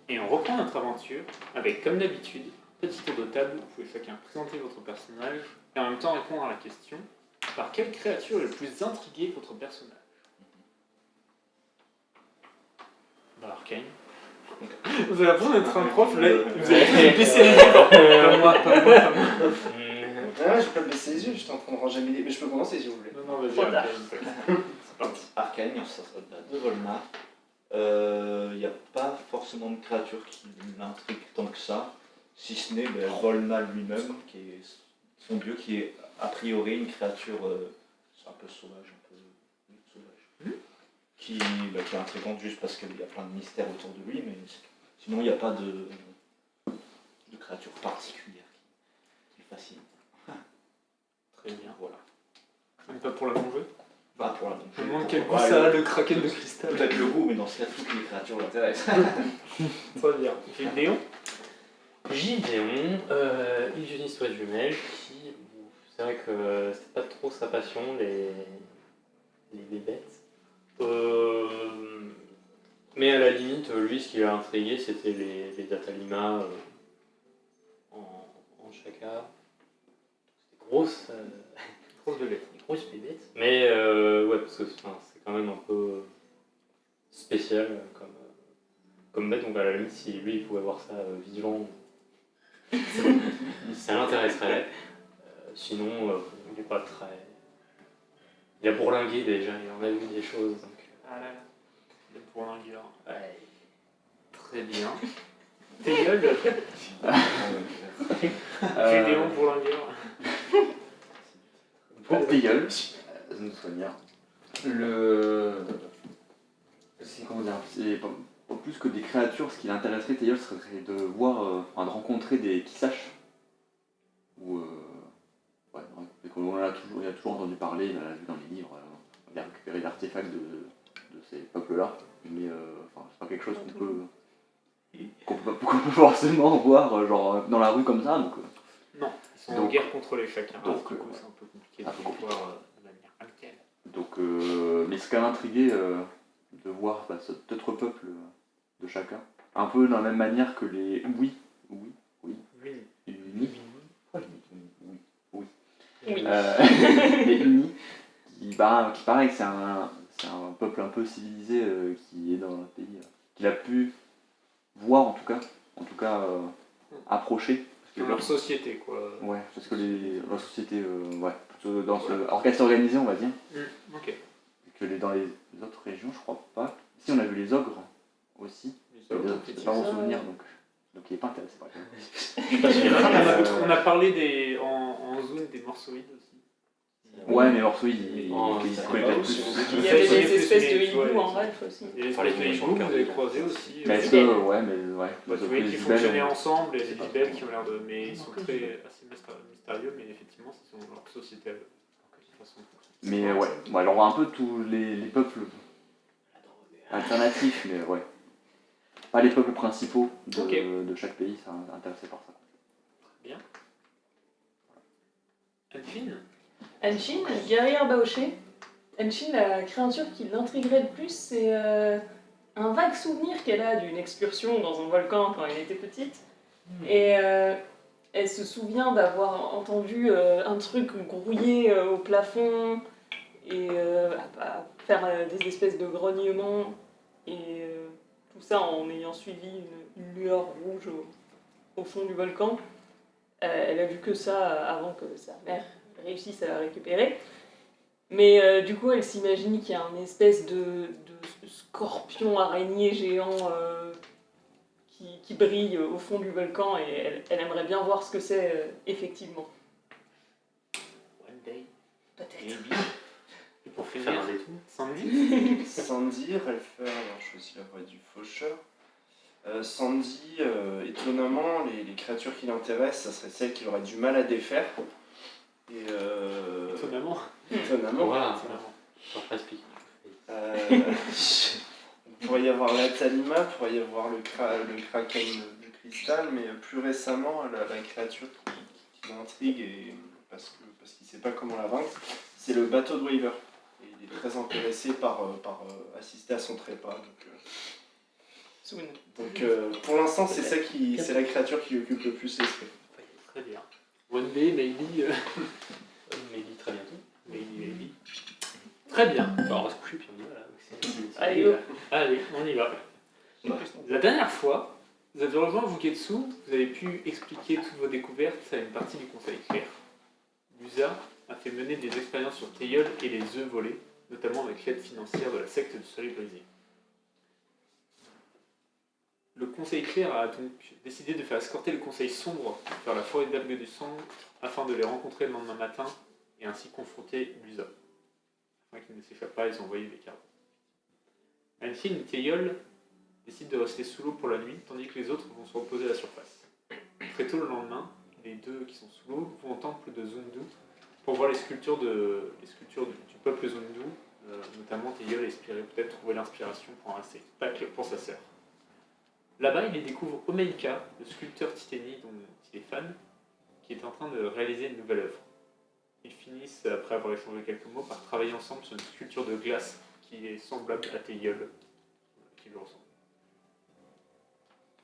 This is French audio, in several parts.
Et on reprend notre aventure avec, comme d'habitude, un petit tour de table où vous pouvez chacun présenter votre personnage et en même temps répondre à la question par quelle créature est le plus intrigué votre personnage. Arcane. Vous avez l'impression d'être un prof, là, vous avez tous baissé les yeux. Comme moi. Ah, j'ai pas baissé les yeux, j'étais en train de ranger mes livres. Mais je peux commencer si vous voulez. Non, vas-y, Arcane. C'est parti. Arcane, ça sera de Volmar. Il n'y a pas forcément de créature qui m'intrigue tant que ça, si ce n'est Volmar lui-même, qui est son dieu, qui est a priori une créature un peu sauvage, qui est intrigante juste parce qu'il y a plein de mystères autour de lui, mais sinon il n'y a pas de créature particulière qui le fascine. Très bien. Voilà. Même pas pour la manger. Pas pour la manger. Je me demande quel goût ça a, le kraken de cristal. Peut-être le goût, mais dans ce cas, toutes les créatures l'intéressent. Très bien. Gédéon. Gideon, illusionniste jumelle, qui, c'est vrai que c'était pas trop sa passion, les bébêtes. Mais à la limite, lui, ce qui l'a intrigué, c'était les Datalima en chaka. C'était grosses bébêtes. Des grosses bébêtes. Mais ouais, parce que c'est quand même un peu spécial comme bête, donc à la limite, si lui, il pouvait voir ça vivant, ça l'intéresserait. Sinon, il n'est pas très... Il a bourlingué déjà, il en a vu des choses. Donc... Ah là là, le bourlingueur. Ouais. Très bien. Théiol. Gédéon bourlingueur. Pour Théiol, je me souviens. C'est comment dire, c'est pas plus que des créatures, ce qui l'intéresserait Théiol serait de voir, de rencontrer des Kissaches. Ou ouais, on a toujours entendu parler, on l'a vu dans les livres, on a récupéré l'artefact de ces peuples-là, mais c'est pas quelque chose qu'on peut forcément voir genre dans la rue comme ça. Donc, non, ils sont en guerre contre les chacun. Donc, du coup, c'est un peu compliqué de voir de manière amical. Donc, mais c'est quand même intrigué de voir d'autres peuples de chacun, un peu de la même manière que les unis. Les unis, qui pareil, c'est un peuple un peu civilisé qui est dans un pays qu'il a pu voir en tout cas approcher. Dans leur société, quoi. Ouais, parce que leur société, plutôt dans ce orchestre organisé, on va dire. Ok. Et que dans les autres régions, je crois pas. Si, on a vu les ogres aussi. C'est pas mon souvenir, donc il n'est pas intéressé par ça. On a parlé en zone des morceauides aussi. Ouais, mais morceauides, ils se connaissent plus. Il y avait des espèces de hiboux en rêve aussi. Les espèces de hiboux, vous avez croisé aussi. Mais est-ce que, ouais. Vous voyez qu'ils fonctionnaient ensemble, et les libelles qui ont l'air de... Mais ils sont assez mystérieux, mais effectivement, c'est leur société. Mais ouais, alors on voit un peu tous les peuples alternatifs, mais ouais. Pas les peuples principaux de chaque pays, ça intéressé par ça. Très bien. Anfine. Anshin, guerrière Baoché. Anshin, la créature qui l'intriguerait le plus, c'est un vague souvenir qu'elle a d'une excursion dans un volcan quand elle était petite. Et elle se souvient d'avoir entendu un truc grouiller au plafond et faire des espèces de grognements. Et tout ça en ayant suivi une lueur rouge au fond du volcan. Elle a vu que ça avant que sa mère réussisse à la récupérer. Mais du coup, elle s'imagine qu'il y a une espèce de scorpion araignée géant qui brille au fond du volcan et elle aimerait bien voir ce que c'est effectivement. One day. Peut-être. Et pour finir, Sandy. Sandy, Relfer, alors je choisis la voix du faucheur. Sandy, étonnamment, les créatures qui l'intéressent, ça serait celles qu'il aurait du mal à défaire. Et Étonnamment. Voilà, ça explique. Il pourrait y avoir l'Atalima, il pourrait y avoir le kraken du cristal, mais plus récemment, la créature qui l'intrigue, et parce qu'il ne sait pas comment la vaincre, c'est le bateau de Waver. Et il est très intéressé par assister à son trépas. Donc, Soon. Donc pour l'instant, c'est la créature qui occupe le plus l'esprit. Très bien. One day, maybe. Maybe très bientôt. Maybe. Très bien. Alors, on va se coucher puis on y va là. Allez, go. Allez, on y va. La dernière fois, vous avez rejoint Vuketsu, vous avez pu expliquer toutes vos découvertes à une partie du Conseil clair. Lusa a fait mener des expériences sur Teiyol et les œufs volés, notamment avec l'aide financière de la secte du Soleil brisé. Le Conseil clair a donc décidé de faire escorter le Conseil sombre vers la forêt d'algues du sang afin de les rencontrer le lendemain matin et ainsi confronter Lusa. Afin qu'ils ne s'échappent pas, ils ont envoyé des cartes. Anshin et Teiyol décident de rester sous l'eau pour la nuit, tandis que les autres vont se reposer à la surface. Très tôt le lendemain, les deux qui sont sous l'eau vont au temple de Zundu pour voir les sculptures du peuple Zundu, notamment Teiyol espérait peut-être trouver l'inspiration pour un spectacle pour sa sœur. Là-bas, il y découvre Omeika, le sculpteur Titani dont il est fan, qui est en train de réaliser une nouvelle œuvre. Ils finissent, après avoir échangé quelques mots, par travailler ensemble sur une sculpture de glace qui est semblable à Teiyol, qui le ressemble.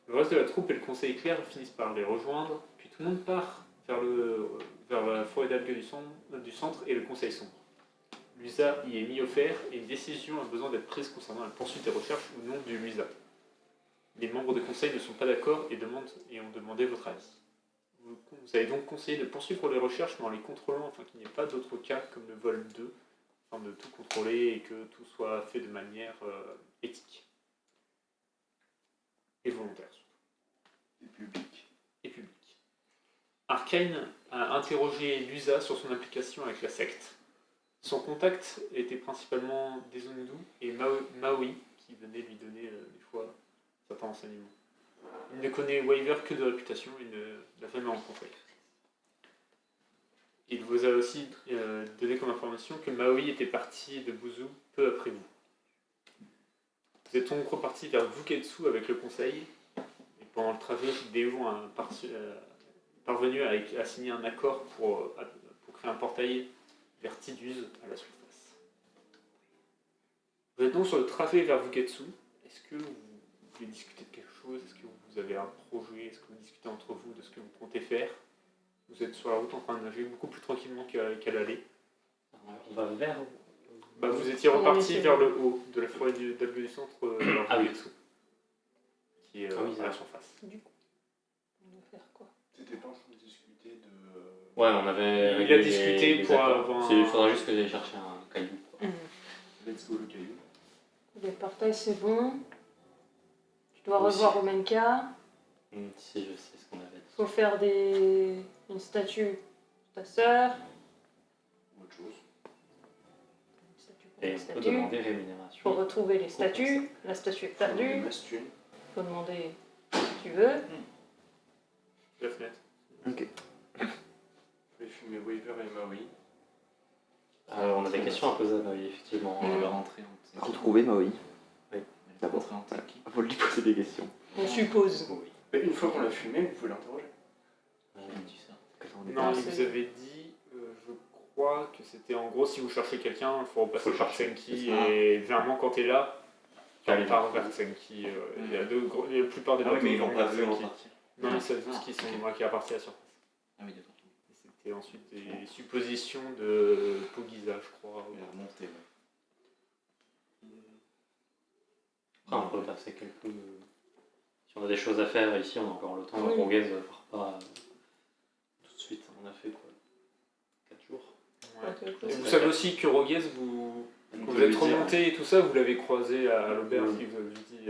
Le reste de la troupe et le conseil clair finissent par les rejoindre, puis tout le monde part vers la forêt d'algues du centre et le conseil sombre. Lusa y est mis au fer et une décision a besoin d'être prise concernant la poursuite des recherches ou non du Lusa. Les membres du conseil ne sont pas d'accord et ont demandé votre avis. Vous avez donc conseillé de poursuivre les recherches mais en les contrôlant afin qu'il n'y ait pas d'autres cas comme le vol 2, afin de tout contrôler et que tout soit fait de manière éthique et volontaire. Et public. Arcane a interrogé Lusa sur son implication avec la secte. Son contact était principalement Dezundu et Maui, qui venaient lui donner des fois certains renseignements. Il ne connaît Wyver que de réputation et ne l'a jamais rencontré. Il vous a aussi donné comme information que Maui était parti de Buzu peu après vous. Vous êtes donc reparti vers Vuketsu avec le conseil. Pendant le trajet, Déon a parvenu à signer un accord pour créer un portail vers Tidus à la surface. Vous êtes donc sur le trajet vers Vuketsu. Est-ce que vous voulez discuter de quelque chose? Est-ce que vous avez un projet? Est-ce que vous discutez entre vous de ce que vous comptez faire? Vous êtes sur la route en train de nager beaucoup plus tranquillement qu'à l'aller. On va vers... Vous étiez reparti vers le haut de la forêt d'algues du centre vers Vuketsu. Qui est à la surface. Du coup, on va faire quoi? T'étais pas en train de discuter de... Ouais, on avait... Il a discuté pour avoir... Il faudra juste que j'aille chercher un caillou. Let's go le caillou. Le portail c'est bon. Tu dois Aussi. revoir Omenka. Si, je sais ce qu'on avait dit. Faut faire une statue de ta sœur. Autre chose. Une statue pour Et la on peut statue. demander rémunération. Faut retrouver les statues. La statue est perdue. Mastune. Faut demander si tu veux. La fenêtre. Ok. Je vais fumer Wyver et Maui. On a des questions à poser à Maui, effectivement. On va rentrer en Retrouver Maui. Elle va rentrer en Teki. Faut lui poser des questions. On suppose. Oui. Mais une fois qu'on l'a fumé, vous pouvez l'interroger. On dit ça. Non, il vous avait dit, je crois que c'était en gros, si vous cherchez quelqu'un, il faut repasser Faut par chercher, Tsenki, c'est ça. et généralement quand t'es là, tu Allez. repars vers Tsenki. Il y a la plupart des Ah oui, bateaux mais ils vont l'ont pas vers vu en Tsenki. partie. Non, ils savent tous qui sont qui appartiennent à la surface. Ah oui, d'accord. Et c'était ensuite des suppositions de Pogiza, je crois. Il est remonté, ouais. Après, on peut passer quelques... Si on a des choses à faire ici, on a encore le temps. Oui. Roguez ne part pas tout de suite. On a fait quoi 4 jours. Ouais. Et vous savez aussi que Roguez, quand vous êtes remonté et tout ça, vous l'avez croisé à l'auberge, qui vous avait dit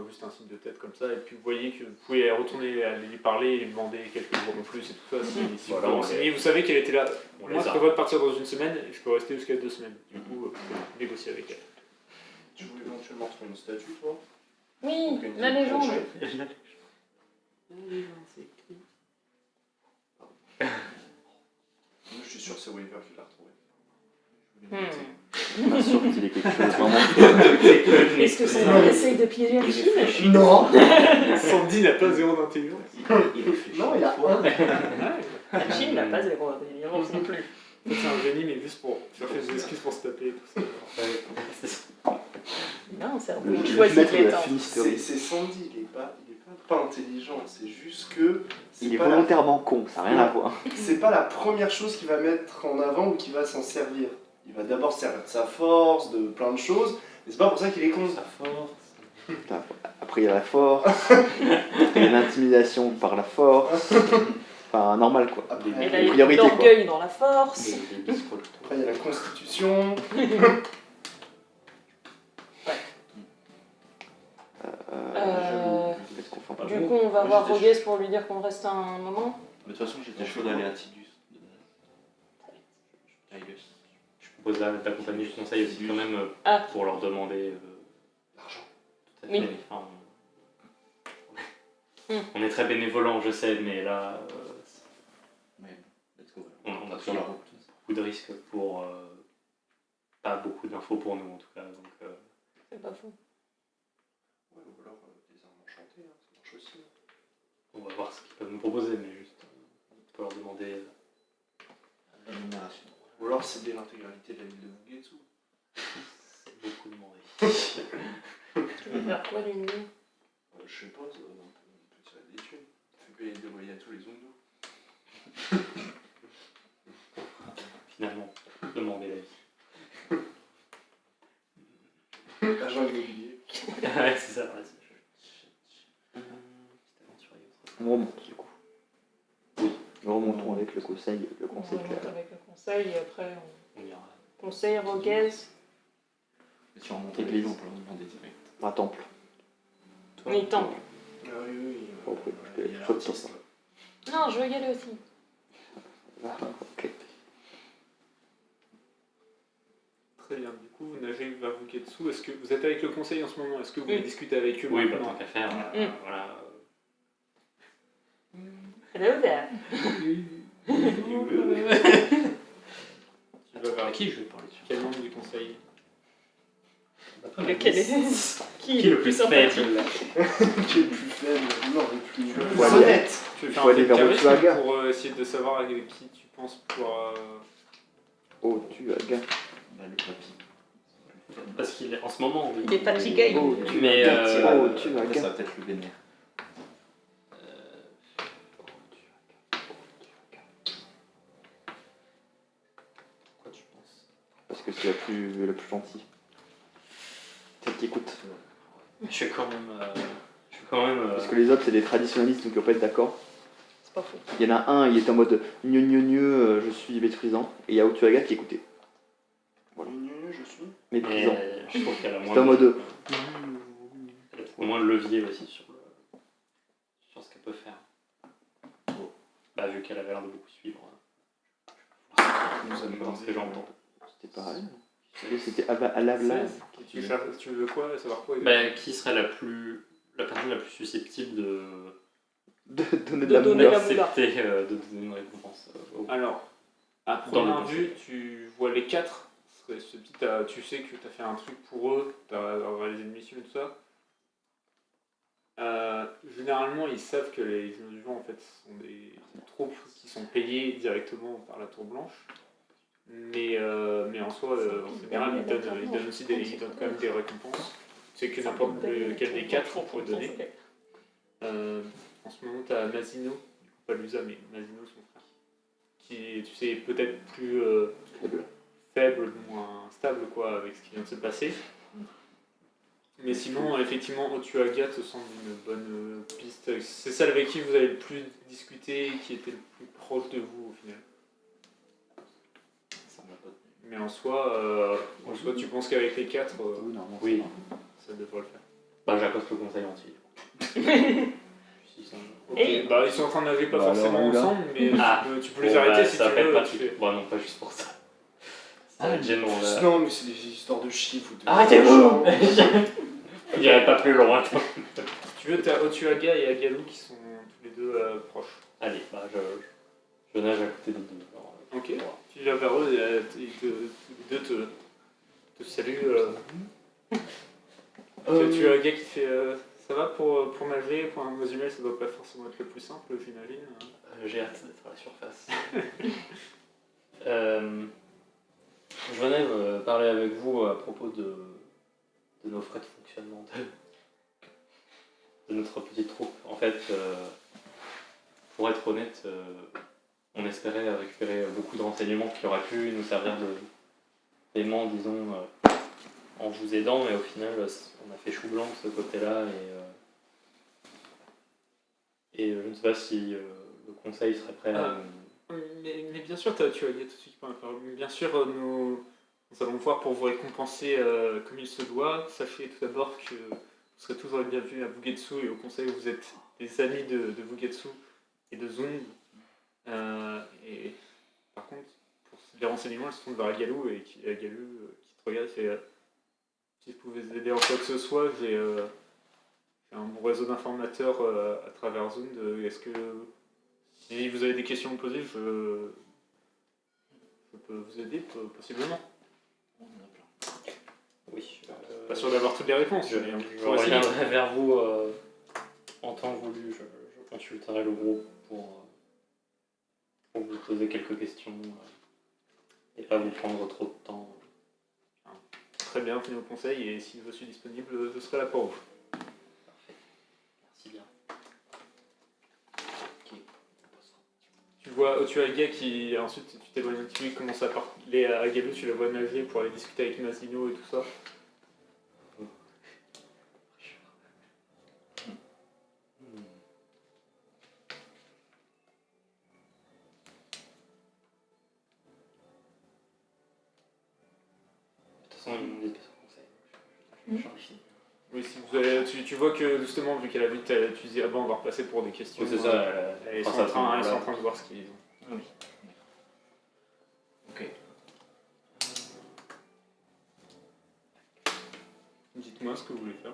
juste un signe de tête comme ça, et puis vous voyez que vous pouvez retourner aller lui parler et lui demander quelques jours de plus et tout ça. Si Voilà, vous on renseignez, vous savez qu'elle était là. On Moi, les je a. prévois de partir dans une semaine et je peux rester jusqu'à 2 semaines. Du coup, vous pouvez négocier avec elle. Tu veux éventuellement trouver une statue, toi? Oui, Organiser la le légende. projet. Moi, je suis sûr que c'est Wyver qui l'a retrouvé. Je voulais le noter. Pas sûr qu'il y ait quelque chose vraiment. Est-ce que ça essaye de piéger Achille? Non. Sandy n'a pas 0 d'intelligence. Il réfléchit. Non, il a un. Achille n'a pas zéro intelligence non plus. C'est un génie, mais juste pour chercher des excuses pour se taper et tout ça. Il a un cerveau, Le il choisit maître de les la temps. fumisterie. C'est Sandy, il est pas intelligent, c'est juste que Il est pas la- volontairement con, ça n'a rien à voir. c'est pas la première chose qu'il va mettre en avant ou qu'il va s'en servir. Il va d'abord se servir de sa force, de plein de choses, mais c'est pas pour ça qu'il est con. Sa force. Putain, après, il y a la force, après, il y a l'intimidation par la force. Enfin, normal quoi. Après, Et là, Les il y a priorités, quoi. l'orgueil dans la force. Les biscrottes. après, il y a la constitution. Qu'est-ce qu'on fait en Du coup, on va voir Rogues pour lui dire qu'on reste un moment. Mais de toute façon, j'étais chaud d'aller à Tidus. Tidus. Je propose d'accompagner le conseil aussi quand même Ah. pour leur demander L'argent. tout à Oui. fait. Enfin, on est très bénévolent, je sais, mais là, Mais let's go. on a Sur la pris route. beaucoup de risques pour pas beaucoup d'infos pour nous en tout cas. Donc, C'est pas fou. Ouais, ou alors des armes enchantées, hein, ça marche aussi. on va voir ce qu'ils peuvent nous proposer, mais juste on peut leur demander. L'énumération. Ou alors c'est l'intégralité de la ville de Mugetsu. C'est beaucoup demandé. Tu veux faire quoi, lui Je sais pas, on peut tirer des thunes. On fait payer des loyers à tous les Zundu. Finalement, demander l'avis. Agent immobilier. Ouais, c'est ça. Ouais, c'est aventurier. On remonte du coup. Oui. Nous remontons avec le conseil On clair. remonte avec le conseil et après On ira. on conseille Rogues. Et si on remonte l'église, on peut leur demander direct. Un temple. Oui, temple. Ah oui, oui. Bon, après, Il y a je saute l'artiste, sur ça. quoi. Non, je veux y aller aussi. Ah, ok. Très bien, du coup, vous nagez vers Buketsu. Est-ce que vous êtes avec le conseil en ce moment? Est-ce que vous voulez discuter avec eux Oui, bah, maintenant? tant qu'à faire. Mm. Voilà. Hello there. Tu vas vers À qui je vais parler dessus quel membre du conseil? Lequel est Qui est le plus sympathique faible? Qui est le plus faible? Non, le plus Ouais, honnête. Tu veux Il faire faut un aller jet de vers charisme Otsuaga. pour essayer de savoir avec qui tu penses pouvoir... Oh, tu as gagné. Bah, le papy. Parce qu'il est en ce moment. Il est fatigué. Oh, tu Mais, as gagné. Oh, tu as Après, ça gagné. va peut-être le vénère. Quoi tu penses? Parce que c'est la plus gentille. Celle qui écoute. Je suis quand même. Parce que les autres, c'est des traditionnalistes, donc ils vont pas être d'accord. C'est pas faux. Il y en a un, il est en mode je suis méprisant. Et il y a Otsuaga qui écoutait. Voilà. Je suis. Méprisant. Mais je trouve qu'elle a C'est en mode. elle a moins de levier aussi sur ce qu'elle peut faire. Bah, vu qu'elle avait l'air de beaucoup suivre. Nous Je allons pense que j'en pense. C'était pas elle. C'était Alavla. Tu veux quoi? Savoir quoi? Bah, qui serait la personne la plus susceptible de De donner de De la donner moula. la moula. accepter de donner une récompense Alors, à Dans le première conseil. vue, tu vois les quatre. Tu sais que tu as fait un truc pour eux, tu as réalisé une mission et tout ça. Généralement, ils savent que les vivants en fait sont des troupes qui sont payées directement par la Tour Blanche. Mais en soi, en général, ils donnent aussi ils donnent quand même des récompenses. C'est que n'importe lequel des quatre pourrait donner. En ce moment, tu as Mazino, du coup pas Lusa, mais Mazino, son frère, qui est, tu sais, peut-être plus faible, moins stable quoi, avec ce qui vient de se passer. Mais sinon, effectivement, Otsuaga te semble une bonne piste. C'est celle avec qui vous avez le plus discuté, qui était le plus proche de vous au final. Ça m'a pas tenu. Mais en soi, tu penses qu'avec les quatre, Oui, normalement. Oui. ça devrait le faire. Bah, j'accoste le conseil entier. S'ils sont- Ok, Et- bah ils sont en train de nager pas Bah, forcément alors, là. ensemble, mais Ah. tu peux les Bon, arrêter bah, si ça tu va être veux. pratique. Bon, non, pas juste pour ça. Ça va être gênant là. Non, mais c'est des histoires de chiffres. ou de- Arrêtez-vous Je dirais pas plus loin. Si tu veux, t'as Otsuaga et Agalu qui sont tous les deux proches. Allez, bah, je nage à côté des deux. Alors, Ok. voilà. Tu vas vers eux et tous les deux te saluent. Otsuaga qui fait ça va pour nager, pour un résumé, ça doit pas forcément être le plus simple, j'imagine. J'ai hâte d'être à la surface. Je venais parler avec vous à propos de nos frais de fonctionnement de notre petite troupe. En fait, pour être honnête, on espérait récupérer beaucoup de renseignements qui auraient pu nous servir de paiement, disons, en vous aidant, mais au final, on a fait chou blanc de ce côté-là, et je ne sais pas si le conseil serait prêt à... Mais bien sûr, tu as dit tout de suite pas encore. Bien sûr, nous allons voir pour vous récompenser comme il se doit. Sachez tout d'abord que vous serez toujours les bienvenus à Bugetsu et au conseil, vous êtes des amis de Bugetsu et de Zung. Et par contre, pour les renseignements, ils se tournent vers Agalou et Agalou qui te regarde et fait si je pouvais vous aider en quoi que ce soit, j'ai un bon réseau d'informateurs à travers Zund. Est-ce que si vous avez des questions à me poser, je peux vous aider possiblement. Oui. Pas sûr d'avoir toutes les réponses. Je reviendrai vers vous en temps voulu. Je consulterai le groupe pour vous poser quelques questions et pas vous prendre trop de temps. Très bien, venez au conseil et si je suis disponible, je serai là pour vous. Parfait. Merci bien. Tu vois Otuaga qui ensuite tu t'éloignes un petit peu, il commence à parler à Agalou, tu la vois nager pour aller discuter avec Masino et tout ça. De toute façon, ils m'ont dit de faire conseil. J'en ai fini. Oui, si vous avez, tu vois que justement, vu qu'elle a vu que tu dis ah bon, on va repasser pour des questions. Oui, c'est ça. Ils sont en train de voir ce qu'ils ont. Ah oui. Ok. Dites-moi ce que vous voulez faire.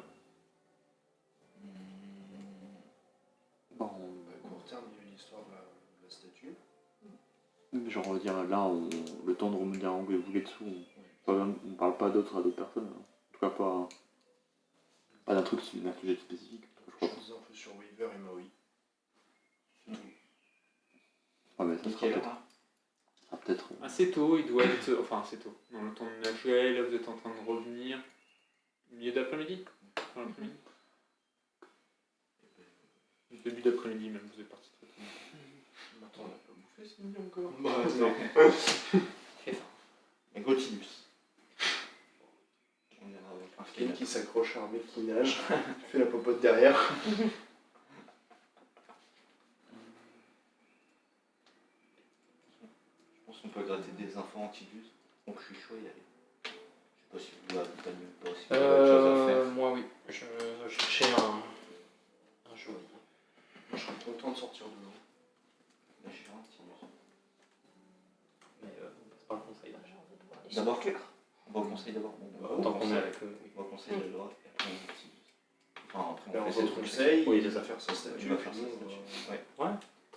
Bon, Court terme, il y a eu l'histoire de la statue. genre dire là, le temps de remonter à Bugetsu, on parle pas à d'autres personnes. En tout cas pas d'un truc, d'un sujet spécifique. Je crois. Je faisais un peu sur Weaver et Maui. C'est tout. Ouais, mais ça Et sera quelle peut-être. heure? Peut-être. Assez tôt, il doit être. Enfin, assez tôt. Dans le temps de nager, là vous êtes en train de revenir. Milieu d'après-midi. Dans l'après-midi. Début d'après-midi même, vous êtes parti très tôt. Attends, on n'a pas bouffé ce midi encore. Non. Et Gautinus. On ira avec un Quelqu'un film. qui s'accroche à un mec qui nage, fait la popote derrière. Je pense qu'on peut gratter des infos anti-bus. Donc je suis chaud y aller. Je sais pas si vous avez pas aussi autre chose à faire. Moi, oui. Je cherchais un joaillier. Moi, je serais content de sortir de l'eau. Mais j'ai un anti-bus. Mais on passe par le conseil d'achat. D'abord, on va au conseil d'abord. Tant qu'on est avec eux. On va au conseil de l'ordre et après on anti-bus. Enfin, après Alors, on on fait ses va au trucs. conseil, Oui, il c'est va ça. faire sa statue. Il va faire sa nous, statue. Ouais.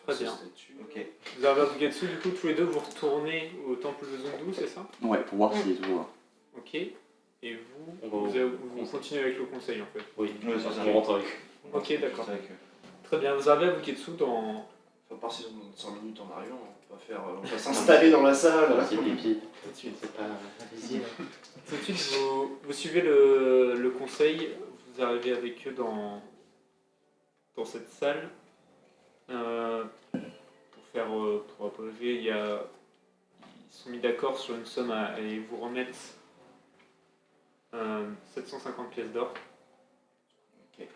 Très bien. Sa statue. Ok. Vous arrivez à Bugetsu, du coup, tous les deux, vous retournez au temple de Zondu, c'est ça? Ouais, pour voir s'il est toujours là. Ok. Et vous, On va vous continuez avec le conseil en fait. Oui, Ouais, c'est ça. on rentre avec. Ok, d'accord. C'est vrai que- Très bien, vous arrivez à Bugetsu dans. Enfin, par si on 5 minutes en arrivant, on va s'installer dans la salle. C'est pipi. Tout de suite, c'est pas visible. Tout de suite, vous suivez le conseil, vous arrivez avec eux dans cette salle. Pour apologer, ils sont mis d'accord sur une somme à aller vous remettre 750 pièces d'or. Ok.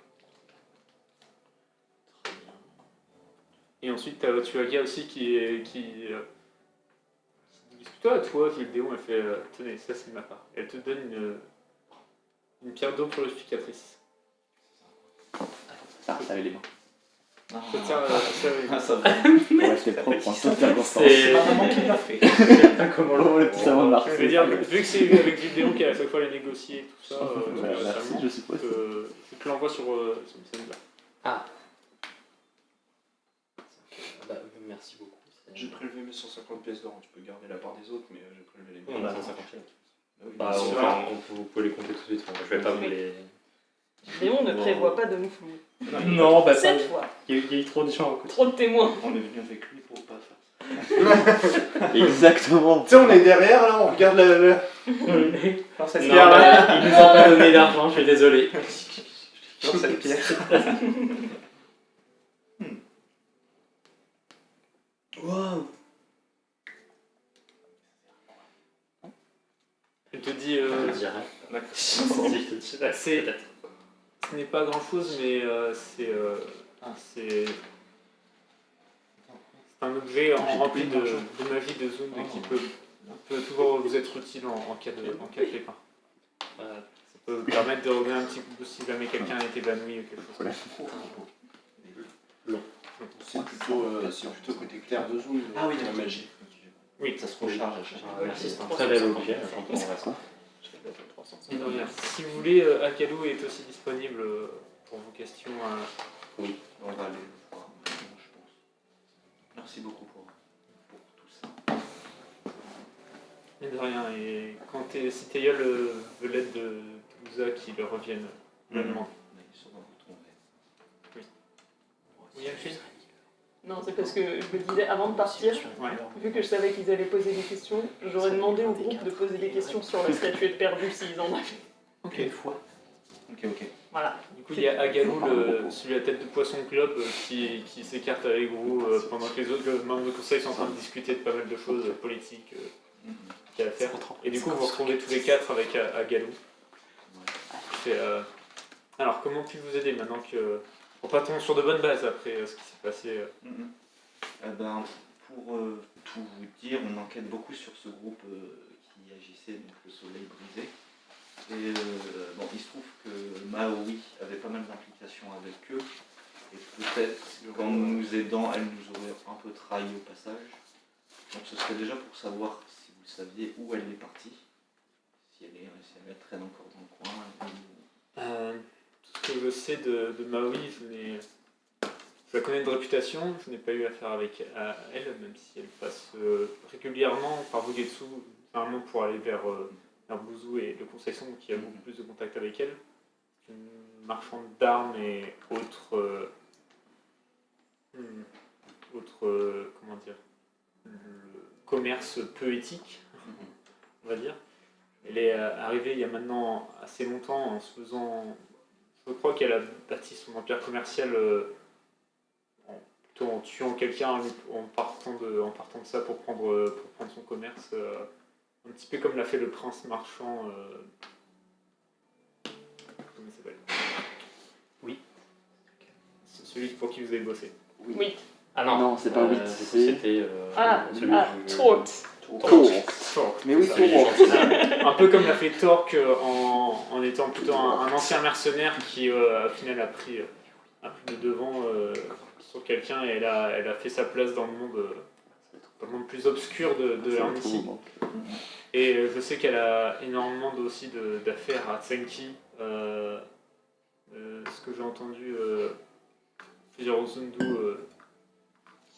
Et ensuite, t'as Otuaga aussi qui dit plutôt à toi, Gildéon, elle fait tenez, ça c'est de ma part. Elle te donne une pierre d'eau purificatrice. Ça avait les mains. Ah, Ça tient ah, ça va. Ouais, c'est propre en toute circonstance. C'est ma maman qui l'a fait. comment Oh, le petit savon de Je veux dire, vu que c'est avec Gildéon qui à chaque fois les négocier et tout ça, Merci, je suppose. je te l'envoie sur Messenger. Ah. Bah, merci beaucoup. J'ai prélevé mes 150 pièces d'or, tu peux garder la part des autres, mais j'ai prélevé les On miennes. a 150 000. Ah oui, Bah, c'est enfin, vrai. vous pouvez les compter tout de suite. Je vais pas vous les. Léon ne prévoit pas de nous flouer. Non, bah Cette fois, il y a eu trop de gens à côté. trop de témoins. On est venu avec lui pour pas faire ça. Exactement. Tu sais, on est derrière là, on regarde le... Non, cette mais pierre là. ils nous ont pas donné d'argent, je suis désolé. Dans cette pierre. Waouh. Je te dis, Je dirais. D'accord. Si je te dis, C'est- peut-être. ce n'est pas grand chose, mais c'est un objet rempli de magie de Zoom et qui peut toujours vous être utile en cas de pépin. Ça peut vous permettre de revenir un petit coup si jamais quelqu'un est évanoui ou quelque chose comme ça. C'est plutôt côté clair de Zoom, Ah oui, la magie. Oui, Ça se recharge à chaque fois. Merci, c'est un très bel objet. Quand on reste. Et de rien. Si vous voulez, Akalou est aussi disponible pour vos questions. Oui, on va aller le voir maintenant, je pense. Merci beaucoup pour tout ça. Et de rien. Et quand si Théiol veut l'aide de Toulousa qui le revienne, le demande. Mais ça va vous trouver. Oui. Moi Oui, aussi, Alphine. Non, c'est parce que je me disais, avant de partir, Ouais. vu que je savais qu'ils allaient poser des questions, j'aurais demandé au groupe de poser des questions sur la statuette perdue s'ils en avaient. Ok. Une fois. Ok. Voilà. Du coup, il y a Agalou, celui à tête de poisson club, qui s'écarte avec vous pendant que les autres membres de conseil sont en train de discuter de pas mal de choses politiques qu'il y a à faire. Et du coup, vous vous retrouvez tous les quatre avec Agalou. Alors, comment puis vous aider maintenant que. On partons sur de bonnes bases après ce qui s'est passé. Eh ben, pour tout vous dire, on enquête beaucoup sur ce groupe qui agissait, donc le Soleil Brisé. Et bon, il se trouve que Maui avait pas mal d'implications avec eux. Et peut-être qu'en nous aidant, elle nous aurait un peu trahi au passage. Donc ce serait déjà pour savoir si vous saviez où elle est partie. Si elle traîne encore dans le coin. Tout ce que je sais de Maui, je la connais de réputation, je n'ai pas eu affaire avec elle, même si elle passe régulièrement par Bugetsu, normalement pour aller vers Bouzou et le Conseil Sombre qui a beaucoup plus de contact avec elle. C'est une marchande d'armes et autres comment dire, le commerce peu éthique, on va dire. Elle est arrivée il y a maintenant assez longtemps en se faisant. Je crois qu'elle a bâti son empire commercial plutôt en tuant quelqu'un en partant de ça pour prendre son commerce. Un petit peu comme l'a fait le prince marchand. Comment il s'appelle ? Oui. C'est celui pour qui vous avez bossé. Oui. Ah non, Non, c'est pas oui, du coup, c'est- c'était. Celui Torque. Torque. Mais oui, Ça. Torque. Un peu comme l'a fait Torque en étant plutôt un ancien mercenaire qui au final a pris le devant sur quelqu'un et elle a fait sa place dans le monde plus obscur de Hermity. Et je sais qu'elle a énormément aussi d'affaires à Tsenki. Ce que j'ai entendu, plusieurs Ozundu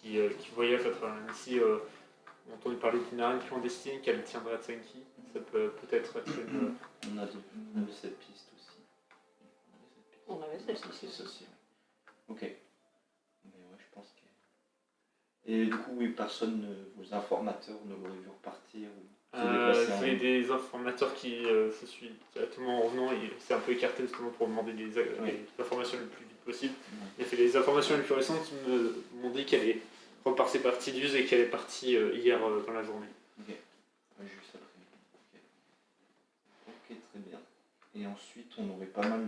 qui voyagent à travers Hermity ont entendu parler d'une arène clandestine qu'elle tiendrait à Tsenki. Ça peut peut-être être une. On avait cette piste aussi. On avait cette piste aussi. Ok. Mais ouais, je pense que. Et du coup, oui, personne, vos informateurs ne l'auraient vu repartir ou J'ai des informateurs qui, je suis directement en revenant, il s'est un peu écarté justement pour demander les informations le plus vite possible. Et les informations les plus récentes m'ont dit qu'elle est repartie par Tidus et qu'elle est partie hier dans la journée. Ok. Juste après. Ok, très bien. Et ensuite, on aurait pas mal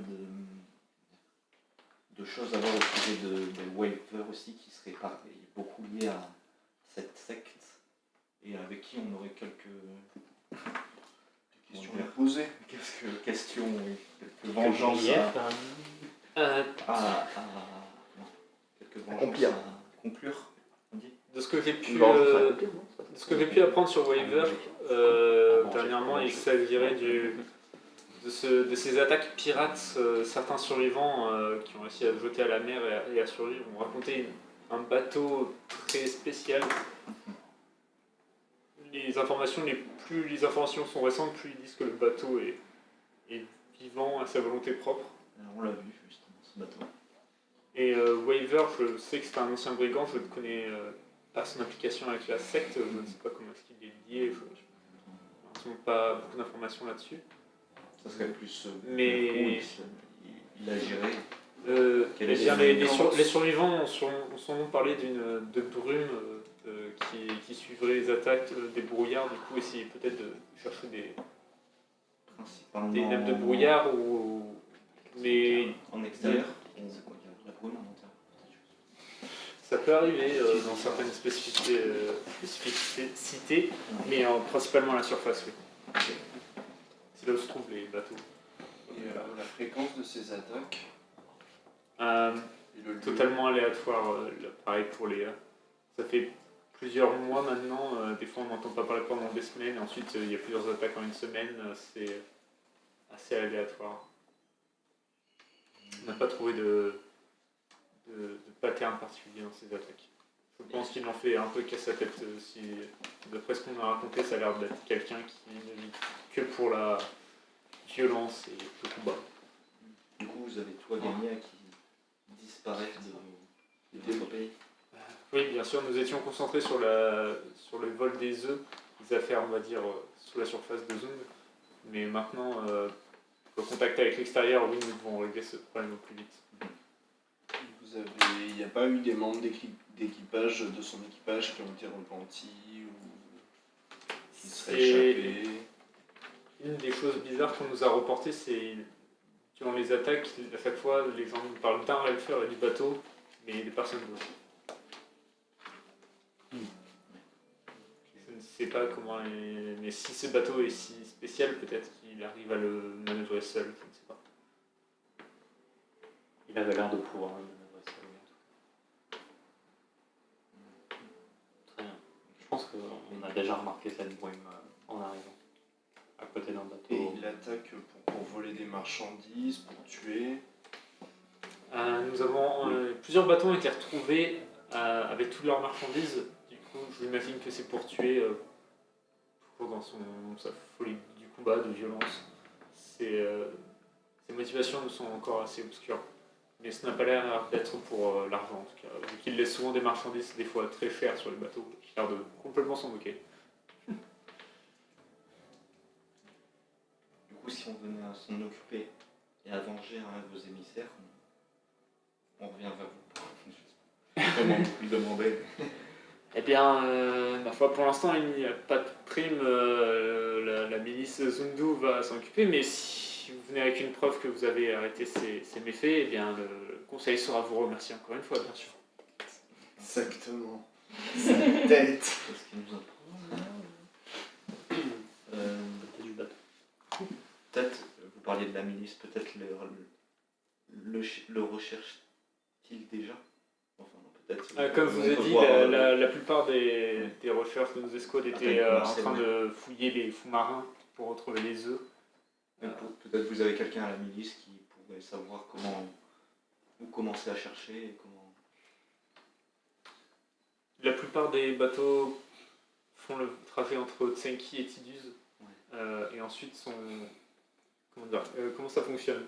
de choses à voir au sujet des Waver aussi, qui seraient beaucoup liés à cette secte et avec qui on aurait quelques Questions à poser. Quelques questions, oui. Quelques Vengeance. vengeances quelques vengeances à conclure, on dit. De ce que j'ai pu apprendre sur Waver, dernièrement, il s'agirait de ces attaques pirates. Certains survivants qui ont réussi à se jeter à la mer et à survivre ont raconté un bateau très spécial. Plus les informations sont récentes, plus ils disent que le bateau est vivant à sa volonté propre. Alors, on l'a vu justement, ce bateau. Et Waver, je sais que c'est un ancien brigand, je le connais à son implication avec la secte. Je ne sais pas comment est-ce qu'il est lié. Je n'ai pas beaucoup d'informations là-dessus. Ça serait plus. Mais- Il a géré. Quelle Eh est bien, son influence les survivants ont sûrement parlé de brume qui suivrait les attaques des brouillards, du coup essayer peut-être de chercher des Principalement. nappes de brouillard mais En extérieur. C'est quoi la brume en intérieur. ça peut arriver dans certaines spécificités, mais principalement à la surface, oui. C'est là où se trouvent les bateaux. Et la fréquence de ces attaques et le lieu. Totalement aléatoire, pareil pour les... ça fait plusieurs mois maintenant, des fois on n'entend pas parler pendant des semaines, et ensuite il y a plusieurs attaques en une semaine, c'est assez aléatoire. On n'a pas trouvé de pattern particulier dans ces attaques. Je pense qu'il en fait un peu qu'à sa tête. D'après ce qu'on a raconté, ça a l'air d'être quelqu'un qui ne vit que pour la violence et le combat. Du coup, vous avez toi gagné à qui disparaissent de votre pays. Oui, bien sûr, nous étions concentrés sur le vol des œufs, les affaires, on va dire, sous la surface de Zund. Mais maintenant, le contact avec l'extérieur, oui, nous devons régler ce problème au plus vite. Il n'y a pas eu des membres d'équipage, de son équipage qui ont été repentis ou qui seraient échappés. Une des choses bizarres qu'on nous a reportées, c'est durant les attaques, à chaque fois, les gens nous parlent d'un Relfer et du bateau, mais des personnes d'autres. Je ne sais pas comment, mais si ce bateau est si spécial, peut-être qu'il arrive à le manœuvrer seul, je ne sais pas. Il avait l'air de pouvoir le manœuvrer seul. Très bien. Je pense qu'on a déjà remarqué cette brume en arrivant, à côté d'un bateau. Et il attaque pour voler des marchandises, pour tuer. Plusieurs bateaux ont été retrouvés avec toutes leurs marchandises. Du coup, je m'imagine que c'est pour tuer, toujours dans sa folie du combat, de violence. Ses motivations nous sont encore assez obscures. Mais ce n'a pas l'air d'être pour l'argent, en tout cas. Vu qu'il laisse souvent des marchandises, des fois très chères sur les bateaux, il a l'air de complètement s'en moquer. Du coup, si on venait à s'en occuper et à venger un de vos émissaires, on revient vers vous. Comment vous lui demandez? Eh bien, ma foi, pour l'instant, il n'y a pas de prime. La milice Zundu va s'en occuper, mais si vous venez avec une preuve que vous avez arrêté ces méfaits, eh bien, le conseil saura vous remercier encore une fois, bien sûr. Exactement. Sa tête. Qu'est-ce qu'il nous apprend Du bateau. Peut-être, vous parliez de la milice, peut-être le recherche-t-il déjà? Enfin, non, peut-être. Comme je vous ai on peut dit, voir, la plupart des recherches de nos escouades étaient en train de fouiller les fonds marins pour retrouver les œufs. Peut-être vous avez quelqu'un à la milice qui pourrait savoir où commencer à chercher et comment. La plupart des bateaux font le trajet entre Tsenki et Tiduz, et ensuite sont... comment ça fonctionne?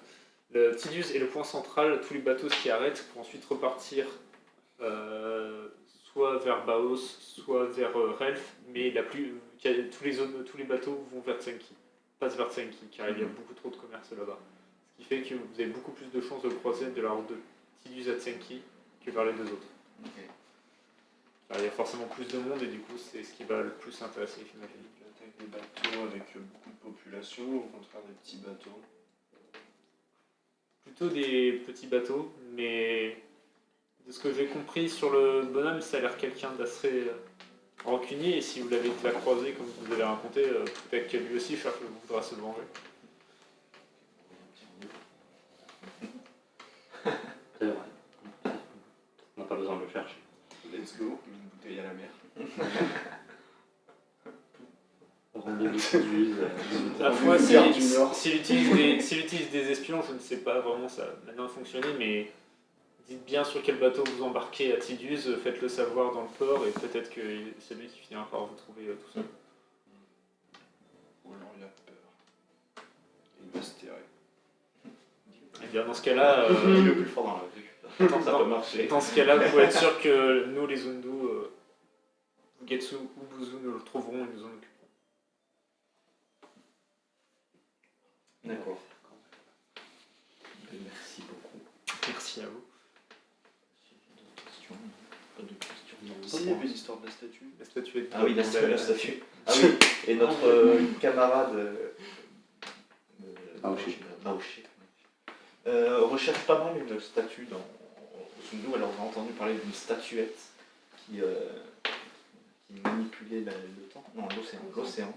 Le Tiduz est le point central, tous les bateaux s'y arrêtent pour ensuite repartir soit vers Baos, soit vers Relf, mais tous les bateaux vont vers Tsenki, passent vers Tsenki, car il y a beaucoup trop de commerce là-bas. Ce qui fait que vous avez beaucoup plus de chances de croiser de la route de Tiduz à Tsenki que vers les deux autres. Okay. Alors, il y a forcément plus de monde et du coup c'est ce qui va le plus intéresser, j'imagine. L'attaque des bateaux avec beaucoup de population, ou au contraire des petits bateaux. Plutôt des petits bateaux, mais de ce que j'ai compris sur le bonhomme, ça a l'air quelqu'un d'assez rancunier, et si vous l'avez déjà croisé, comme vous avez raconté, peut-être que lui aussi voudra se venger. C'est vrai. On n'a pas besoin de le chercher. Let's go, une bouteille à la mer. Rendez-vous Tiduz. La fois, Faire du Nord. s'il utilise des espions, je ne sais pas vraiment ça maintenant fonctionner, mais dites bien sur quel bateau vous embarquez à Tiduz, faites-le savoir dans le port, et peut-être que c'est lui qui finira par vous trouver tout seul. Oh non, il a peur. Il va se terrer. Et bien dans ce cas-là, Il est le plus fort dans la rue. Ça peut marcher. dans ce cas-là, vous pouvez être sûr que nous, les Zundu, Getsu ou Buzu nous le trouverons et nous en occuperons. D'accord. Merci beaucoup. Merci à vous. D'autres questions? Pas de questions. Si, il y avait l'histoire de la statue. La statuette. Ah oui, la statue. Ah oui, et notre camarade Baoshi. recherche pas mal une statue au Sundu. Alors on a entendu parler d'une statuette qui manipulait le temps, non l'océan.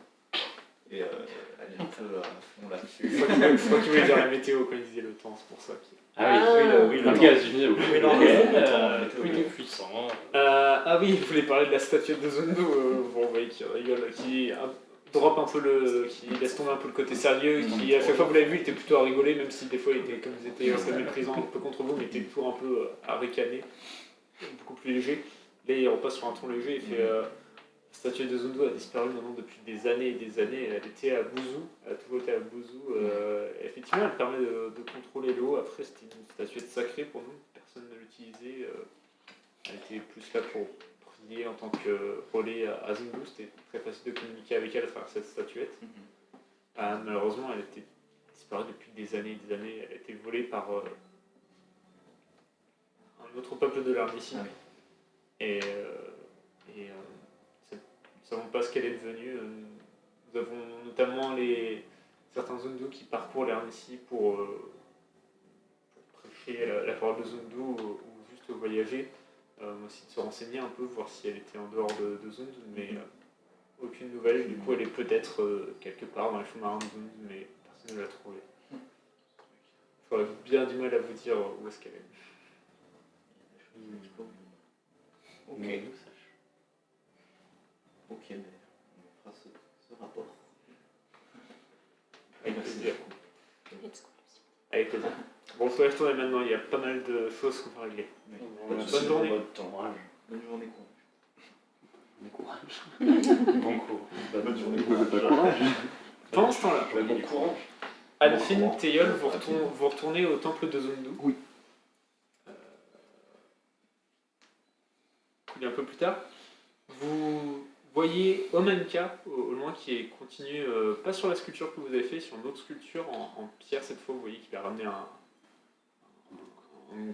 Et elle est un peu à fond là-dessus. Je crois qu'il voulait dire la météo quand il disait le temps, c'est pour ça. Ah oui, le gaz du vidéo. Oui, non, Plutôt puissant. Ah oui, il voulait parler de la statuette de Zundu. Vous voyez qui rigole, qui drop un peu qui laisse tomber un peu le côté sérieux, qui à chaque fois vous l'avez vu, il était plutôt à rigoler, même si des fois il était, comme vous étiez un peu méprisant un peu contre vous, mais il était toujours un peu à ricaner, beaucoup plus léger. Là il repasse sur un ton léger, il fait la statuette de Zundu a disparu maintenant depuis des années et des années, elle était à Buzu, elle a toujours été à Buzu. Effectivement elle permet de contrôler l'eau, après c'était une statuette sacrée pour nous, personne ne l'utilisait, elle était plus là pour prier en tant que relais à Zundu, c'était très facile de communiquer avec elle à travers cette statuette. Malheureusement elle était disparue depuis des années, elle a été volée par un autre peuple de l'Armétie. Et nous ne savons pas ce qu'elle est devenue. Nous avons notamment certains Zundu qui parcourent l'Armétie pour prêcher la parole de Zundu ou juste voyager. Aussi de se renseigner un peu, voir si elle était en dehors de Zundu, mais aucune nouvelle. Du coup, elle est peut-être quelque part dans les fonds marins de Zundu, mais personne ne l'a trouvée. J'aurais bien du mal à vous dire où est-ce qu'elle est. Ok. Ok, mais on fera ce rapport. Avec plaisir. Exclusif. Avec plaisir. Bon, il faut y retourner maintenant, il y a pas mal de choses qu'on va régler. Bonne journée. Bonne journée, Bon courage. Bonne journée, Pendant ce temps-là, Bon courant. Alfin, Teyol, vous retournez au temple de Zundu. Oui. Un peu plus tard, vous voyez Omenka au loin qui continue, pas sur la sculpture que vous avez fait, sur une autre sculpture en pierre cette fois. Vous voyez qu'il a ramené un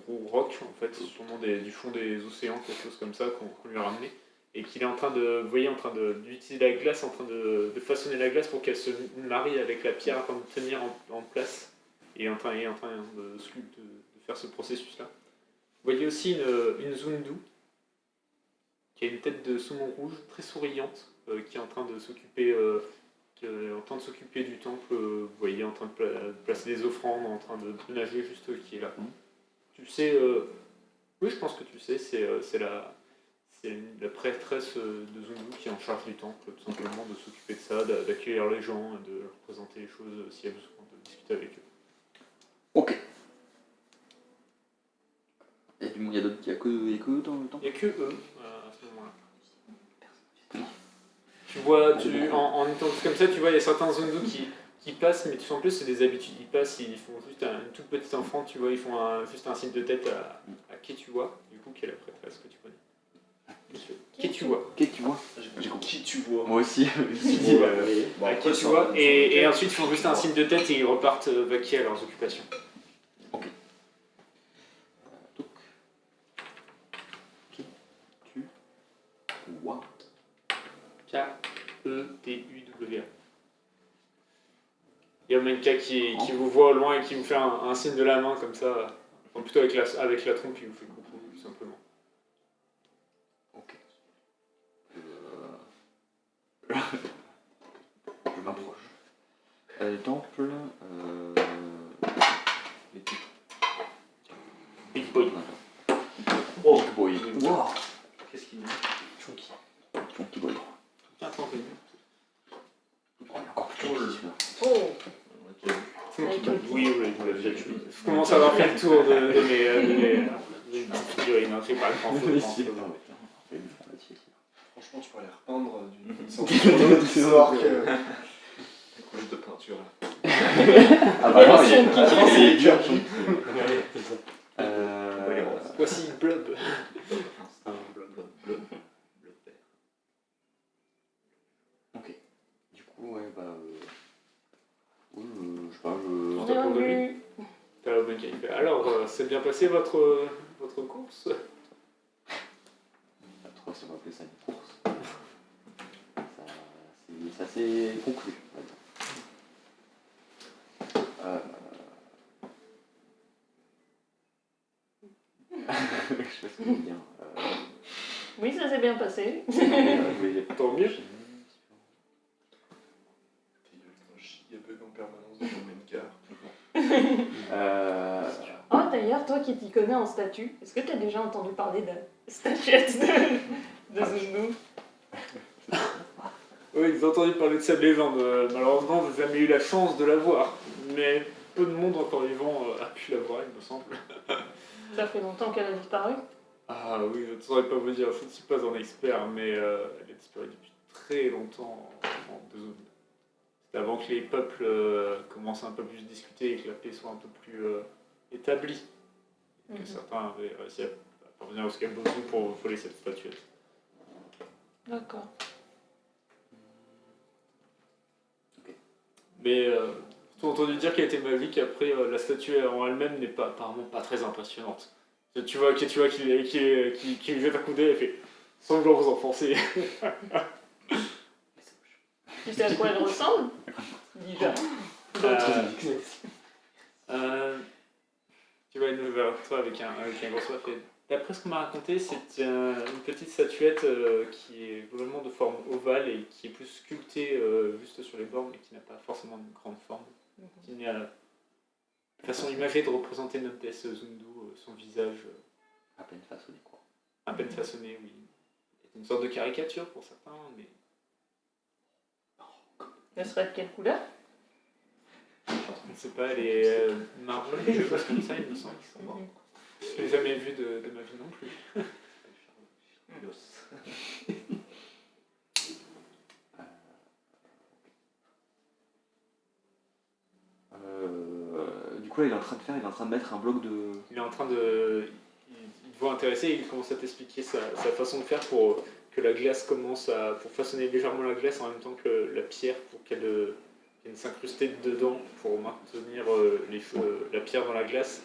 gros roc en fait, sûrement du fond des océans, quelque chose comme ça qu'on lui a ramené, et qu'il est en train d'utiliser la glace, en train de façonner la glace pour qu'elle se marie avec la pierre afin de tenir en place, et en train de faire ce processus-là. Vous voyez aussi une Zundu qui a une tête de saumon rouge très souriante, qui est en train de s'occuper du temple. Vous voyez en train de placer des offrandes, en train de nager juste qui est là. Tu sais, oui je pense que tu sais, c'est la prêtresse de Zundu qui est en charge du temple, tout simplement de s'occuper de ça, d'accueillir les gens, de leur présenter les choses s'il y a besoin, de discuter avec eux. Ok. Il y a d'autres, il y a que eux dans le temps. Il n'y a que eux à ce moment-là. Tu vois, en étant comme ça, tu vois, il y a certains Zundu qui passent, mais tu sens plus c'est des habitudes. Ils passent, ils font juste une toute petite enfant, tu vois, ils font juste un signe de tête à Ketua, du coup, qui est la prêtresse que tu connais. Monsieur. Ketua. J'ai compris qui tu vois. Moi aussi. À Ketua, et ensuite ils font juste un signe de tête et ils repartent vaquer à leurs occupations. Ok. Wow. K-E-T-U-W-A. Il y a Omenka qui vous voit au loin et qui vous fait un signe de la main comme ça, enfin, plutôt avec la trompe, il vous fait coucou, tout simplement. Ok. Je m'approche. Temple. Les titres. Big Boy. Oh, Big Boy. Wow. qu'est-ce qu'il dit? Chunky. Chunky Boy. Tiens, attends, Oh, il est encore plus chunky celui-là. Oui, vous l'avez déjà vu. Je commence à avoir fait le tour de mes petites figurines, c'est pas grand chose. Franchement, tu pourrais les repeindre d'une sorte d'histoire que... Couche de peinture. Ah bah non, c'est dur. Voici Blob. Un blob vert. progressez votre course. Pas trop si on va appeler ça une course. Ça s'est conclu, on va dire. Je sais pas ce que je veux dire. Oui, ça s'est bien passé. Tant mieux. Il y a bug en permanence dans le même car. Oh, d'ailleurs, toi qui t'y connais en statue, est-ce que t'as déjà entendu parler de statuette de Zundu? Oui, ils ont entendu parler de cette légende. Malheureusement, vous n'avez jamais eu la chance de la voir. Mais peu de monde encore vivant a pu la voir, il me semble. Ça fait longtemps qu'elle a disparu. Ah oui, je ne saurais pas vous dire, je ne suis pas un expert, mais elle a disparu depuis très longtemps en Zundu. C'était avant que les peuples commencent un peu plus à discuter et que la paix soit un peu plus établie. Que certains avaient réussi à parvenir jusqu'à Bozu pour voler cette statuette. D'accord. Mais j'ai entendu dire qu'elle était magique, après la statue en elle-même n'est apparemment pas très impressionnante. Tu vois qui lui jette un coup d'œil et fait « sans vouloir vous enfoncer ». Tu sais à quoi elle ressemble? Déjà. Tu vois, elle nous vers toi avec un gros soif. D'après ce qu'on m'a raconté, c'est une petite statuette qui est vraiment de forme ovale et qui est plus sculptée juste sur les bords, mais qui n'a pas forcément une grande forme. Qui n'est une façon imagée de représenter notre déesse Zundu, son visage À peine façonné, quoi. à peine façonné, oui. C'est une sorte de caricature pour certains, mais Elle serait de quelle couleur? je ne sais pas, elle est marron, quelque chose comme ça, il me semble. Je l'ai jamais vue de ma vie non plus. Du coup, là, il est en train de mettre un bloc de. Il est en train de. Il te voit intéressé et il commence à t'expliquer sa façon de faire pour que la glace commence à. Pour façonner légèrement la glace en même temps que la pierre pour qu'elle vienne s'incruster dedans pour maintenir la pierre dans la glace.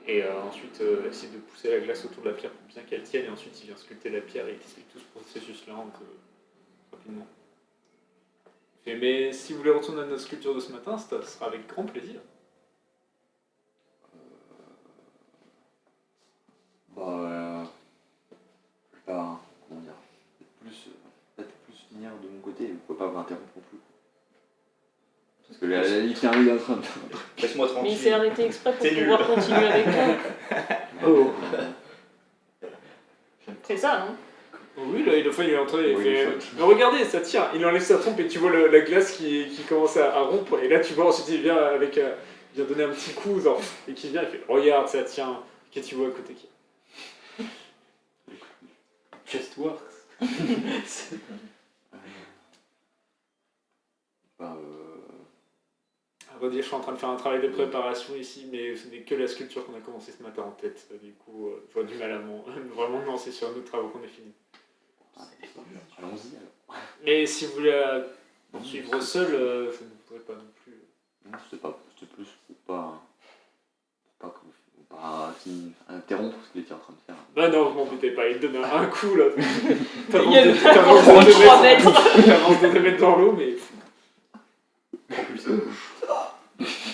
Et ensuite, essayer de pousser la glace autour de la pierre pour bien qu'elle tienne. Et ensuite, il vient sculpter la pierre et il t'explique tout ce processus-là un peu rapidement. Mais si vous voulez retourner à notre sculpture de ce matin, ça sera avec grand plaisir. Je vais pas. Comment dire. Peut-être plus finir de mon côté, vous pouvez pas m'interrompre non plus. Parce que là, il est en train de. Laisse-moi Mais il tranquille. s'est arrêté exprès pour T'es nul. pouvoir continuer avec toi. Oh. C'est ça, non? Oui, là, il est entré et Oui, fait. il faut- Mais regardez, ça tient. Il enlève sa trompe et tu vois la glace qui commence à rompre. Et là, tu vois ensuite, il vient donner un petit coup, genre, et qui vient, il fait regarde, ça tient. Qu'est-ce que tu vois à côté qui Just works. À vrai dire, je suis en train de faire un travail de préparation ici, mais ce n'est que la sculpture qu'on a commencé ce matin en tête. Du coup, j'aurais du mal à vraiment me lancer sur un autre travail qu'on ait fini. Allons-y alors. Mais si vous voulez poursuivre seul, je ne voudrais pas non plus. Non, c'était plus pour pas interrompre ce qu'il était en train de faire. Bah non, vous m'embêtez pas, il te donne un coup là. Il y a T'avances vraiment de 3 mètres. T'avances de 2 mètres dans l'eau, mais.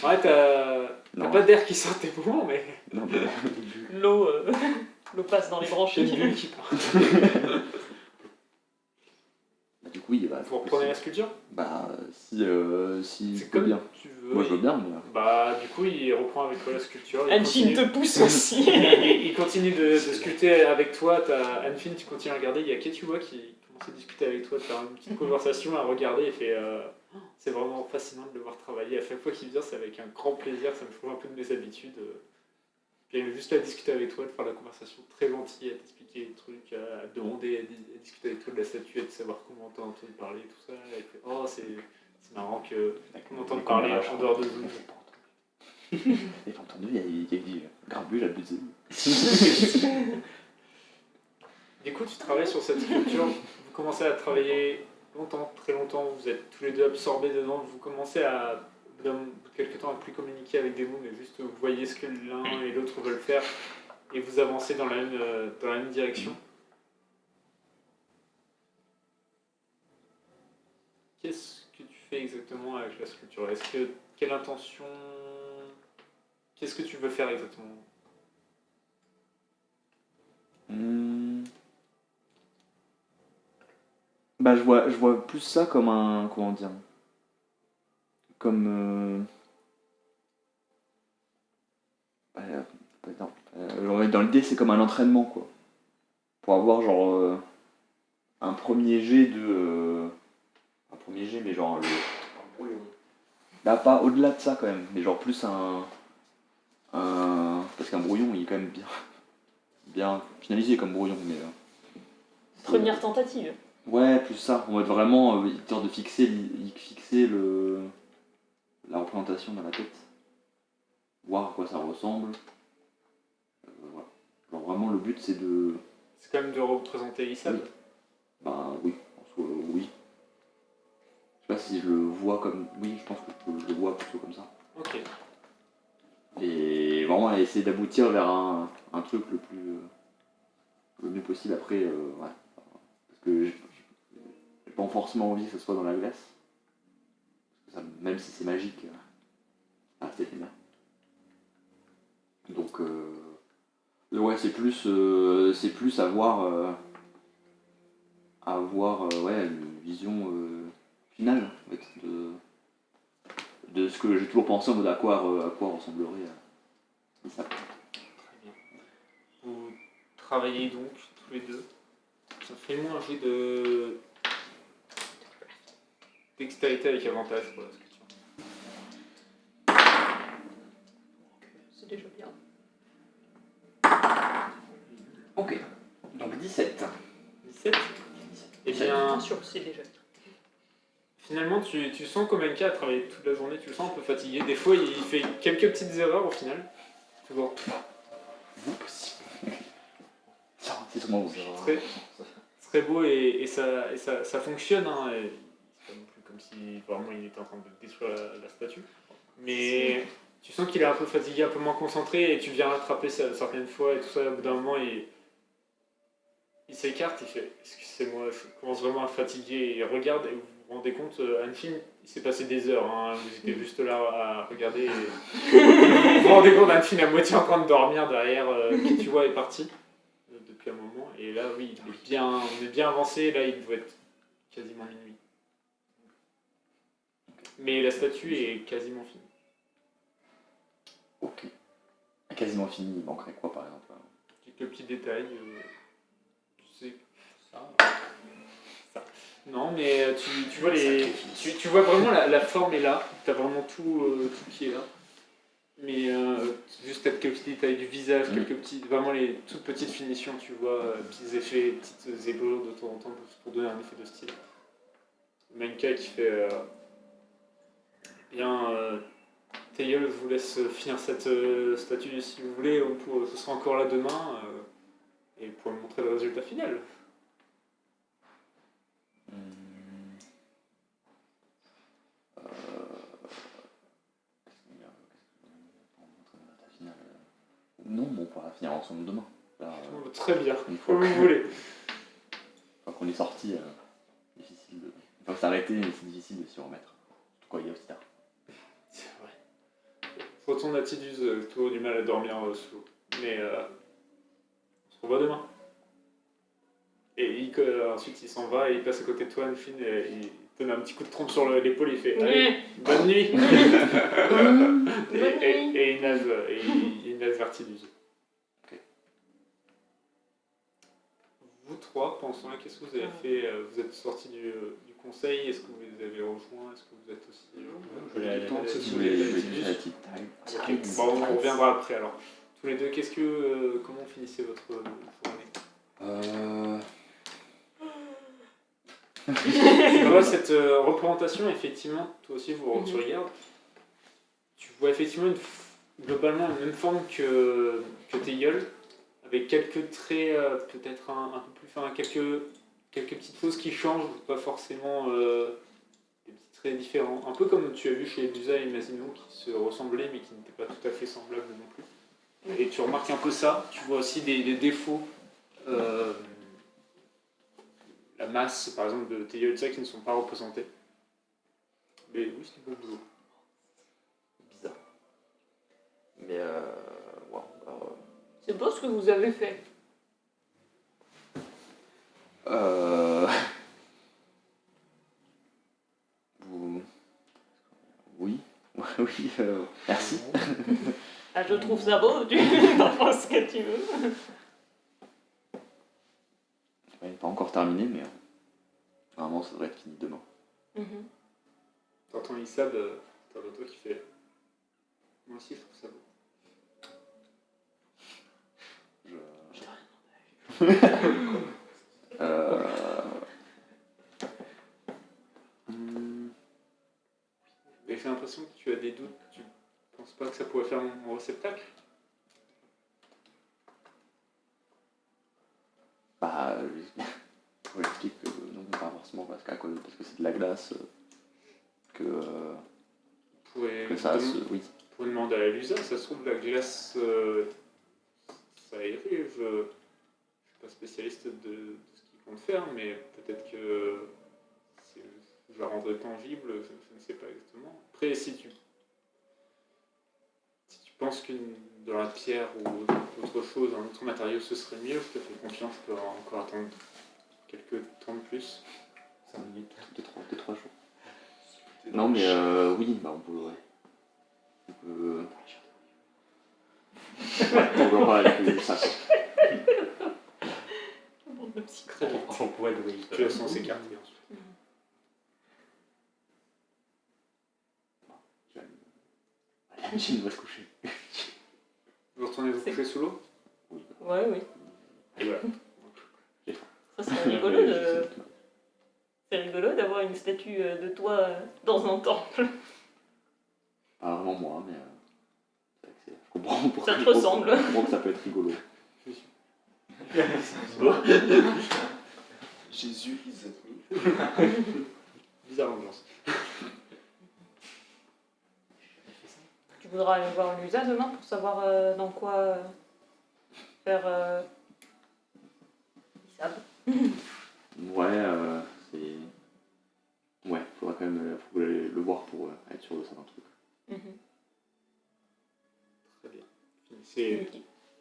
Ouais, t'as Non. pas d'air qui sort de tes poumons, mais. Non, L'eau passe dans les J'ai branchies. une bulle qui part. du coup, il va. Vous reprenez la sculpture? Bah, si C'est peut comme bien. tu veux. Moi, je veux bien, mais. Bah, du coup, il reprend avec toi la sculpture. Il Anne-Chine continue- te pousse aussi. il continue de sculpter avec toi. T'as Anne-Fine, tu continues à regarder. Il y a Ketua qui commence à discuter avec toi, de faire une petite conversation, à regarder et fait. C'est vraiment fascinant de le voir travailler. À chaque fois qu'il vient, c'est avec un grand plaisir. Ça me change un peu de mes habitudes. Puis il est juste à discuter avec toi, de faire la conversation très gentille, à t'expliquer des trucs, à te demander, à discuter avec toi de la statue, de savoir comment t'as entendu parler, tout ça. Et puis, oh, c'est marrant qu'on entende parler en dehors de Zoom. Et pas entendu, il a dit Grabuge a buzzé. Du coup, tu travailles sur cette sculpture, vous commencez à travailler longtemps, très longtemps, vous êtes tous les deux absorbés dedans, vous commencez à bout de quelques temps à plus communiquer avec des mots, mais juste vous voyez ce que l'un et l'autre veulent faire et vous avancez dans la même direction. Qu'est-ce que tu fais exactement avec la sculpture? Quelle intention? Qu'est-ce que tu veux faire exactement? Bah, je vois plus ça comme un. Comment dire? Comme. Non. Dans l'idée, c'est comme un entraînement, quoi. Pour avoir, genre, un premier jet de. Un premier jet, mais genre. Bah, pas au-delà de ça, quand même. Mais genre, plus parce qu'un brouillon, il est quand même bien finalisé comme brouillon, mais. Première tentative. Ouais, plus ça. On va être vraiment histoire de fixer la représentation dans la tête. Voir à quoi ça ressemble. Voilà. Genre vraiment, le but, c'est de. C'est quand même de représenter Issam. Ben oui, en soi, oui. Je sais pas si je le vois comme. Oui, je pense que je le vois plutôt comme ça. Ok. Et vraiment essayer d'aboutir vers un truc le mieux possible après. Ouais. Parce que j'ai pas forcément envie que ce soit dans la glace. Parce que ça, même si c'est magique, c'est bien. Donc, ouais, c'est plus avoir ouais, une vision finale en fait, de ce que j'ai toujours pensé en mode à quoi ressemblerait ça. Très bien. Vous travaillez donc tous les deux. Ça fait moi un jet de dextérité avec avantage pour la sculpture. C'est déjà bien. Ok, donc 17. 17. Eh bien, Attention, c'est déjà bien. finalement, tu sens qu'Omenka a travaillé toute la journée, tu le sens un peu fatigué. Des fois, il fait quelques petites erreurs au final. Toujours C'est sûrement vous. très beau et ça fonctionne. Hein, et c'est pas non plus comme si vraiment il était en train de détruire la statue. Mais tu sens qu'il est un peu fatigué, un peu moins concentré et tu viens rattraper certaines fois et tout ça. Au bout d'un moment, il s'écarte, il fait excusez-moi, je commence vraiment à fatiguer. Et il regarde et vous vous rendez compte, Anne-Fine, il s'est passé des heures. Hein, vous étiez juste là à regarder. Et vous vous rendez compte, Anne-Fine à moitié en train de dormir derrière, qui tu vois est parti depuis un moment. Et là, oui, on est bien avancé. Là, il doit être quasiment minuit. Mais la statue est quasiment finie. Ok. Quasiment fini, il manquerait quoi par exemple? Quelques petits détails. Tu sais. Ça. Non, mais tu vois tu vois vraiment la forme est là. Tu as vraiment tout qui est là. Mais juste quelques petits détails du visage, vraiment les toutes petites finitions, tu vois, petits effets, petites ébauches de temps en temps pour donner un effet de style. Manka qui fait bien. Tailleul, je vous laisse finir cette statue si vous voulez. Ce sera encore là demain et pour me montrer le résultat final. Non, bon, on pourra finir ensemble demain. Là, très bien, une fois comme vous voulez. Une fois qu'on est sorti, difficile de. Une fois que c'est arrêté, c'est difficile de s'y remettre. Surtout quand il y a aussi tard. C'est vrai. Je retourne à Tidus, toujours du mal à dormir sous l'eau. Mais on se revoit demain. Et ensuite il s'en va et il passe à côté de toi, Anne-Fine, et il te donne un petit coup de trompe sur l'épaule et il fait allez, bonne nuit. et il nage vers Tidus. Okay. Vous trois, pendant ce temps-là, qu'est-ce que vous avez fait? Vous êtes sortis du conseil, est-ce que vous les avez rejoints? Est-ce que vous êtes aussi... Je l'ai allé. La petite taille. Okay. Bon, on reviendra après alors. Tous les deux, comment finissez votre journée? Tu vois cette représentation, effectivement, toi aussi tu regardes, tu vois effectivement globalement la même forme que Tailleul, avec quelques traits peut-être un peu plus fins, quelques petites choses qui changent, pas forcément des petites serait différent. Un peu comme tu as vu chez Dusa et Massimo qui se ressemblaient mais qui n'étaient pas tout à fait semblables non plus. Et tu remarques un peu ça, tu vois aussi des défauts. La masse, par exemple, de Teia Utsa qui ne sont pas représentés. Mais oui, c'est du bon boulot. Bizarre. Mais wow, C'est beau ce que vous avez fait. vous... Oui, oui, merci. Ah, je trouve ça beau, tu en penses ce que tu veux. Ouais, pas encore terminé, mais normalement ça devrait être fini demain. T'entends Issab, t'as l'autre qui fait. Moi aussi, je trouve ça beau. Mais j'ai l'impression que tu as des doutes. Tu penses pas que ça pourrait faire mon réceptacle? Bah, j'explique que non, pas forcément parce que c'est de la glace, que ça oui. Pour demander à Lusa, ça se trouve la glace, ça irait. Je suis pas spécialiste de ce qu'il compte faire, mais peut-être que je la rendrai tangible, je ne sais pas exactement. Après, si tu penses que dans la pierre ou autre chose, un autre matériau, ce serait mieux, je te fais confiance, je peux encore attendre quelques temps de plus. 5 minutes, 2-3 jours. Non mais oui, bah on peut, ouais. On peut en parler avec ça. Très bien. On pourrait le oui. Tu la sens s'écarter ensuite. La machine va se coucher. Vous retournez vous coucher sous l'eau? Ouais, oui. Et voilà. Ça, c'est rigolo de... C'est rigolo d'avoir une statue de toi dans un temple. Pas vraiment moi, mais c'est vrai que je comprends pourquoi. Ça te ressemble. Je comprends que ça peut être rigolo. Jésus is at me. Bizarre ambiance. Tu voudras aller voir Lusa demain pour savoir dans quoi faire Issab. Ouais, c'est. Ouais, faudra quand même faut aller le voir pour être sûr de certains trucs. Très bien. C'est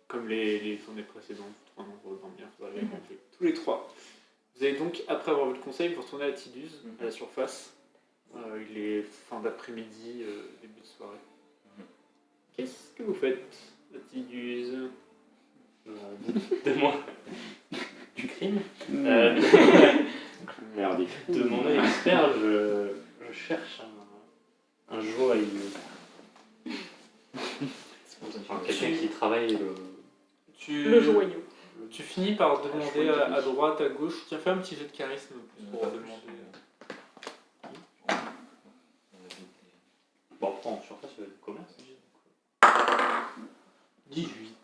comme les journées précédentes, vous trois membres dormir, vous allez manger tous les trois. Vous allez donc, après avoir votre conseil, vous retournez à Tidus, à la surface. Il est fin d'après-midi, début de soirée. Qu'est-ce que vous faites à Tidus? De moi. Du crime. Merdique. De mon œil expert, je cherche un joaillier. Enfin, quelqu'un qui travaille Le joyau. Tu finis par demander à droite, à gauche. Tiens, fais un petit jet de charisme pour demander. Bon, en surface, il y a du commerce. 18.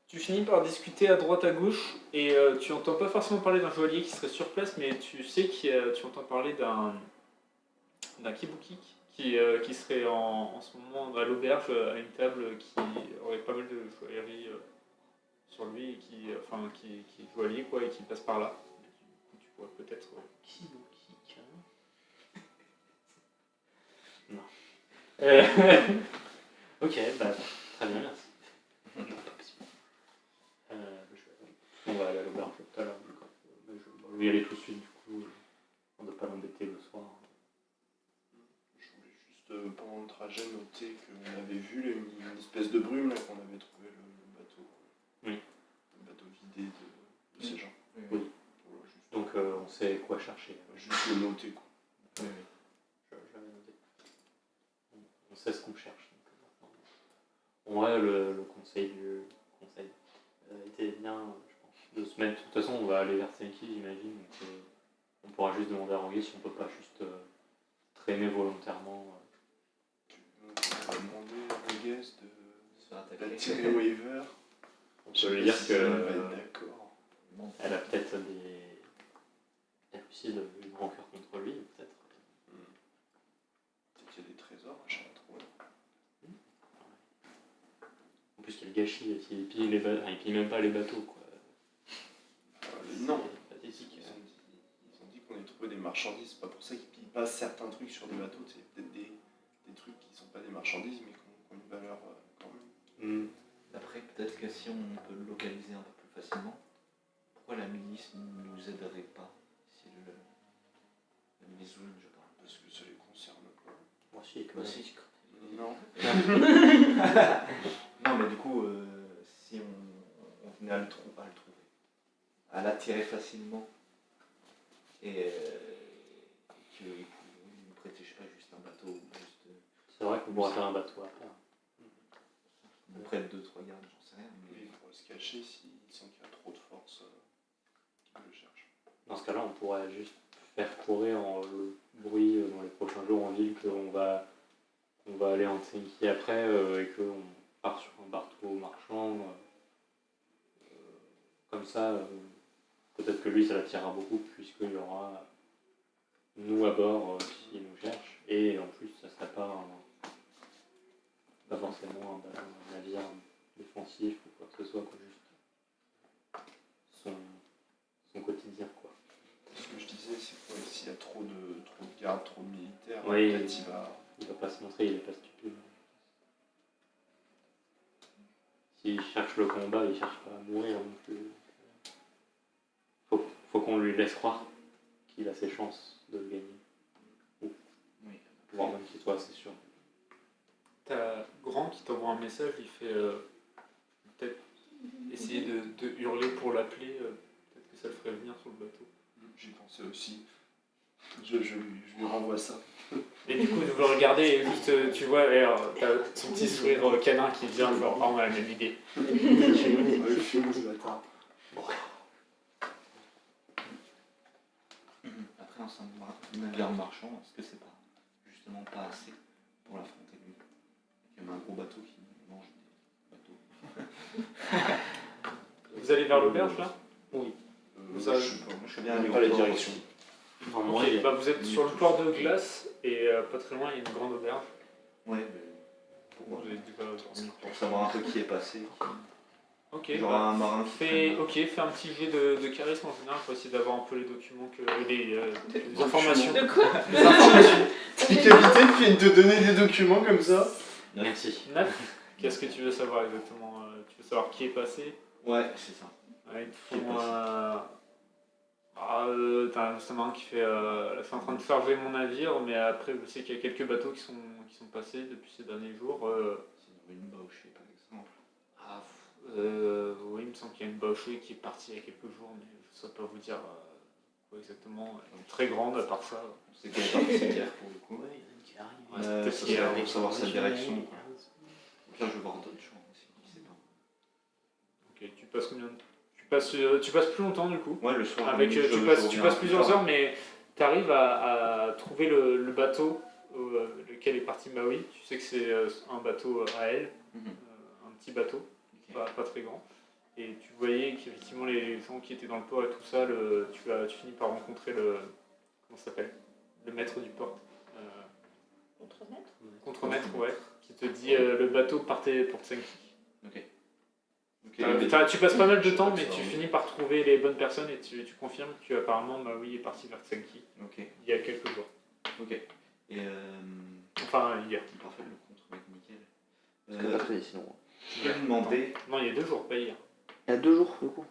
Tu finis par discuter à droite, à gauche, et tu entends pas forcément parler d'un joaillier qui serait sur place, mais tu sais que tu entends parler d'un kibuki qui serait en ce moment à l'auberge, à une table, qui aurait pas mal de joaillerie sur lui, et qui est joaillier, quoi, et qui passe par là. Tu pourrais peut-être... Kibuki, carrément. Non. Ok, bah, très bien, merci. On va aller à l'auberge tout à l'heure. Je vais y aller tout de suite, du coup. On ne doit pas l'embêter le soir. Je voulais juste, pendant le trajet, noter qu'on avait vu une espèce de brume là, qu'on avait trouvé le bateau. Oui. Le bateau vidé de ces gens. Oui. Voilà, juste, Donc on sait quoi chercher. juste le noter, quoi. Oui. Je vais noter. On sait ce qu'on cherche. Donc, ouais, le conseil était bien, je pense, de se mettre. De toute façon, on va aller vers Senki, j'imagine. Donc, on pourra juste demander à Ranguet si on peut pas juste traîner volontairement. On va demander à Vegas de faire d'attirer les waivers. On peut lui dire Si elle va que être d'accord. elle a peut-être elle aussi, du grand cœur contre lui, peut-être. gâchis, il pille il pille même pas les bateaux, quoi. Non. C'est pathétique. Ils ont dit qu'on ait trouvé des marchandises, c'est pas pour ça qu'ils pillent pas certains trucs sur des bateaux, c'est peut-être des trucs qui sont pas des marchandises mais qui ont une valeur quand même. Après, peut-être que si on peut le localiser un peu plus facilement, pourquoi la milice ne nous aiderait pas si la milice Zoul, je parle. Parce que ça les concerne pas. Moi aussi, Moi aussi, Non. non, mais du coup, si on venait à le trouver, à l'attirer facilement, et qu'il nous prêtait, je sais pas, juste un bateau, juste. C'est vrai qu'on pourrait faire un bateau après. On prête 2-3 gardes, j'en sais rien. Mais il pourrait se cacher s'ils sentent qu'il y a trop de force qui le cherchent. Dans ce cas-là, on pourrait juste faire courir le bruit dans les prochains jours en ville qu'on va aller en Tsenki après et qu'on part sur un bateau marchand. Comme ça, peut-être que lui, ça l'attirera beaucoup puisqu'il y aura nous à bord s'il nous cherche. Et en plus, ça serait pas forcément un navire défensif ou quoi que ce soit, quoi, juste son quotidien, quoi. Ce que je disais, c'est que s'il y a trop de gardes, trop de militaires, Oui. peut-être Il va pas se montrer, il est pas stupide. S'il cherche le combat, il cherche pas à mourir non plus. Faut qu'on lui laisse croire qu'il a ses chances de le gagner. Oui. Voire même qu'il soit assez sûr. T'as Grand qui t'envoie un message, il fait peut-être essayer de hurler pour l'appeler, peut-être que ça le ferait venir sur le bateau. J'y pensais aussi. Je lui renvoie ça. Et du coup, vous le regardez et juste, tu vois, t'as son petit sourire canin qui vient, genre, on a la même idée. Le film du bâtard. Après, un navire marchand, est-ce que c'est pas justement pas assez pour l'affronter lui? Il y a un gros bateau qui mange des bateaux. Vous allez vers l'auberge là? Oui. Vous avez- Je sais pas. Je sais bien aller Pas les au port directions. aussi. Ok, bah vous êtes sur le port de glace et pas très loin il y a une grande auberge. Ouais, mais Vous avez déjà dormi. pour savoir un peu qui est passé. Ok, Genre bah, un marin qui fais un petit jet de charisme en général pour essayer d'avoir un peu les documents, les informations. De quoi? Les informations. T'es capitaine qui vient de te donner des documents comme ça. Merci. 9. Qu'est-ce que tu veux savoir exactement? Tu veux savoir qui est passé? Ouais, c'est ça. Ouais, ils te Qui est font, passé. t'as justement un qui fait c'est en train de charger mon navire, mais après je sais qu'il y a quelques bateaux qui sont passés depuis ces derniers jours. C'est une bauchée par exemple. Oui, il me semble qu'il y a une bauchée qui est partie il y a quelques jours, mais je ne saurais pas vous dire quoi exactement. Elle est très grande à part ça. C'est qu'elle est partie hier pour le coup. Ouais, Ça c'était serait hier, pour savoir sa direction. Ouais. Donc là, je vais voir d'autres gens aussi, je sais pas. Ok, tu passes combien de temps? Tu passes plus longtemps du coup. Ouais, le soir. Avec, je tu reviens passes plus plusieurs tard. heures, mais tu arrives à trouver le bateau lequel est parti Maui. Tu sais que c'est un bateau à elle, Mhm. un petit bateau, Ok. pas très grand. Et tu voyais qu'effectivement les gens qui étaient dans le port et tout ça, tu finis par rencontrer comment ça s'appelle, le maître du port. Contre-maître? Contremaître, ouais, qui te dit le bateau partait pour Tsenki. Ok. Tu passes pas mal de temps, Je sais mais pas tu ça, finis par trouver les bonnes personnes et tu confirmes qu'apparemment Maui est parti vers Tsenki Ok. il y a quelques jours. Ok. Et Enfin, hier. parfait, le contre-mec nickel. Parce que pas très sinon. Je peux lui demander. Non, il y a 2 jours, pas hier. Il y a 2 jours du coup.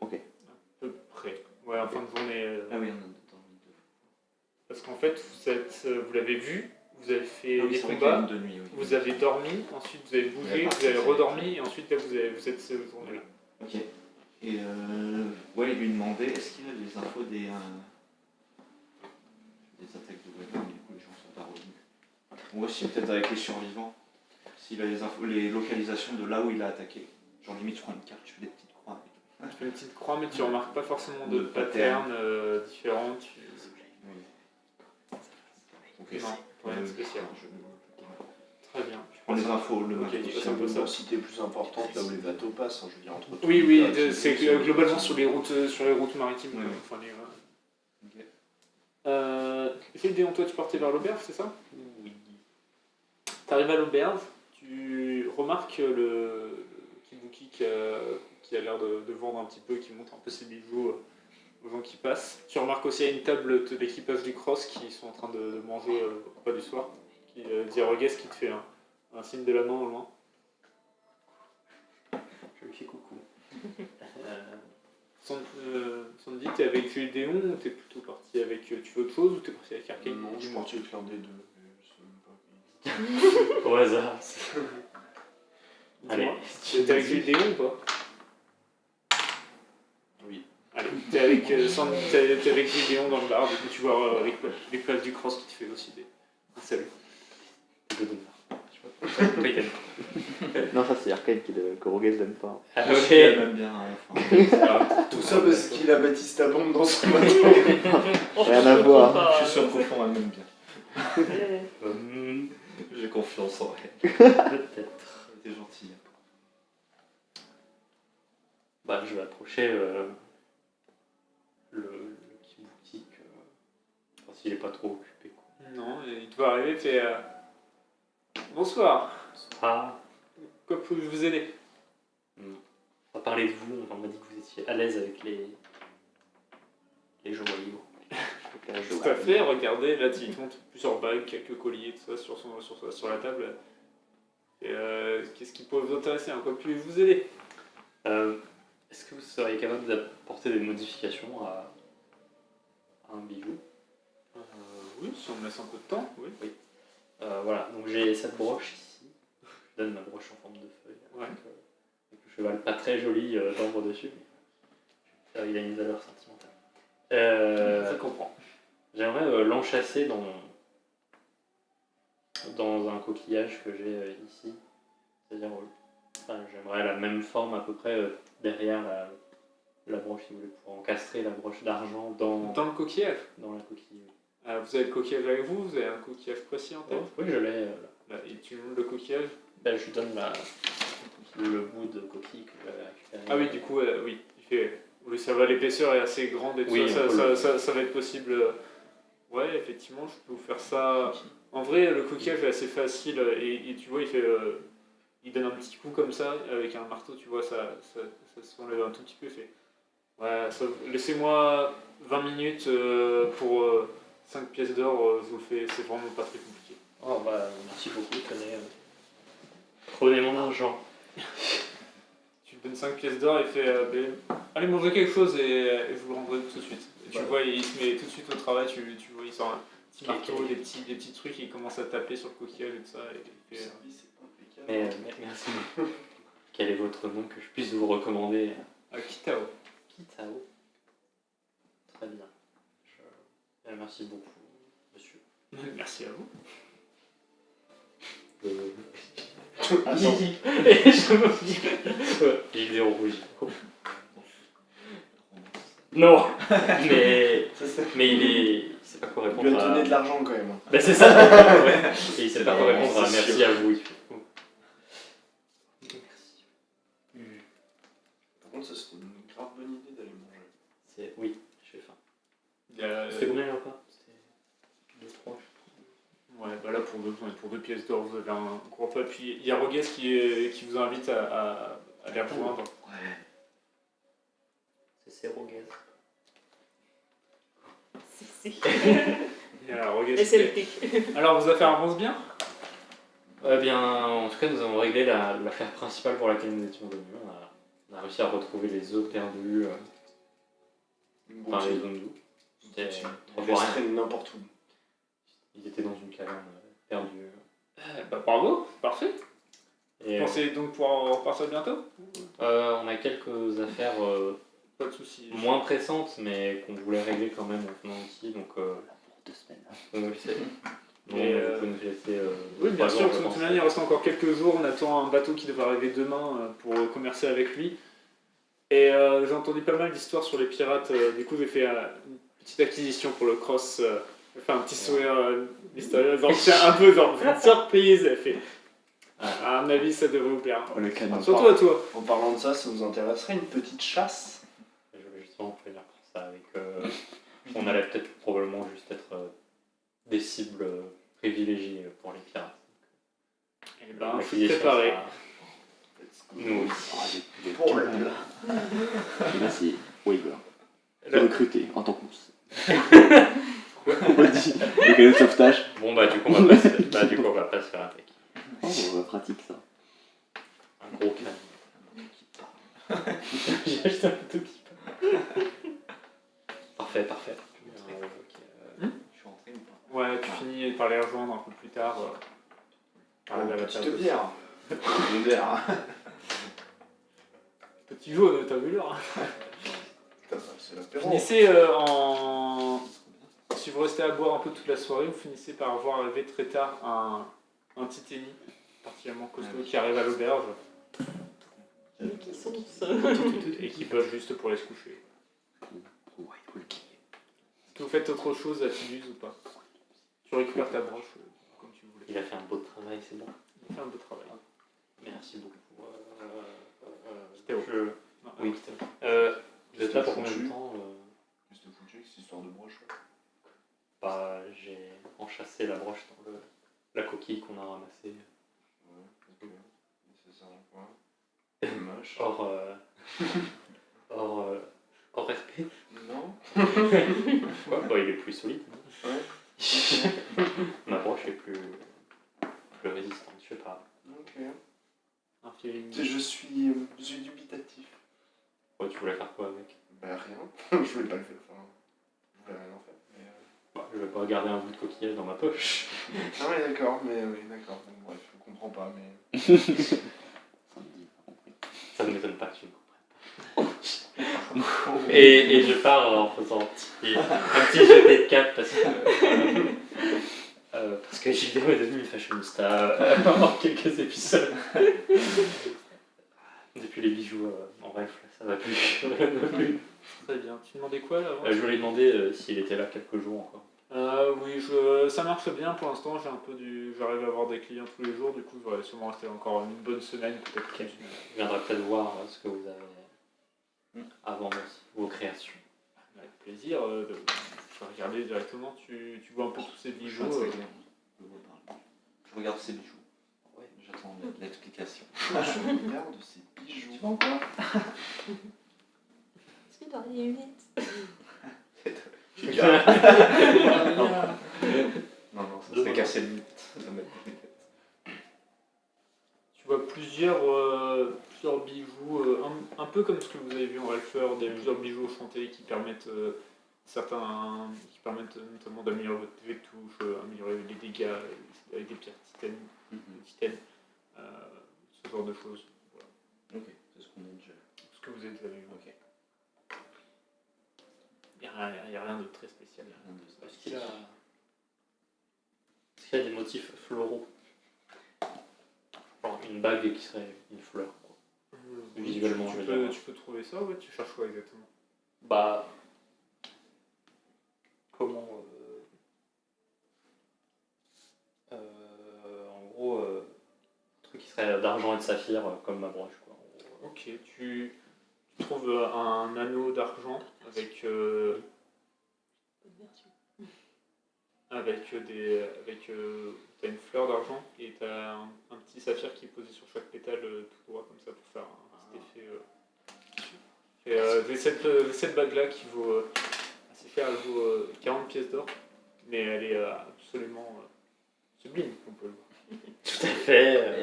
Ok. À peu près. Ouais, en fin de journée. Ah oui, on a dormi deux. Parce qu'en fait, vous l'avez vu, vous avez fait Ah oui, des c'est vrai qu'il y a combats, une de nuit, oui. vous avez dormi, ensuite vous avez bougé, vous avez redormi, et ensuite là, vous êtes cette journée-là. Ok. Et ouais, lui demander est-ce qu'il a des infos des attaques de Weber, mais du coup les gens sont pas revenus. Moi aussi, peut-être avec les survivants, s'il a les infos, les localisations de là où il a attaqué. Genre limite, je prends une carte, je fais des petites croix. Tu fais une petite croix, mais tu remarques pas forcément de De patterns différents. Ok. Non, rien de spécial. Très bien. Je prends les infos, le Ok, matin. tu passes C'est un une peu ça. densité plus importante là où les bateaux passent, hein, je veux dire entre Oui, tous oui, les cas, c'est globalement sur les routes maritimes. Oui, oui. Enfin, Ok. Gédéon, toi tu partais vers l'auberge, c'est ça? Oui. Tu arrives à l'auberge, tu remarques Kabuki qui a l'air de vendre un petit peu, qui montre un peu ses bijoux aux gens qui passent. Tu remarques aussi à une table de l'équipage du cross qui sont en train de manger au repas du soir. Qui dit à Rogues qui te fait un signe de la main au loin. Je lui fais coucou. Sandy, t'es avec Gédéon ou t'es plutôt parti avec. Tu veux autre chose ou t'es parti avec Arcane? Non, je suis parti avec l'un des deux. Mais je sais même pas. Au hasard. Allez. T'es avec Gédéon ou pas? Oui. Allez, t'es avec Gédéon dans le bar, du coup tu vois les places du cross qui te fait aussi un salut. Non, ça c'est Arcane que Rogues n'aime pas. Ah, Moi, ok. je l'aime bien. Enfin, Tout ça parce qu'il a Baptiste à bombe dans son bateau. Rien à voir. je suis sûr qu'au fond, elle m'aime bien. Hum, J'ai confiance en elle. Peut-être. Elle était gentille. Bah, je vais approcher le petit boutique. Enfin, s'il est pas trop occupé. Quoi. Non, il te voit arriver, il fait bonsoir, Ah, quoi puis-je vous aider? on va parler de vous. On m'a dit que vous étiez à l'aise avec les joyaux. Tout à fait, regardez, là il te montre plusieurs bagues, quelques colliers, tout ça sur la table. Et qu'est-ce qui pourrait vous intéresser? En quoi puis-je vous aider? Est-ce que vous seriez capable d'apporter des modifications à un bijou? Oui, si on me laisse un peu de temps, oui. Voilà, donc j'ai cette broche ici. Je donne ma broche en forme de feuille. Ouais. Avec le cheval pas très joli d'ombre dessus. Mais il a une valeur sentimentale. Ça comprend. J'aimerais l'enchasser dans un coquillage que j'ai ici. C'est-à-dire, j'aimerais la même forme à peu près derrière la broche, si vous voulez, pour encastrer la broche d'argent dans Dans le coquillage. la coquille. Vous avez le coquillage avec vous? Vous avez un coquillage précis en tête? Oui, je l'ai. Là, et tu montres le coquillage? Ben, je lui donne le bout de coquille que j'avais récupéré. Ah oui, du coup, oui. Oui, ça va, l'épaisseur est assez grande et tout Oui, ça, on peut ça va être possible. Ouais, effectivement, je peux vous faire ça. En vrai, le coquillage est assez facile et tu vois, il donne un petit coup comme ça avec un marteau, tu vois, ça s'enlève un tout petit peu. Il fait, ouais, laissez-moi 20 minutes pour 5 pièces d'or, je vous le fais, c'est vraiment pas très compliqué. Oh bah merci beaucoup, tenez. Prenez mon argent. Tu lui donnes 5 pièces d'or et il fait allez manger quelque chose et je vous le rendrai tout de suite. Et tu vois, il se met tout de suite au travail, tu vois, il sort un petit marteau, des petits trucs, et il commence à taper sur le coquillage et tout ça. Et il Le fait, service est impeccable. Mais merci. Quel est votre nom que je puisse vous recommander? Kitao. Kitao. Très bien. Merci beaucoup, monsieur. Merci à vous. Attends. Et je me dis. Il est rougi. Non. Mais il sait pas quoi Il lui répondre a à. donné de l'argent quand même. Ben c'est ça. Ouais. Et il sait pas quoi répondre à C'est merci sûr. à vous. Par contre, ça serait une grave bonne idée d'aller manger. Oui, j'ai faim. Il y a, C'était combien le repas? C'était 2-3. ouais, bah là pour 2 pièces d'or, vous avez un gros repas. Puis il y a Rogues qui vous invite à les rejoindre. C'est Roguez. Si. Il y a Rogues Et qui c'est le fait, tic. alors vos affaires avancent bien? Eh bien, en tout cas, nous avons réglé l'affaire principale pour laquelle nous étions venus. On a réussi à retrouver les œufs perdus par les Zondu. C'était On trop rien. resterait n'importe où. Ils étaient dans une caverne perdue. Bah bravo, parfait. Et, Vous pensez donc pouvoir en repartir bientôt? on a quelques affaires Pas de soucis. moins pressantes, mais qu'on voulait régler quand même en venant ici. Donc, 2 semaines. je sais. Bon, Et, vous pouvez nous laisser. Oui, bien 3 sûr, jours, parce je que de pense. toute manière, il reste encore quelques jours. On attend un bateau qui devrait arriver demain pour commercer avec lui. Et j'ai entendu pas mal d'histoires sur les pirates. Du coup, j'ai fait une petite acquisition pour le cross. J'ai fait un petit sourire mystérieux. Genre, tiens, un peu genre une surprise. Elle fait. À mon avis, ça devrait vous plaire. Oh, le canon. Surtout à toi. En parlant de ça, ça vous intéresserait une petite chasse? Je voulais justement prévenir pour ça. On allait peut-être probablement juste être des cibles privilégiées pour les pirates. Eh ben, faut se L'acquisition préparer. sera- Nous aussi. Ah, des Oh là petits là. Et là, c'est Waver. Là- Recruté en tant que mousse. On m'a dit, le canot de sauvetage. Bon bah du coup on va pas se faire attaquer. Oh, pratique ça. Un gros canon. J'ai acheté un couteau qui parle. Parfait. Ok, Je suis rentré ou pas? Ouais, tu finis par les rejoindre un peu plus tard. Arriver à la Petite table. bière. Petite bière. Petit jaune, t'as vu l'heure. Putain, c'est l'apéro. Finissez si vous restez à boire un peu toute la soirée, vous finissez par voir arriver très tard un Titani, particulièrement costaud, qui arrive à l'auberge Mais qui sont et qui bosse juste pour aller se coucher. Ouais, Hulk. Est-ce que vous faites autre chose à Tidus ou pas? Tu récupères ta broche comme tu voulais. il a fait un beau travail, c'est bon. Il fait un beau travail. Merci beaucoup. Théo. Non, Oui. Théo. Vous êtes là pour combien de temps Juste foutu avec cette histoire de broche. Bah, j'ai enchâssé la broche dans la coquille qu'on a ramassée. Ouais, ok. C'est ça, quoi. C'est moche. Hors respect. Non. Quoi bah, il est plus solide. Ouais. Ma broche est plus résistante, je sais pas. Ok. Un feeling. Je suis dubitatif. Ouais, tu voulais faire quoi avec? Bah rien. Je voulais pas le faire. Enfin, je voulais rien en faire. Mais, Bah, je vais pas garder un bout de coquillage dans ma poche. Non mais d'accord, oui d'accord. Bon, bref, je comprends pas, mais. Ça ne m'étonne pas que tu ne comprennes pas. Et je pars en faisant un petit jeté de cap parce que Gilbert est devenu une fashionista en quelques épisodes. Depuis les bijoux en rifle, ça va plus. Rien ne va plus. Très bien. Tu demandais quoi là avant? Je voulais demander s'il était là quelques jours encore. Oui, ça marche bien pour l'instant. J'arrive à avoir des clients tous les jours. Du coup, je vais sûrement rester encore une bonne semaine, peut-être plus. Je viendrai peut-être voir ce que vous avez avant vos créations. Avec plaisir. Je vais regarder directement. Tu vois un peu tous ces bijoux. Je regarde ces bijoux. Ouais, j'attends l'explication. Je regarde ces bijoux. Tu vois quoi? Est-ce qu'il doit y aller vite? Non, ça serait casser le mythe. Tu vois plusieurs bijoux, un peu comme ce que vous avez vu en Alfer, plusieurs bijoux chantés qui permettent notamment d'améliorer votre PV de touche, améliorer les dégâts avec des pierres titaines, ce genre de choses. Voilà. Ok, c'est ce qu'on a déjà. Ce que vous avez déjà vu. Ok. Il n'y a rien de très spécial. Rien de Est-ce qu'il y a des motifs floraux? Genre une bague qui serait une fleur, quoi. Visuellement, je veux dire. Tu peux trouver ça, ouais, tu cherches quoi exactement? Bah. Comment. En gros, un truc qui serait d'argent et de saphir, comme ma broche, quoi. Ok, tu trouves un anneau d'argent avec t'as une fleur d'argent et t'as un petit saphir qui est posé sur chaque pétale tout droit comme ça pour faire un petit effet. Cette bague là qui vaut assez cher, elle vaut 40 pièces d'or, mais elle est absolument sublime, on peut le voir. Tout à fait.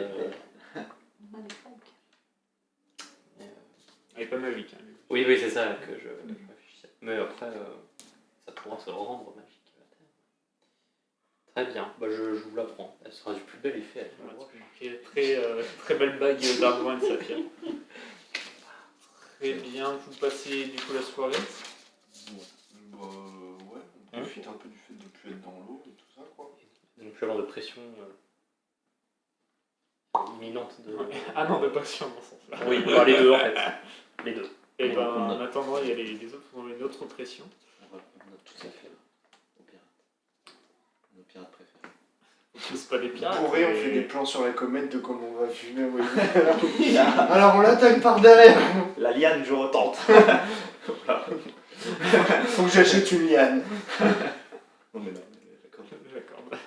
Elle est pas magique. Hein, Oui, c'est ça que je réfléchissais. Mais après, ça pourra se rendre magique. Très bien, bah, je vous la prends. Elle sera du plus bel effet. voilà, tu peux marquer très belle bague d'argent et de saphir. Très bien, vous passez du coup la soirée. Ouais, on profite un peu du fait de ne plus être dans l'eau et tout ça, quoi. Donc, plus avoir de pression imminente de. Ah non, de passion dans ce sens-là. Oui, alors les deux en fait. Les deux. Et ben en attendant, il y a les autres qui ont une autre pression. On a tout à fait aux pirates. Nos pirates préférés. C'est pas des pirates. Pour on fait des plans sur la comète de comment on va fumer. Oui. Alors on l'attaque par derrière. La liane, je retente. Faut que j'achète une liane. Non mais d'accord. D'accord. Je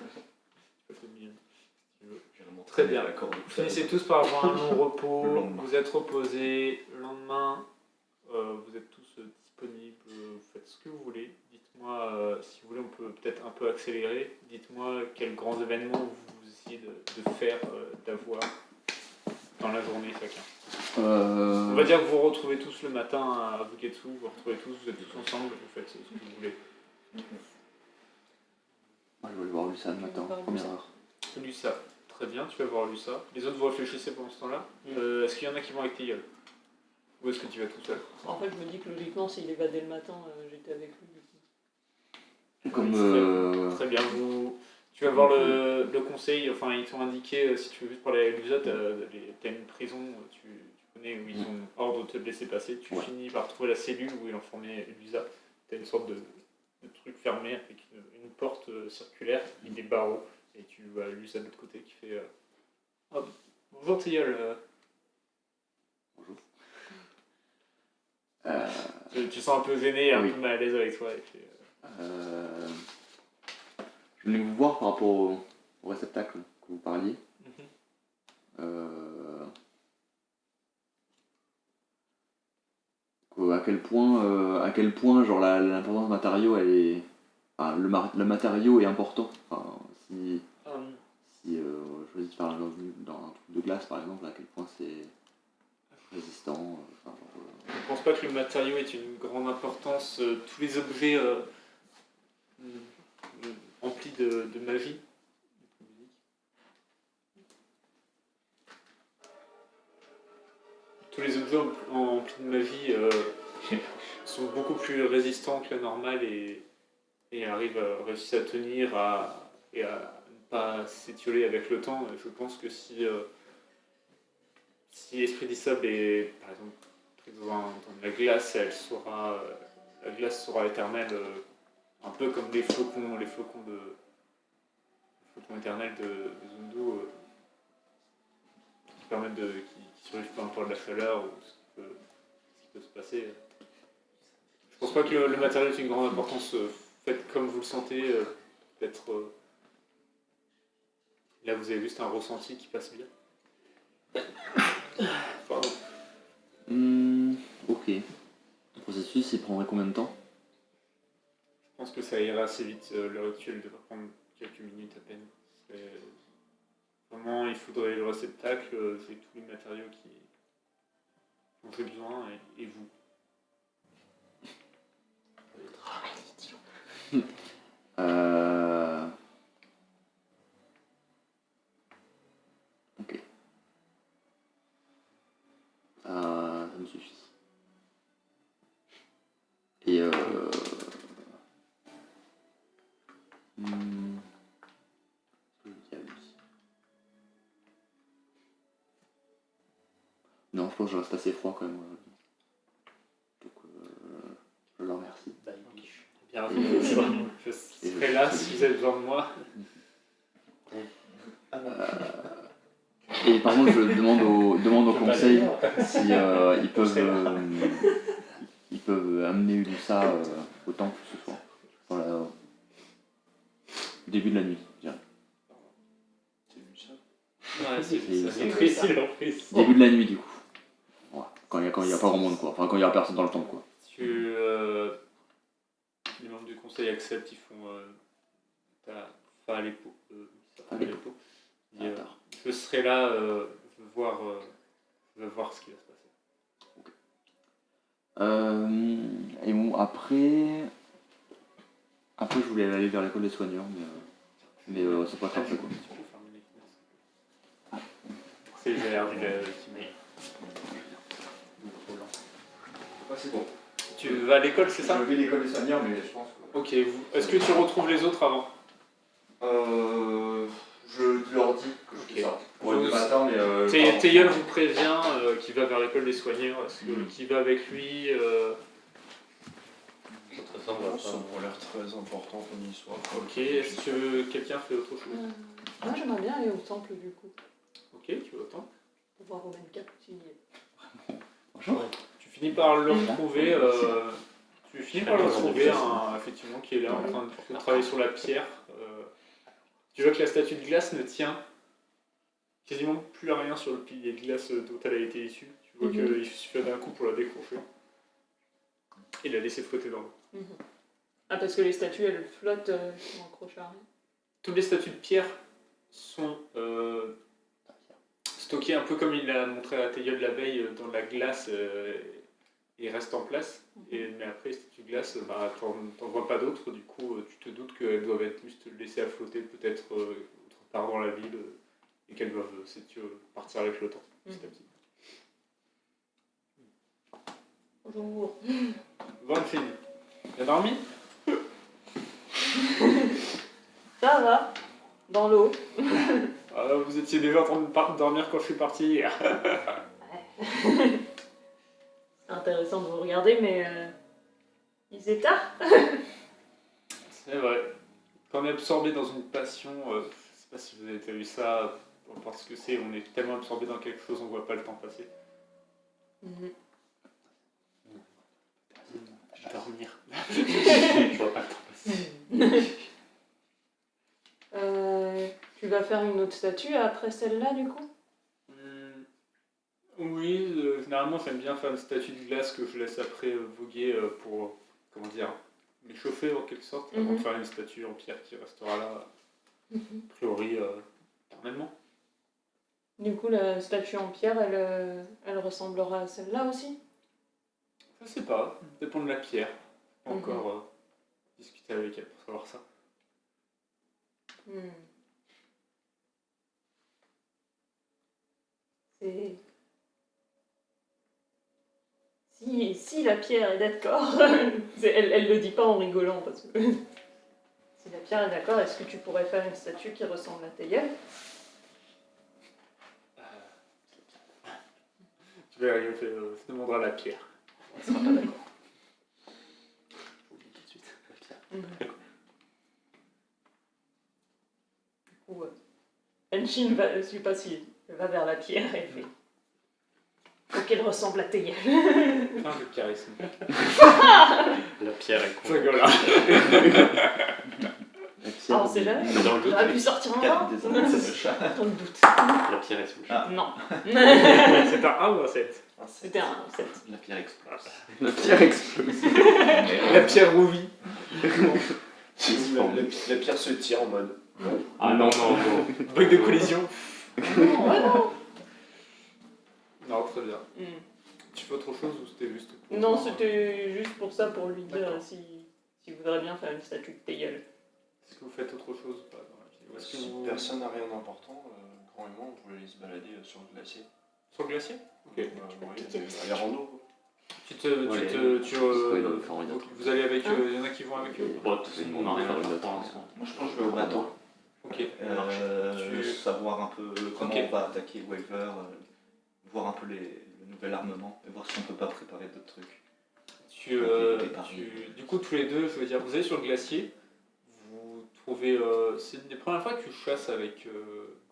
peux te le dire, si tu veux. Je vais vraiment Très bien. D'accord. Vous finissez tous par avoir un long repos, Le lendemain. vous êtes reposés, le lendemain, vous êtes tous disponibles, vous faites ce que vous voulez. Dites-moi, si vous voulez, on peut peut-être un peu accélérer. Dites-moi quels grands événements vous essayez de faire, d'avoir dans la journée chacun. On va dire que vous vous retrouvez tous le matin à Buketsu, vous vous retrouvez tous, vous êtes tous ensemble, vous faites ce que vous voulez. Moi, je vais aller voir Lusa le matin, première heure. Lusa, très bien, tu vas voir Lusa. Les autres, vous réfléchissez pendant ce temps-là. Est-ce qu'il y en a qui vont avec Théiol? Ou est-ce que tu vas tout seul? En fait, je me dis que logiquement, s'il évadait le matin, j'étais avec lui. Du coup. Comme Très bien, tu vas voir le conseil, enfin ils t'ont indiqué, si tu veux juste parler avec Lusa, t'as une prison, tu connais, où ils ont ordre de te laisser passer, tu finis par trouver la cellule où il enfermait Lusa, t'as une sorte de truc fermé avec une porte circulaire et des barreaux, et tu vois Lusa de l'autre côté qui fait oh, bonjour Théiol. Bonjour. Tu sens un peu gêné, un Oui. peu mal à l'aise avec toi. Et puis, je voulais vous voir par rapport au réceptacle que vous parliez. À quel point genre l'importance du matériau, elle est, enfin, le matériau est important. Enfin, si je choisis de faire dans un truc de glace par exemple, à quel point c'est résistant. Je ne pense pas que le matériau ait une grande importance. Tous les objets remplis de magie. Tous les objets remplis de magie sont beaucoup plus résistants que la normale et réussissent à tenir et à ne pas s'étioler avec le temps. Je pense que si l'esprit d'Issab est, par exemple, pris dans la glace, la glace sera éternelle, un peu comme les flocons éternels de Zundu, qui permettent qui survivent peu importe la chaleur ou ce qui peut se passer. Je pense pas que le matériel ait une grande importance. Faites comme vous le sentez, peut-être. Là, vous avez juste un ressenti qui passe bien. Pardon. Ok. Le processus, il prendrait combien de temps? Je pense que ça ira assez vite. Le rituel devrait prendre quelques minutes à peine. Vraiment, il faudrait le réceptacle, c'est tous les matériaux dont j'ai besoin, et vous. Ok. Ça me suffit. Et non, je pense que je reste assez froid quand même. Donc, je le remercie. Bien, je serai là si vous avez besoin de moi. Et par contre, je demande au conseil si ils peuvent amener Ulyssa au temple ce soir. Voilà. Début de la nuit, je dirais. Ouais, C'est précis en plus. début de la nuit du coup. Voilà. Quand il y a pas grand monde quoi. Enfin quand il y a personne dans le temple quoi. Les membres du conseil acceptent, ils font Falepo. Je serai là, je veux voir ce qui va se passer. Et bon après je voulais aller vers l'école des soigneurs mais c'est pas grave quoi. C'est GR qui met. C'est bon. Tu vas à l'école, c'est ça? Je vais à l'école des soigneurs, mais je pense que... Ok, est-ce que tu retrouves les autres avant? Je leur dis que je fais ça. Ouais, le matin, mais... Théiol vous prévient qu'il va vers l'école des soigneurs. Est-ce que qui va avec lui Ça m'a l'air très important qu'on y soit. Ok, est-ce que quelqu'un fait autre chose? Moi, j'aimerais bien aller au temple du coup, Ok, tu vas au temple. pour voir Romanka s'il y est. Bonjour. Tu finis par le retrouver, effectivement, qui est là en train de travailler sur la pierre. Tu vois que la statue de glace ne tient quasiment plus rien sur le pilier de glace dont elle a été issue. Tu vois Mhm. qu'il suffit d'un coup pour la décrocher. Et la laisser flotter dans l'eau. Ah, parce que les statues, elles flottent, sont accrochées à rien. Toutes les statues de pierre sont stockées un peu comme il a montré à Théiol la veille dans la glace et restent en place. Mais après, les statues de glace, bah, t'en vois pas d'autres, du coup, tu te doutes qu'elles doivent être juste laissées à flotter peut-être autre part dans la ville et qu'elles doivent partir avec le temps, petit à petit. Bonjour. Valfine, t'as dormi? Ça va. Dans l'eau. Vous étiez déjà en train de dormir quand je suis parti hier. C'est intéressant de vous regarder, mais il est tard. C'est vrai. Quand on est absorbé dans une passion, je sais pas si vous avez déjà vu ça, parce que on est tellement absorbé dans quelque chose, on voit pas le temps passer. Je vais dormir. Je vois pas le temps passer. Tu vas faire une autre statue après celle-là, du coup? Oui, généralement j'aime bien faire une statue de glace que je laisse après voguer pour, comment dire, m'échauffer en quelque sorte, avant de faire une statue en pierre qui restera là, a priori, éternellement. Du coup, la statue en pierre, elle ressemblera à celle-là aussi? Je sais pas, ça dépend de la pierre. Pas encore discuter avec elle pour savoir ça. C'est... Si la pierre est d'accord, elle le dit pas en rigolant, parce que... Si la pierre est d'accord, est-ce que tu pourrais faire une statue qui ressemble à Théiol? Tu vas arriver, je demanderai à la pierre. On sera pas d'accord. Tout de suite, la pierre. Du coup, Henshin je sais pas si elle va vers la pierre et fait... Faut qu'elle ressemble à Théiol. Fais un jeu de charisme. La pierre est con. Je rigole là. Ah, on sait jamais. Dans le doute, J'aurais pu sortir un 4 vin. des années, c'est le chat. Dans le doute. la pierre est sous le chat. Non. C'est un 1 ou un 7? C'était un 7. La pierre explose. La pierre explose. La pierre rouvie. La pierre se tire en mode. Ah non, non, non. Bug de collision. Ouais, non. Non, très bien. Tu fais autre chose ou c'était juste pour... Non, c'était juste pour ça, pour lui dire D'accord. s'il voudrait bien faire une statue de Théiol. Est-ce que vous faites autre chose ou pas dans la vie? Ou est-ce que Si vous... personne n'a rien d'important, Grand et moi, on voulait aller se balader sur le glacier. Sur le glacier? Ok. Aller rando. Vous allez avec eux, il y en a qui vont avec eux? Bon, de toute façon, on n'a rien à faire pour l'instant. Moi, je pense que je vais au bateau. Ok. Savoir un peu comment on va attaquer Waver, voir un peu le nouvel armement et voir si on peut pas préparer d'autres trucs. Du coup, tous les deux, je veux dire, vous allez sur le glacier, vous trouvez... c'est une des premières fois que tu chasses avec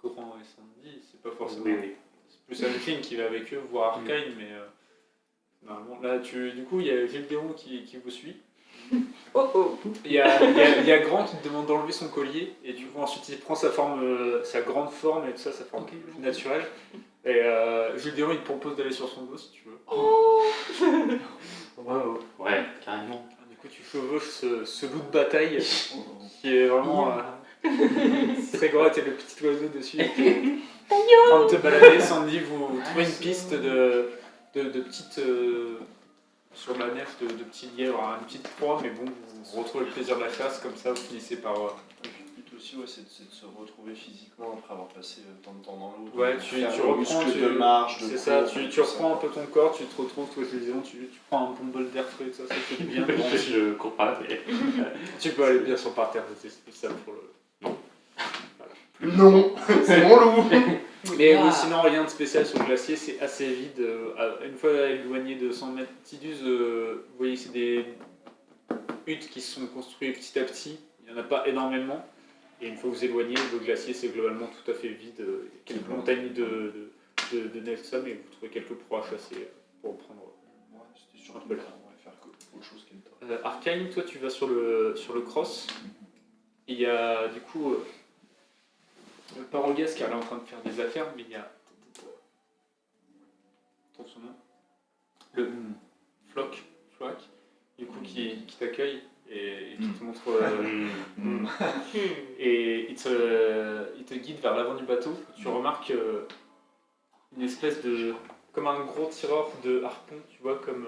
Grand et Sandy, c'est pas forcément... Oui. C'est plus Alphine qui va avec eux voir Arcane, mais... normalement, là, du coup, il y a Géldéon qui vous suit. Oh oh. Il y a Grand qui te demande d'enlever son collier, et tu vois ensuite il prend sa forme, sa grande forme et tout ça, sa forme naturelle. Et Géldéon il te propose d'aller sur son dos si tu veux. Wow. Ouais, carrément. Du coup, tu chevauches ce loup de bataille qui est vraiment très gros, et le petit oiseau dessus. En train de te balader, Sandy, vous trouvez une piste de petites. Sur la nef de petits lièvres, hein, une petite proie, mais bon, vous retrouvez le plaisir de la chasse, comme ça, vous finissez par. Le but aussi, c'est de se retrouver physiquement après avoir passé tant de temps dans l'eau. Ouais, tu reprends. De marche, de c'est ça, cours, tu reprends un peu ton corps, tu te retrouves, toi, je disais, tu prends un bon bol d'air frais, ça fait du bien. Bon, Je cours pas, mais. tu peux aller bien sûr par terre, c'est plus ça pour le. Non, c'est mon loup. Mais oui, sinon rien de spécial sur le glacier, c'est assez vide. Une fois éloigné de 100 mètres d'Tidus, vous voyez c'est des huttes qui se sont construites petit à petit, il n'y en a pas énormément. Et une fois que vous éloignez, le glacier c'est globalement tout à fait vide. Il y a quelques montagnes de neige, ça, mais vous trouvez quelques proies à chasser pour prendre. Ouais, c'était surtout on va faire autre chose qu'une temps. Arcane, toi tu vas sur le cross. Il y a du coup pas Rogas car elle est en train de faire des affaires, mais il y a. Trouve son nom. Le Flock, du coup qui t'accueille et qui te montre. Et il te guide vers l'avant du bateau. Tu remarques une espèce de. Comme un gros tireur de harpon, tu vois, comme.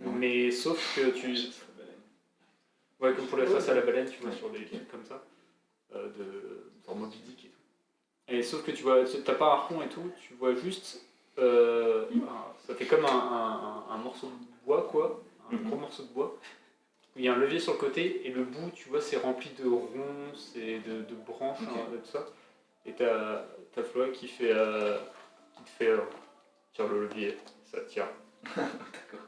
Mais sauf que tu. Ouais, comme pour la face à la baleine, tu vois, sur des trucs comme ça. Genre Moby Dick et tout. Et sauf que tu vois, t'as pas un harpon et tout, tu vois juste. Ça fait comme un morceau de bois, quoi. Un gros morceau de bois. Il y a un levier sur le côté et le bout, tu vois, c'est rempli de ronces et de branches, et tout ça. Et t'as Floa qui te fait tire le levier, ça tire. D'accord.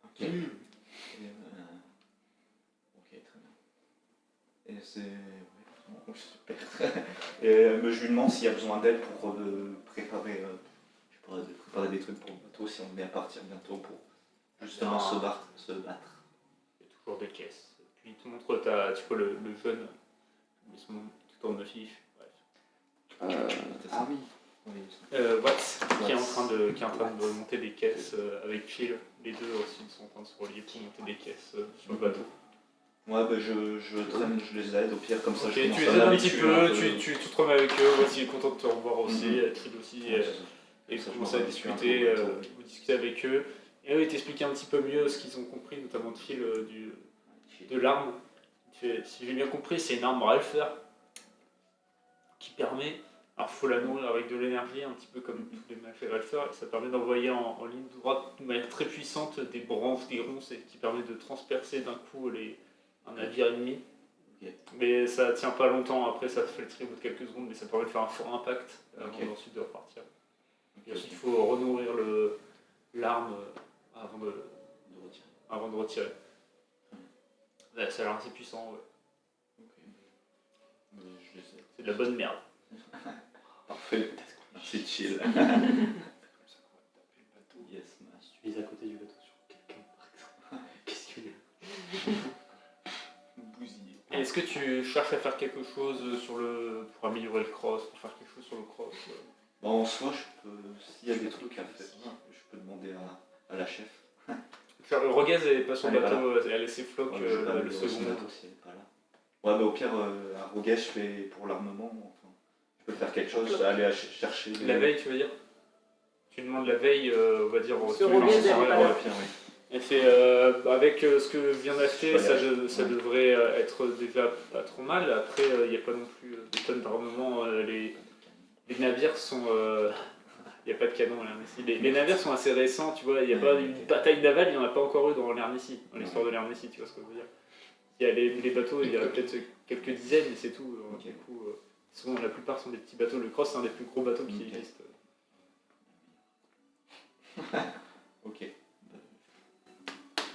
Ok. Ok, très bien. Et c'est. Super. Et je lui demande s'il y a besoin d'aide pour préparer des trucs pour le bateau, si on est à partir bientôt pour justement se battre. Il y a toujours des caisses. Puis il te montre, tu vois le jeune, ils sont tout en affiche. Ah oui. Watts, qui est en train de monter des caisses avec Phil. Les deux aussi sont en train de se relier pour monter des caisses sur le bateau. Ouais, bah je traîne, je les aide, au pire comme ça. Ok, tu les aides un petit peu, tu te remets avec eux, Watts il est content de te revoir aussi, Phil aussi, et vous commencez à discuter, vous discutez avec eux. Et eux ils t'expliquent un petit peu mieux ce qu'ils ont compris, notamment Phil de l'arme. Si j'ai bien compris, c'est une arme Ralpher qui permet. Alors, il faut la nourrir avec de l'énergie, un petit peu comme tous les machins Ralpher, et ça permet d'envoyer en ligne droite de manière très puissante des branches, des ronces, et qui permet de transpercer d'un coup un navire ennemi. Mais ça tient pas longtemps, après ça fait le tri au bout de quelques secondes, mais ça permet de faire un fort impact avant ensuite de repartir. Et ensuite, il faut renourrir l'arme avant de retirer. Là, ça a l'air assez puissant, ouais. C'est de la bonne merde. Parfait, c'est chill. Yes, si tu vis à côté du bateau sur quelqu'un, par exemple, qu'est-ce que tu veux? Bousillé. Est-ce que tu cherches à faire quelque chose pour améliorer le cross, pour faire quelque chose sur le cross Bon, en soi, s'il y a des trucs à faire, je peux demander à la chef. Rogaz n'est pas sur le bateau, voilà. elle a laissé Flock Ouais, le second. bateau, si elle est pas là. Ouais, mais au pire, à Rogaz, je fais pour l'armement. Enfin, je peux faire quelque chose, aller chercher. La veille, tu veux dire? Tu demandes la veille, on va dire. Sur Rogaz, elle est pas là. Elle fait avec ce que vient d'acheter, ça devrait être déjà pas trop mal. Après, il n'y a pas non plus des tonnes d'armement. Les navires sont. Il n'y a pas de canon à l'Arnessie. Les navires sont assez récents, tu vois. Il n'y a pas une bataille navale, il n'y en a pas encore eu dans l'Arnessie, dans l'histoire de l'Arnessie, tu vois ce que je veux dire. Il y a les bateaux, il y a peut-être quelques dizaines, mais c'est tout. Du coup, la plupart sont des petits bateaux. Le Cross, c'est un des plus gros bateaux qui existent. Ok.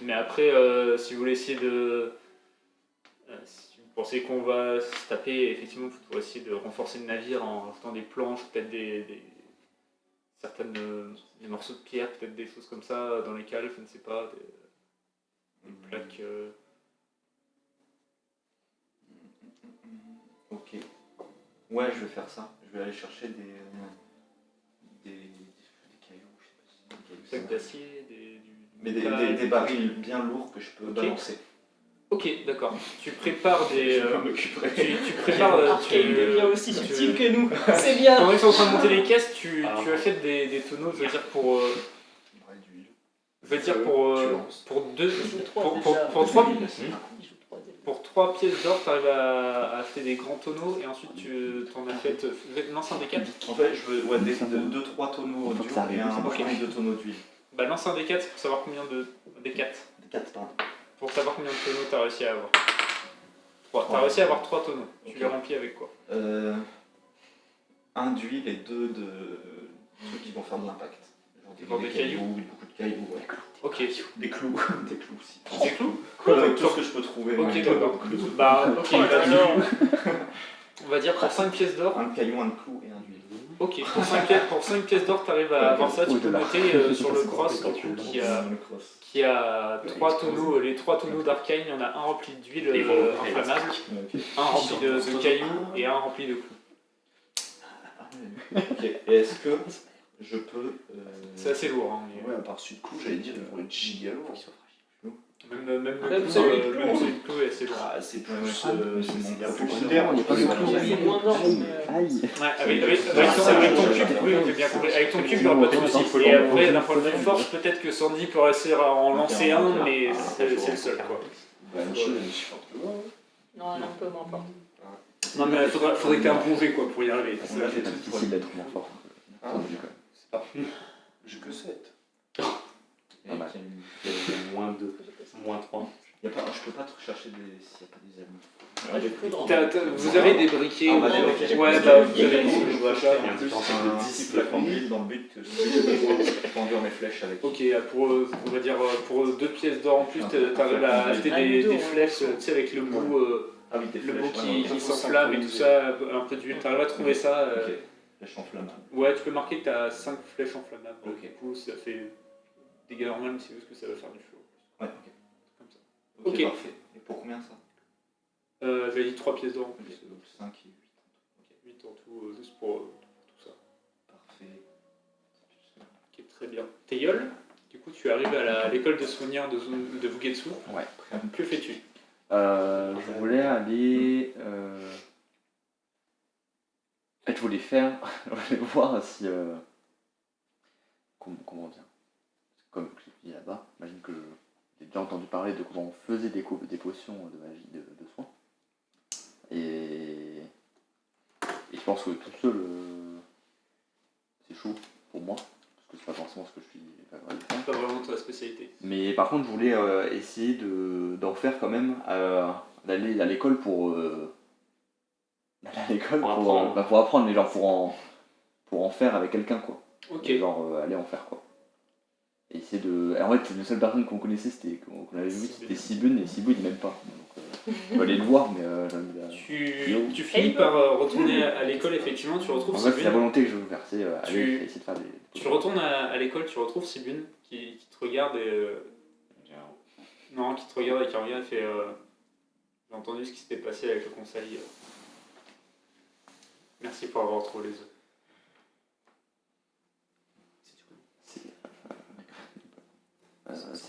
Mais après, si vous voulez essayer de. Si vous pensez qu'on va se taper, effectivement, il faudrait essayer de renforcer le navire en rajoutant des planches, peut-être des morceaux de pierre, peut-être des choses comme ça dans les cales, je ne sais pas, des plaques. Ok. Ouais, je vais faire ça. Je vais aller chercher des cailloux, je sais pas si c'est des cailloux. Des plaques d'acier, mais des barils bien lourds que je peux balancer. Ok, d'accord. Tu prépares des. Tu prépares. Arcane devient aussi subtil que nous. C'est bien. Pendant qu'ils sont en train de monter les caisses, tu achètes des tonneaux, je veux dire pour. Pour deux. Pour 3 pièces d'or, tu arrives à acheter des grands tonneaux et ensuite tu t'en achètes. Lance un des 4. En fait, je veux 2-3 tonneaux d'huile et un bouchon de tonneaux d'huile. Bah, lance un des 4 pour savoir combien des 4. Des 4, pardon. Pour savoir combien de tonneaux tu as réussi à avoir. 3. Tu as réussi à avoir 3 tonneaux. Tu les remplis avec quoi? 1 d'huile et 2 de trucs qui vont faire de l'impact. Genre des cailloux, beaucoup de cailloux, ouais. Ok. Des clous. Des clous aussi. Des clous? Tout ce que je peux trouver. Ok, d'accord. Bah, ok. On va dire pour 5 pièces d'or. 1 caillou, 1 de clou et 1 d'huile. Ok, pour 5 pièces d'or, tu arrives à avoir ça. Tu peux noter sur le cross du coup, qui a 3 tonneaux. Les 3 tonneaux d'arcane, il y en a un rempli d'huile inflammable, un rempli de cailloux et un rempli de clous. Ok, et est-ce que je peux. C'est assez lourd. Hein, mais... Ouais, à part celui de clou, j'allais dire, ils vont être giga lourds. Même le Même clou, celui de clou, même celui de clou est assez lourd. Ah, c'est plus. c'est Il y a plus plus d'air, il y a pas de clou. C'est moins dense, mais... Aïe. Ouais, avec ton cube, oui, j'ai bien compris. Avec ton cube, il n'y aura pas de soucis. Et après, d'un point de vue force, peut-être que Sandy peut réussir à en lancer un, mais c'est le seul, quoi. Non, elle est un peu moins forte. Non, mais il faudrait que tu aies un bon jet, quoi, pour y arriver. C'est difficile d'être moins fort. J'ai que 7. Pas mal. Moins 2, moins 3. Je peux pas te chercher s'il n'y a pas des amis. Ouais, j'ai plus de Vous avez des briquets. Ah, vous ouais, avez- ok. Ouais, bah vous avez Je dois acheter Il y a en un plus différence un de 10 flacons d'huile dans le but que je puisse conduire mes flèches avec. Ok, on va dire pour 2 pièces d'or en plus, t'arrives à acheter des flèches, tu sais, avec le bout, Ah oui, des le flèches. bout qui s'enflamme et tout ça, un peu d'huile. T'arrives à trouver ça. Ok, flèches enflammables. Ouais, tu peux marquer que t'as 5 flèches enflammables. Ok. Du coup, ça fait dégâts normaux, mais c'est juste que ça va faire du feu. Ouais, ok. Comme ça. Ok, Ok. parfait. Et pour combien ça? J'avais dit 3 pièces d'or en plus. Donc 5 et 8. 8 en tout, juste pour tout ça. Parfait. Ok, très bien. Teyol, du coup, tu arrives à l'école de souvenirs de Vugetsu. Ouais. Que fais-tu? Je voulais aller. En fait, je voulais voir si. Comment dire? Comme je dis là-bas, j'imagine que j'ai déjà entendu parler de comment on faisait des potions de magie de soins. Et je pense que tout seul, c'est chaud pour moi, parce que c'est pas forcément ce que je suis capable de faire. Pas vraiment ta spécialité. Mais par contre, je voulais essayer d'en faire quand même, d'aller à l'école pour apprendre, mais genre pour en faire avec quelqu'un, quoi. Ok. Et genre aller en faire, quoi. Et essayer de. Et en fait, la seule personne qu'on connaissait, qu'on avait vu, c'était Sibun, et Sibun il m'aime pas. Donc, je peux aller le voir, mais j'ai envie de. Tu finis par retourner à l'école, effectivement, tu retrouves En fait, c'est la Sibun. volonté que je veux faire, c'est aller essayer de faire des. Tu retournes à l'école, tu retrouves Sibun qui te regarde et. Non, qui te regarde et qui revient et fait. J'ai entendu ce qui s'était passé avec le conseil. Merci pour avoir retrouvé les œufs.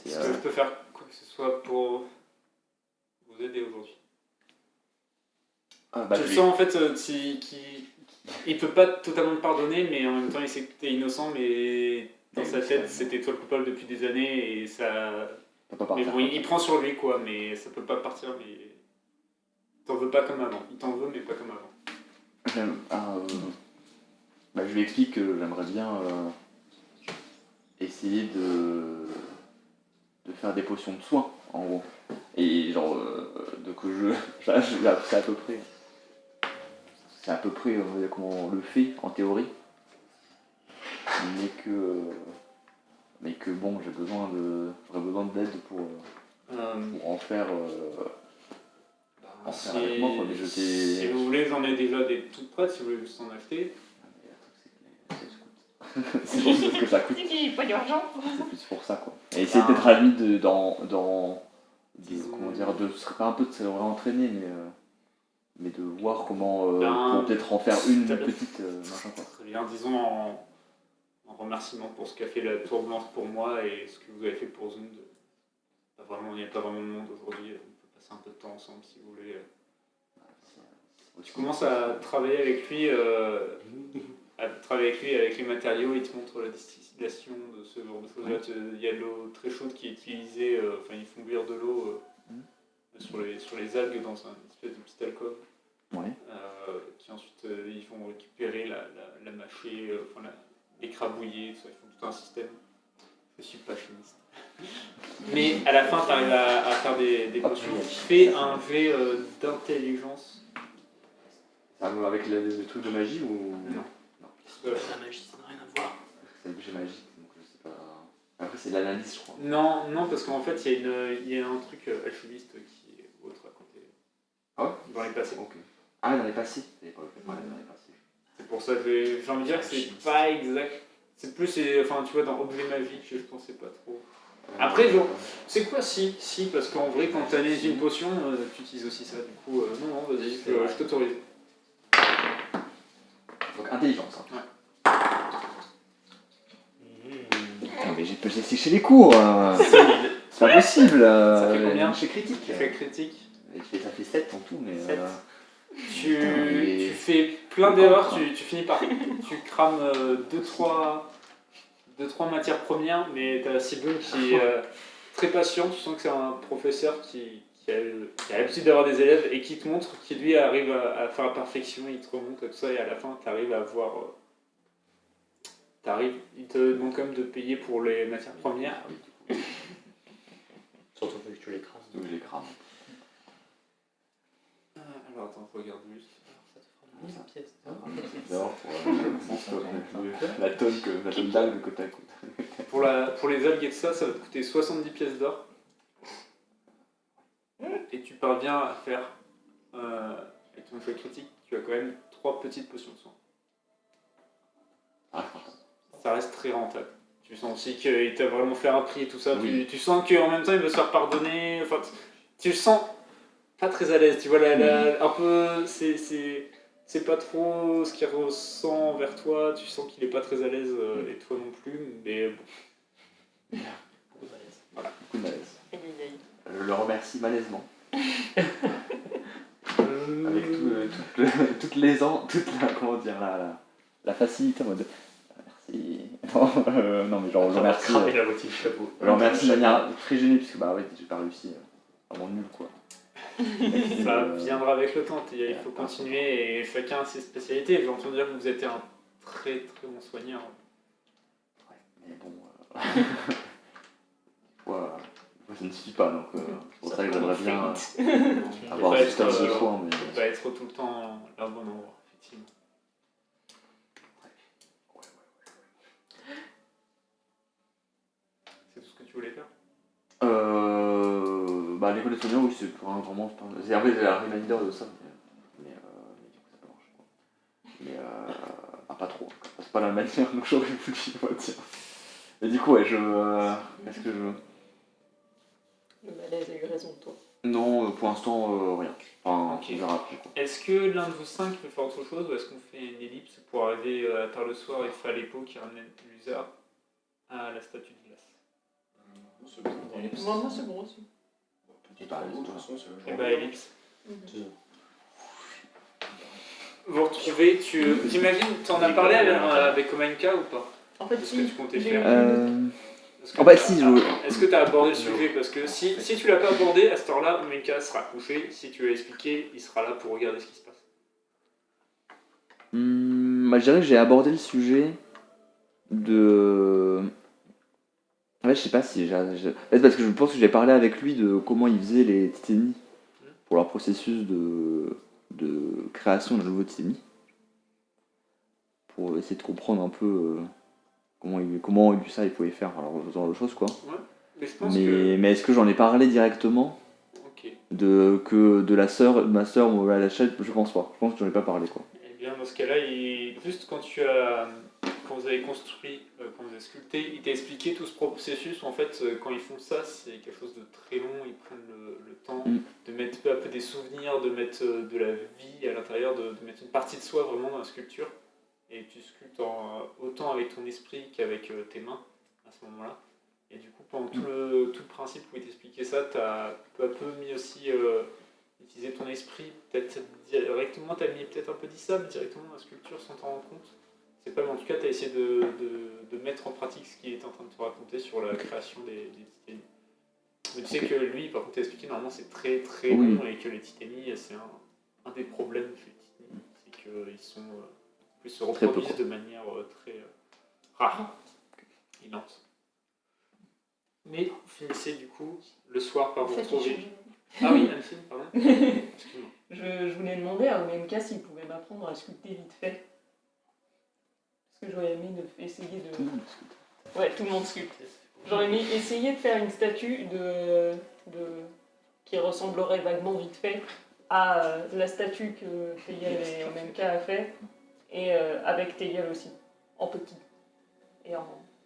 Est-ce que je peux faire quoi que ce soit pour vous aider aujourd'hui? Tu le sens en fait, il peut pas totalement te pardonner, mais en même temps il sait que t'es innocent, mais dans sa tête c'était toi le coupable depuis des années et ça. Mais bon, il prend sur lui quoi, mais ça peut pas partir, mais t'en veux pas comme avant. Il t'en veut, mais pas comme avant. Je lui explique que j'aimerais bien essayer de faire des potions de soins, en gros. Et genre, c'est à peu près comment on le fait en théorie, mais que bon, j'aurais besoin d'aide pour en faire avec moi, quoi. Mais si vous voulez, j'en ai déjà des toutes prêtes, si vous voulez juste en acheter. C'est pour ça que ça coûte. Pas d'argent. C'est plus pour ça, quoi. Et essayer d'être ami comment dire, ce serait pas un peu de se réentraîner, mais de voir comment pour peut-être en faire une petite machin, quoi. Très bien, disons en remerciement pour ce qu'a fait la Tour Blanche pour moi et ce que vous avez fait pour Zund. Il n'y a pas vraiment de monde aujourd'hui, on peut passer un peu de temps ensemble si vous voulez. Tu commences à travailler avec lui, avec les matériaux, il te montre la distillation de ce genre de choses-là. Il y a de l'eau très chaude qui est utilisée, ils font bouillir de l'eau sur les algues dans une espèce de petite alcôve. Qui ensuite ils vont récupérer la mâchée, l'écrabouiller, ils font tout un système. Je suis pas chimiste. Mais à la fin, tu arrives à faire des potions. Fais un jet d'intelligence. Avec le truc de magie ou. Non. La magie, ça n'a rien à voir. C'est un objet magique, donc je sais pas. Après, c'est de l'analyse, je crois. Non, parce qu'en fait, il y a un truc alchimiste qui est autre à côté. Ah ouais? Dans les passés. Ok. Ah, dans les passés. J'avais pas fait parler dans les passés. pour ça. J'ai envie de dire que c'est pas exact. C'est plus, enfin, tu vois, dans Objet Magique, je pensais pas trop. Après, genre, c'est quoi si, parce qu'en vrai, quand tu analyses une potion, tu utilises aussi ça. Du coup, non, vas-y, je t'autorise. Donc intelligence. Hein. Ouais. Putain, mais j'ai séché les cours. C'est pas possible. Ça fait combien? C'est critique. Tu fais critique. Ça fait 7 en tout, mais. 7. Tu mais- fais plein d'erreurs, tu finis par. Tu crames 2-3 matières premières, mais t'as Sibyl qui est très patient. Tu sens que c'est un professeur qui a l'habitude d'avoir des élèves et qui te montre, qui lui arrive à faire la perfection, il te remonte tout ça, et à la fin, tu arrives à voir. Il te demande quand même de payer pour les matières premières. Surtout que tu les crames. Donc je les crame. Alors attends, je regarde juste. Ça te fera 1000 pièces D'or pour la tonne d'algues que t'as coûté. Pour les algues et tout ça, ça va te coûter 70 pièces d'or. Et tu parviens à faire, avec ton effet critique, tu as quand même 3 petites potions de soin. Ah, Ça reste très rentable. Tu sens aussi qu'il t'a vraiment fait un prix et tout ça. Oui. Tu sens qu'en même temps, il veut se faire pardonner. Enfin, tu le sens pas très à l'aise. Tu vois, un peu, c'est pas trop ce qu'il ressent vers toi. Tu sens qu'il est pas très à l'aise et toi non plus. Mais bon. Beaucoup de malaise. Voilà. Beaucoup de malaise. Aïe, aïe, aïe. Je le remercie malaisement. Avec toute la facilité en mode merci. Non mais genre je le remercie. Cramer la moitié du chapeau. Je le remercie de manière très gênée puisque bah ouais j'ai pas réussi. Vraiment nul quoi. Ça viendra avec le temps. Il faut continuer et chacun a ses spécialités. J'ai entendu dire que vous êtes un très très bon soigneur. Ouais, mais bon. Moi ça ne suffit pas donc c'est pour ça que j'aimerais bien avoir un système de soins. Mais... Faut pas être tout le temps là au bon endroit, effectivement. C'est tout ce que tu voulais faire? Bah l'école des soignants oui c'est vraiment c'est après la reminder de ça mais du coup ça marche quoi. Mais pas trop, c'est pas la manière dont j'aurais voulu on va dire. Et du coup ouais est-ce que je... Le malaise a eu raison de toi. Non pour l'instant rien. Enfin Ok. on verra après quoi. Est-ce que l'un de vous 5 peut faire autre chose ou est-ce qu'on fait une ellipse pour arriver tard le soir et faire l'épo qui ramène l'user à la statue de glace? C'est bon. Moi, c'est bon aussi. Petite pause, de toute façon, c'est le Et jour. bah ellipse. Vous retrouvez, t'imagines, t'en as parlé avec Omenka ou pas? En fait, De ce que tu comptais j'ai faire. Est-ce que En fait t'as- si Est-ce que tu as abordé le sujet? Parce que si tu l'as pas abordé, à cette heure-là, Omenka sera couché. Si tu l'as expliqué, il sera là pour regarder ce qui se passe. Bah, je dirais que j'ai abordé le sujet de... En fait, je sais pas si en fait, parce que je pense que j'ai parlé avec lui de comment il faisait les titénies pour leur processus de création d'un nouveau titénie. Pour essayer de comprendre un peu comment ça il pouvait faire, alors ce genre de choses quoi. Mais je pense que... Mais est-ce que j'en ai parlé directement Ok. de ma sœur ou à la chaîne? Je pense pas. Je pense que j'en ai pas parlé quoi. Eh bien, dans ce cas-là, juste quand vous avez construit, quand vous avez sculpté, il t'a expliqué tout ce processus où en fait, quand ils font ça, c'est quelque chose de très long, ils prennent le temps de mettre peu à peu des souvenirs, de mettre de la vie à l'intérieur, de mettre une partie de soi vraiment dans la sculpture. Et tu sculptes autant avec ton esprit qu'avec tes mains à ce moment-là. Et du coup, pendant tout le principe où il t'expliquait ça, tu as peu à peu mis aussi, utilisé ton esprit, peut-être directement, tu as mis peut-être un peu d'Issam directement dans la sculpture sans t'en rendre compte. C'est pas, mais en tout cas, tu as essayé de mettre en pratique ce qu'il est en train de te raconter sur la création des titénies. Mais tu sais que lui, par contre, t'a expliqué, normalement, c'est très très long et que les titénies, c'est un des problèmes chez les titénies, c'est qu'ils sont... Ils se reproduisent de manière très rare et lente. Mais vous finissez du coup le soir par vous retrouver. Ah oui, Anne-Fine, pardon. Excuse-moi. Je voulais demander à Omenka s'il pouvait m'apprendre à sculpter vite fait. Parce que j'aurais aimé essayer de... Ouais, tout le monde sculpte. J'aurais aimé essayer de faire une statue qui ressemblerait vaguement vite fait à la statue que Feyel et Omenka a fait. Et avec Teyol aussi, en petit. Et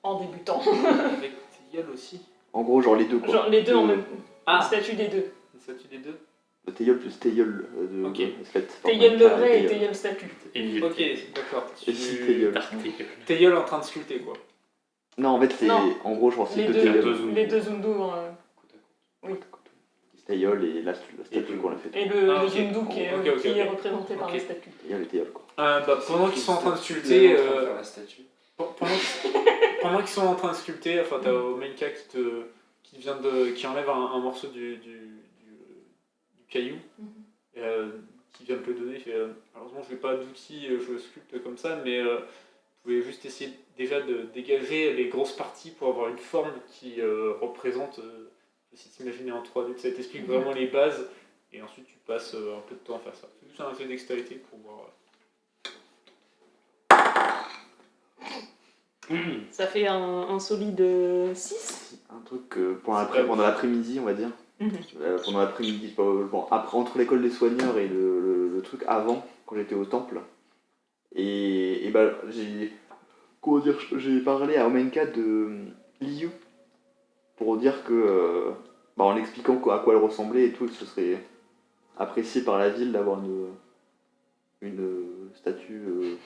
en débutant. Avec Teyol aussi. En gros, genre les deux quoi. Genre les deux en De- même Ah. le statut des deux. Le statut des deux. De Teyol plus Teyol de Ok. Skelett. Teyol le vrai et Teyol statut. Ok, d'accord. Et si Teyol. Teyol en train de sculpter quoi. Non, en fait, c'est. Non. En gros, genre, c'est Les que deux, Teyol. les deux Zundu. Teyol et la statue qu'on a faite. Et le ok. Zundu qui est, Ok, ok, qui est ok. représenté par Ok. la statue. Teyol et Teyol quoi. Pendant qu'ils sont en train de Tu sculpter, es en train de faire la statue. pendant qu'ils sont en train de sculpter, enfin t'as Omenka qui enlève un morceau du caillou, qui vient de te le donner. Il fait, malheureusement je n'ai pas d'outils, je sculpte comme ça, mais vous pouvez juste essayer déjà de dégager les grosses parties pour avoir une forme qui représente, si t'imaginer en 3D, ça t'explique vraiment les bases, et ensuite tu passes un peu de temps à faire ça. C'est juste un jeu d'extérité pour voir. Ça fait un solide 6. Un truc pendant l'après-midi, on va dire. Pendant l'après-midi, je sais pas, bon, après, entre l'école des soigneurs et le truc avant, quand j'étais au temple. Et bah, j'ai parlé à Omenka de Liu pour dire que, en expliquant à quoi elle ressemblait et tout, que ce serait apprécié par la ville d'avoir une statue.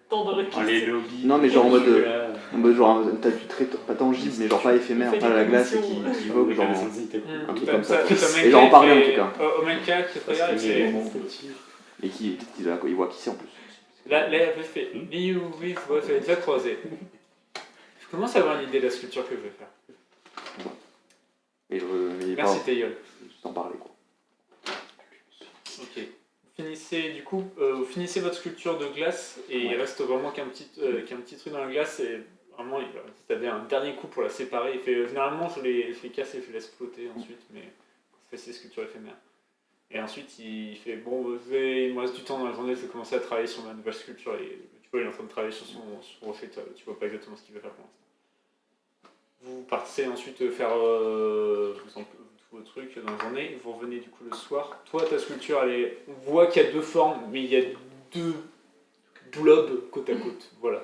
Tant de Les lobbies. Non, mais genre en mode, Là, genre une statue pas tangible, mais genre pas éphémère, fait pas à la des glace et commissions, qui vogue, genre. Un truc comme ça. Et Et j'en en parlais, en tout cas. Omenka qui te regarde et fait. Et il voit qui c'est en plus. Là, elle fait Liu, oui, je vois, ça va déjà croisé. Je commence à avoir une idée de la sculpture que je vais faire. Mais Merci Teyol. juste en parler quoi. Ok. Vous finissez votre sculpture de glace et il reste vraiment qu'un petit truc dans la glace et vraiment si t'avais un dernier coup pour la séparer, il fait généralement je les casse et je les laisse flotter ensuite, mais quand je fais ces sculptures éphémères. Et ensuite il fait bon, il me reste du temps dans la journée, je vais commencer à travailler sur ma nouvelle sculpture et tu vois il est en train de travailler sur son rocher, tu vois pas exactement ce qu'il veut faire pour l'instant. Vous partez ensuite faire vos trucs dans la journée, vous revenez du coup le soir. Toi, ta sculpture, on voit qu'il y a deux formes, mais il y a deux globes côte à côte. Voilà.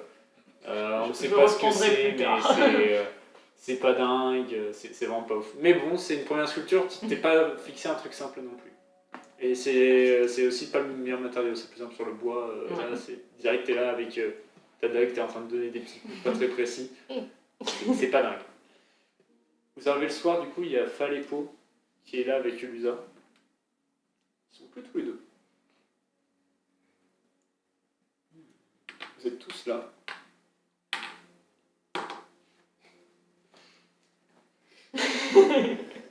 On ne sait pas ce que c'est, mais c'est pas dingue, c'est vraiment pas ouf. Mais bon, c'est une première sculpture, tu t'es pas fixé un truc simple non plus. Et c'est aussi pas le meilleur matériau, c'est plus simple sur le bois. Là, c'est direct, t'es là avec ta dague, t'es en train de donner des petits coups pas très précis. C'est pas dingue. Vous arrivez le soir, du coup, il y a Falepo qui est là avec Ulusa. Ils sont plus tous les deux. Vous êtes tous là.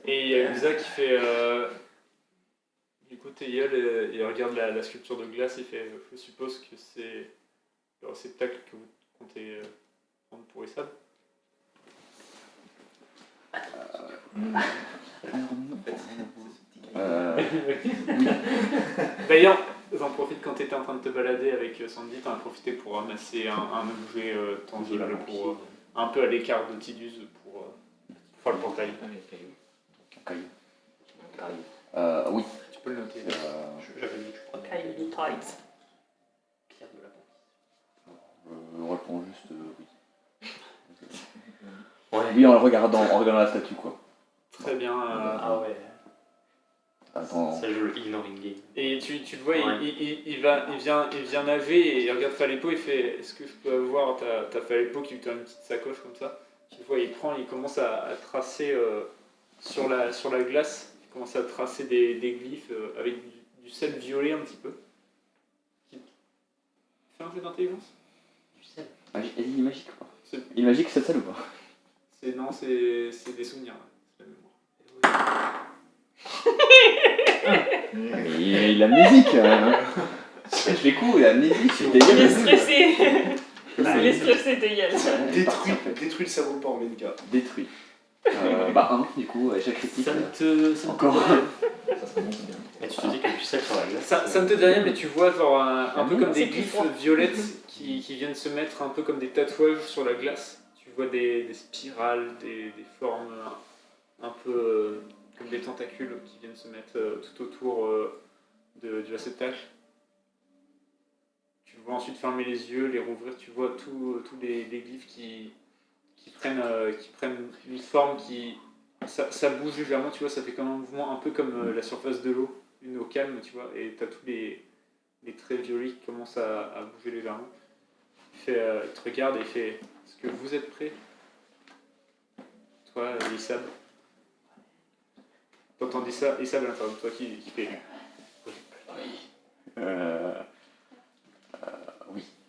Et il y a Ulusa qui fait. Du coup, Teyol, il regarde la sculpture de glace et fait je suppose que c'est le réceptacle que vous comptez prendre pour Issab. D'ailleurs, j'en profite quand tu étais en train de te balader avec Sandy, t'en as profité pour ramasser un objet tangible pour un peu à l'écart de Tidus pour faire le portail. Un caillou. Oui. Tu peux le noter. J'avais dit que je prenais Caillou de Tides. pierre de la banque. Je réponds juste oui. Ouais. Oui, en regardant la statue quoi. Très bien. Ah ouais. Attends. Ça joue le ignoring game. Et tu le vois, Ouais. il vient nager et il regarde Falepo, il fait est-ce que je peux avoir ta Falepo qui lui tient une petite sacoche comme ça. Tu le vois, il commence à tracer sur la glace, il commence à tracer des glyphes avec du sel violet un petit peu. Fais un jeu d'intelligence. Du sel. Il est magique quoi. C'est- Il est magique cette salle ou pas? Non, c'est des souvenirs. C'est la mémoire. Mais il a l'amnésique hein. Je fais coup, il a l'amnésique, c'est Il est dégueulasse. stressé. Il est stressé, Teyol. Détruit le cerveau par Omenka. Détruit. 1 du coup, échec critique. Ça ne te Encore. dit rien. Ça serait bon, c'est bien. Et tu te dis que du sel sur la glace. Ça ne te dit rien, mais tu vois genre un peu comme des C'est glyphes plus froid. violettes qui viennent se mettre un peu comme des tatouages sur la glace. Tu vois des spirales, des formes un peu comme des tentacules qui viennent se mettre tout autour du réceptacle. Tu vois ensuite fermer les yeux, les rouvrir, tu vois tous les glyphes qui prennent une forme qui... Ça bouge légèrement, tu vois, ça fait comme un mouvement un peu comme la surface de l'eau, une eau calme, tu vois, et t'as tous les traits violets qui commencent à bouger légèrement. Il te regarde et il fait: est-ce que vous êtes prêts? Toi, Issab. T'entends Issab à l'intérieur de toi qui fait... Oui,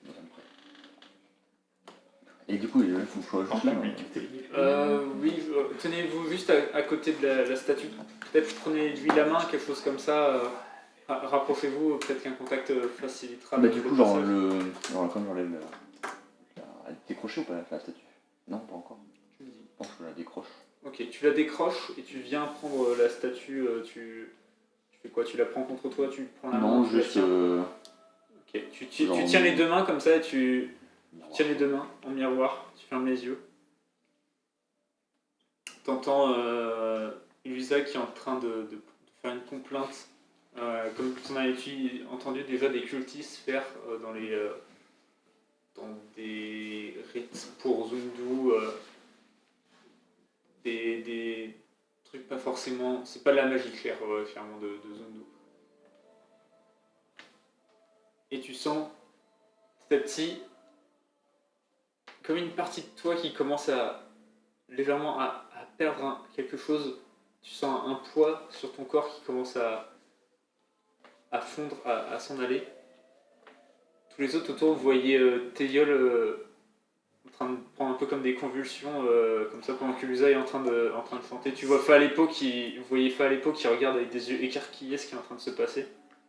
nous sommes prêts. Et du coup, il faut que je sois juste là. Oui, tenez-vous juste à côté de la statue. Peut-être prenez-lui la main, quelque chose comme ça. Rapprochez-vous, peut-être qu'un contact facilitera Bah, du coup, genre, passage. comme j'enlève elle est décrochée ou pas la statue? Non, pas encore. Tu me dis. Je pense que je la décroche. Ok, tu la décroches et tu viens prendre la statue. Tu fais quoi? Tu la prends contre toi? Tu prends la main? Non, Tu la juste. tiens. Ok, tu tiens les deux mains comme ça et tu tiens les deux mains en miroir. Tu fermes les yeux. T'entends Luisa qui est en train de faire une complainte, comme tu en as entendu déjà des cultistes faire dans des rites pour Zundu, des trucs pas forcément... C'est pas de la magie claire, clairement, de Zundu. Et tu sens petit à petit comme une partie de toi qui commence légèrement à perdre quelque chose. Tu sens un poids sur ton corps qui commence à fondre, à s'en aller. Tous les autres autour, vous voyez Théiol en train de prendre un peu comme des convulsions, comme ça pendant que Lusa est en train de chanter. Tu vois Falepo vous voyez Falepo qui regarde avec des yeux écarquillés ce qui est en train de se passer.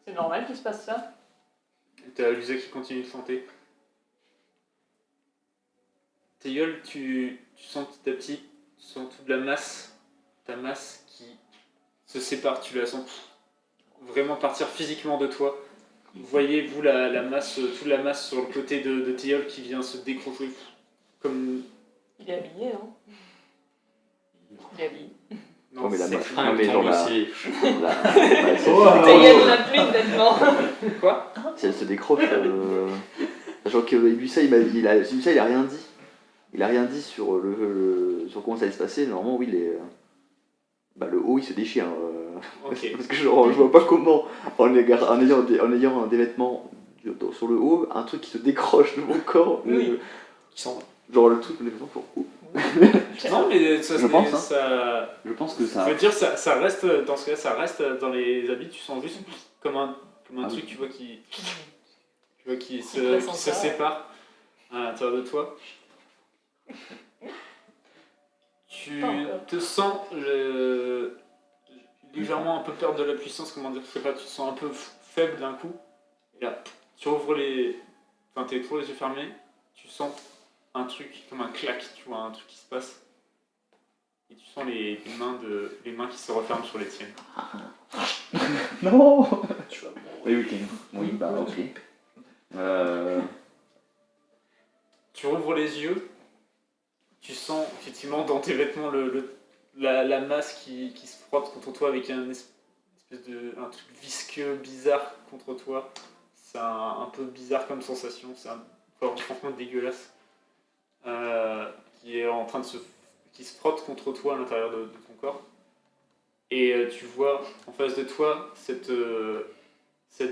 C'est normal qu'il se passe ça? T'as Lusa qui continue de chanter. Théiol, tu sens petit à petit, tu sens toute la masse, ta masse qui se sépare, tu la sens vraiment partir physiquement de toi. Vous voyez, vous, la masse, toute la masse sur le côté de Théiol qui vient se décrocher comme... Il est habillé, hein? Il est habillé. Non, mais la masse. Ah, Non, mais genre la. aussi. Théiol n'a plus de vêtements. Quoi? Si elle se décroche. Genre que Lusa, il a rien dit. Il a rien dit sur sur comment ça allait se passer. Normalement, oui, le haut il se déchire. Ok. Parce que genre, je vois pas comment, en ayant des vêtements sur le haut, un truc qui se décroche de mon corps. Oui. Qui sont... Genre le truc, les vêtements pour coup. Non, mais ça, Je pense, hein. ça... Je pense que ça. Je veux dire, ça reste, dans ce cas, ça reste dans les habits, tu sens juste comme un truc, oui. tu vois, qui se pressent ça, sépare à l'intérieur de toi. Tu te sens légèrement un peu perdre de la puissance, comment dire, je sais pas, tu te sens un peu faible d'un coup. Et là, tu ouvres t'es toujours les yeux fermés, tu sens un truc comme un clac, tu vois, un truc qui se passe. Et tu sens les mains qui se referment sur les tiennes. Non. Tu vas mourir. Oui, ok. Oui, bah ok. Tu rouvres les yeux, tu sens effectivement dans tes vêtements la masse qui se frotte contre toi avec un truc visqueux, bizarre contre toi. C'est un peu bizarre comme sensation, c'est franchement dégueulasse. Qui est en train qui se frotte contre toi à l'intérieur de ton corps. Et tu vois en face de toi cette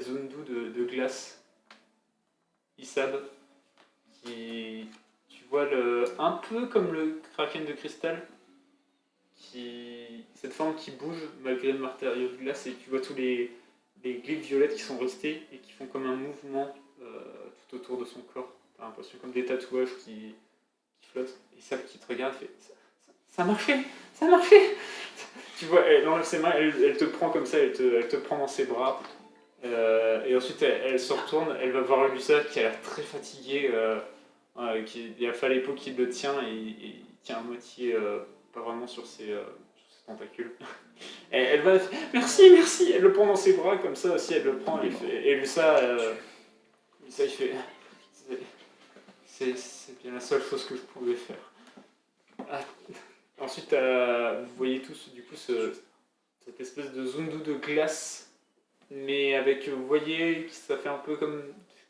Zundu de glace, Issab, qui, tu vois, un peu comme le kraken de cristal, cette forme qui bouge malgré le matériau de glace, et tu vois tous les glyphes violettes qui sont restés et qui font comme un mouvement tout autour de son corps. T'as l'impression comme des tatouages qui flottent. Et Issab qui te regarde fait ça a marché, ça a marché. Tu vois, elle enlève ses mains, elle te prend comme ça, elle te prend dans ses bras. Et ensuite, elle se retourne, elle va voir Lusa qui a l'air très fatigué. Il y a Falepo qui le tient et il tient à moitié, pas vraiment sur ses tentacules. Elle va, merci, elle le prend dans ses bras comme ça aussi, elle le prend et Lusa, il fait, c'est bien la seule chose que je pouvais faire. Ah. Ensuite, vous voyez tous du coup cette espèce de Zundu de glace, mais avec, vous voyez, ça fait un peu comme, je sais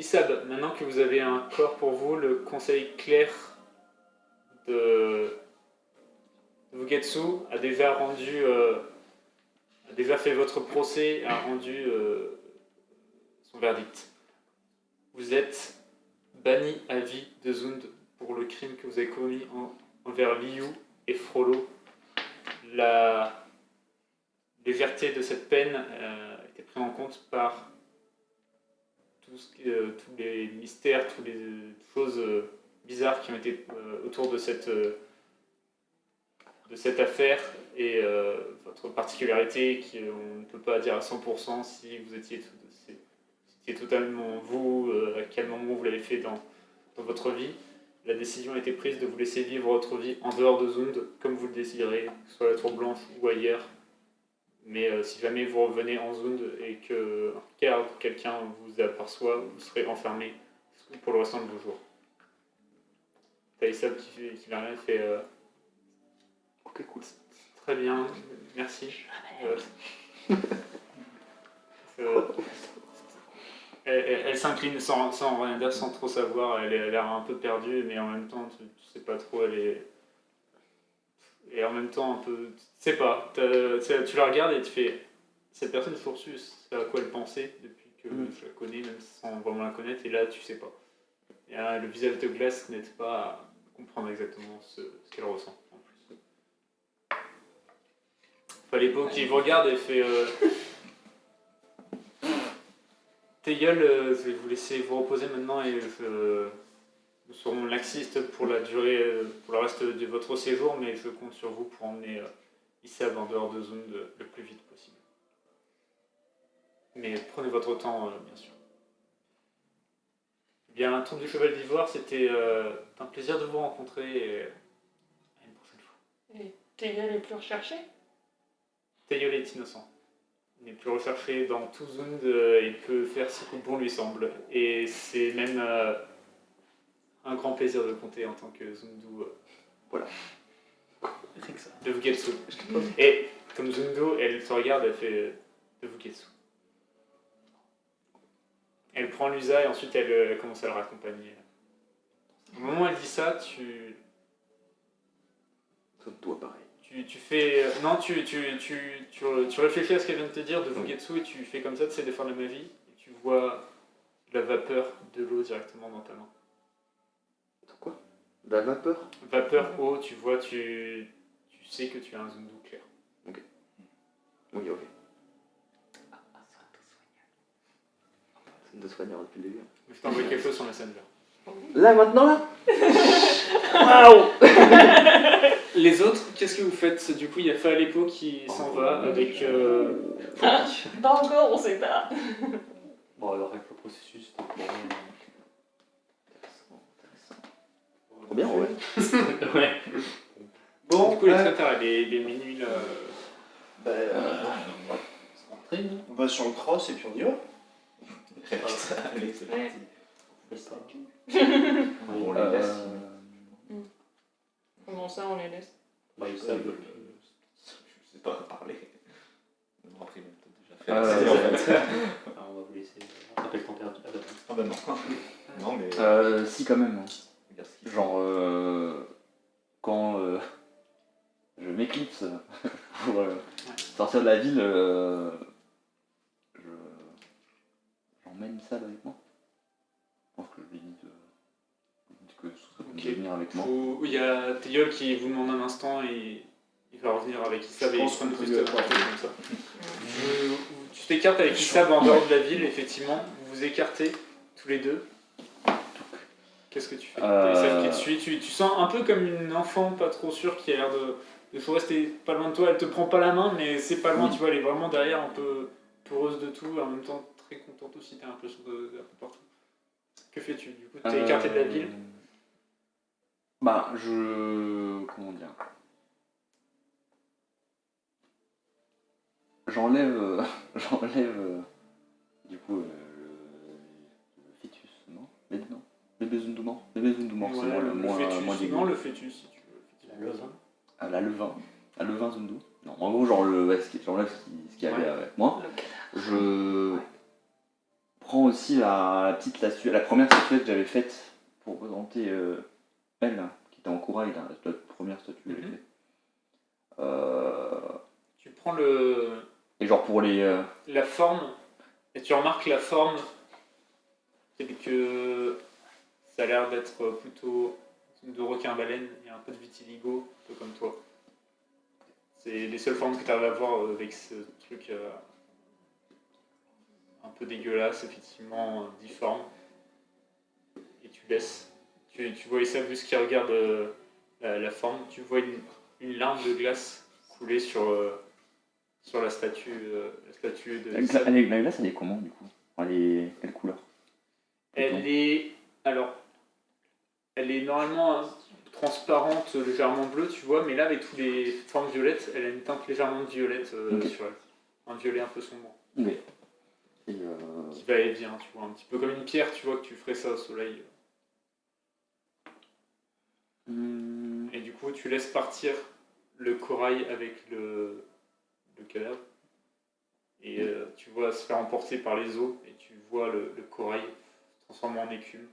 Issab, maintenant que vous avez un corps pour vous, le conseil clair de Vugetsu a déjà fait votre procès, a rendu son verdict. Vous êtes banni à vie de Zund pour le crime que vous avez commis envers Liu et Frollo. La légèreté de cette peine a été prise en compte par tous les mystères, toutes les choses bizarres qui ont été autour de cette affaire et votre particularité qu'on ne peut pas dire à 100% si vous étiez totalement vous, à quel moment vous l'avez fait dans votre vie. La décision a été prise de vous laisser vivre votre vie en dehors de Zund comme vous le désirez, que ce soit la Tour Blanche ou ailleurs. Mais si jamais vous revenez en Zund et que quelqu'un vous aperçoit, vous serez enfermé pour le restant de vos jours. T'as Issab qui vient là et fait Ok, cool. très bien, merci. Elle s'incline sans rien dire, sans trop savoir. Elle a l'air un peu perdue, mais en même temps, tu sais pas trop. Et en même temps, un peu. Tu sais pas. Tu la regardes et tu fais. Cette personne, je suis c'est à quoi elle pensait depuis que je la connais, même sans vraiment la connaître. Et là, tu sais pas. Et le visage de glace n'aide pas à comprendre exactement ce qu'elle ressent. En plus. Falipo qui vous regarde et fait. Teilleul, je vais vous laisser vous reposer maintenant et nous serons laxistes pour la durée, pour le reste de votre séjour, mais je compte sur vous pour emmener Issab en dehors de Zund le plus vite possible. Mais prenez votre temps, bien sûr. Eh bien, un tour du cheval d'ivoire, c'était un plaisir de vous rencontrer et à une prochaine fois. Et Teilleul est plus recherché? Teilleul est innocent. Il n'est plus recherché dans tout Zund, il peut faire ce que bon lui semble. Et c'est même un grand plaisir de compter en tant que Zundu. Voilà. De Vugetsu. Et comme Zundu, elle se regarde, elle fait de Vugetsu. Elle prend l'usa et ensuite elle commence à le raccompagner. Au moment où elle dit ça, tu Toi, pareil. tu fais. Non, tu réfléchis à ce qu'elle vient de te dire de Vugetsu et tu fais comme ça, tu sais, de faire la magie. Et tu vois la vapeur de l'eau directement dans ta main. Quoi? De la vapeur? Vapeur, eau, tu vois, tu sais que tu as un Zundu clair. Ok. Oui, ok. C'est de soigneur depuis le début. Je t'envoie quelque chose sur Messenger. Là, maintenant, là? Waouh! Les autres, qu'est-ce que vous faites? Du coup, il y a Falepo qui s'en va avec. Pas encore, on sait pas. Bon, alors avec le processus, c'était pour Trop bien, ouais. ouais. Bon, du coup, les traiteurs, les minuit là. On va sur le cross et puis on y va. Allez, c'est Ouais. parti. On les laisse. Comment ça, on les laisse? Bah, ils savent. Je sais pas parler. Bon, après, ils ont peut-être déjà fait. Alors, on va vous laisser. On rappelle température. Ah bah non. Non, mais. Si, quand même. Regarde ce qu'il fait. Genre, quand je m'éclipse pour sortir de la ville, j'emmène ça avec moi. Je pense que je lui dis que ce serait bon de venir avec moi. Il y a Teilleul qui vous demande un instant et il va revenir avec Issab et il se juste à côté comme ça. Tu t'écartes avec Issab en dehors de la ville, effectivement. Vous vous écartez tous les deux. Qu'est-ce que tu fais? Issab qui te suit. Tu sens un peu comme une enfant pas trop sûre qui a l'air de faut rester pas loin de toi. Elle te prend pas la main, mais c'est pas loin, tu vois, elle est vraiment derrière, un peu peureuse de tout, et en même temps très contente aussi, t'as l'impression d'un peu partout. Que fais-tu? Du coup, t'es écarté de la ville. Bah, comment dire? J'enlève du coup le fœtus, non? Bébé Zundu mort, c'est moins dégueu. Non, le fœtus, si tu veux. La levain. La levain Zundu. Non, en gros, j'enlève ce qu'il y avait avec moi. Je prends aussi la première statuette que j'avais faite pour représenter elle, qui était en corail, la première statue que j'ai faite. Tu prends Et genre pour les... la forme, et tu remarques la forme, c'est que ça a l'air d'être plutôt de requin-baleine, il y a un peu de vitiligo, un peu comme toi. C'est les seules formes que tu arrives à voir avec ce truc un peu dégueulasse, effectivement difforme. Et tu laisses. Tu vois Issa Bus qui regarde la forme, tu vois une larme de glace couler sur la statue de Issa. La glace, elle est comment du coup? Quelle couleur? Elle est normalement transparente, légèrement bleue, tu vois, mais là avec toutes les formes violettes, elle a une teinte légèrement violette sur elle. Un violet un peu sombre. Okay. Et qui va aller bien, tu vois, un petit peu comme une pierre, tu vois, que tu ferais ça au soleil. Et du coup, tu laisses partir le corail avec le cadavre. Et tu vois se faire emporter par les eaux, et tu vois le corail transformé en écume.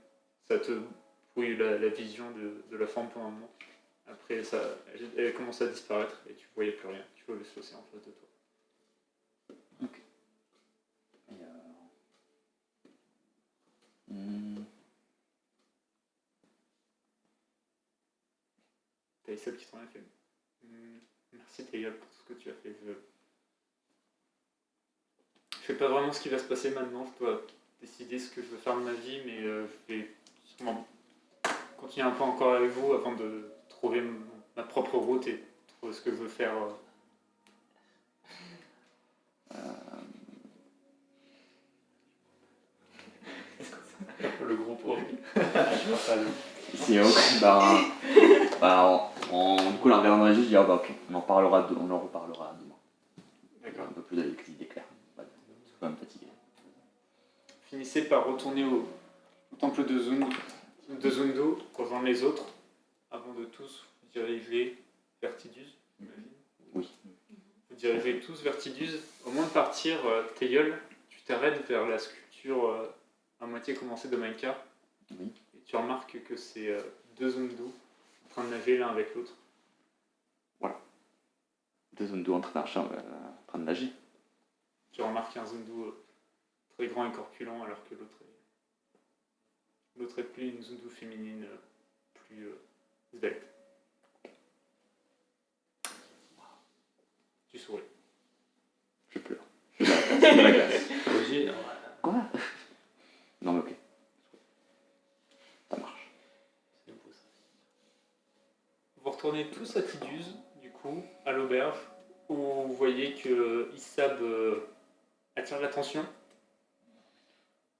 Ça te brouille la vision de la forme pendant un moment. Après, elle commence à disparaître, et tu ne voyais plus rien. Tu vois l'océan en face de toi. Ok. T'as Issa qui t'en a fait. Merci Théa pour tout ce que tu as fait. Je sais pas vraiment ce qui va se passer maintenant. Je dois décider ce que je veux faire de ma vie, mais je vais sûrement continuer un peu encore avec vous avant de trouver ma propre route et trouver ce que je veux faire. Le gros pauvre. Je vois pas le. C'est ok, du coup, la regardant dans les yeux, je dis ok, on en reparlera demain. D'accord. Un peu plus avec les idées claires. Ouais, je suis quand même fatigué. Finissez par retourner au temple de Zundu, rejoindre les autres, avant de tous vous diriger vers Tidus, j'imagine. Oui. Vous dirigez tous vers Tidus. Au moment de partir, Théiol, tu t'arrêtes vers la sculpture à moitié commencée de Maïka. Oui. Et tu remarques que c'est deux Zundu en train de nager l'un avec l'autre. Voilà. Deux Zundu en train de nager. Tu remarques un Zundu très grand et corpulent, alors que l'autre est plus une Zundu féminine, plus svelte. Tu souris. Je pleure. C'est de la glace. Roger, Quoi? Non mais ok. Ça marche. c'est beau ça. Vous retournez tous à Tidus, du coup, à l'auberge, où vous voyez que Issab attire l'attention.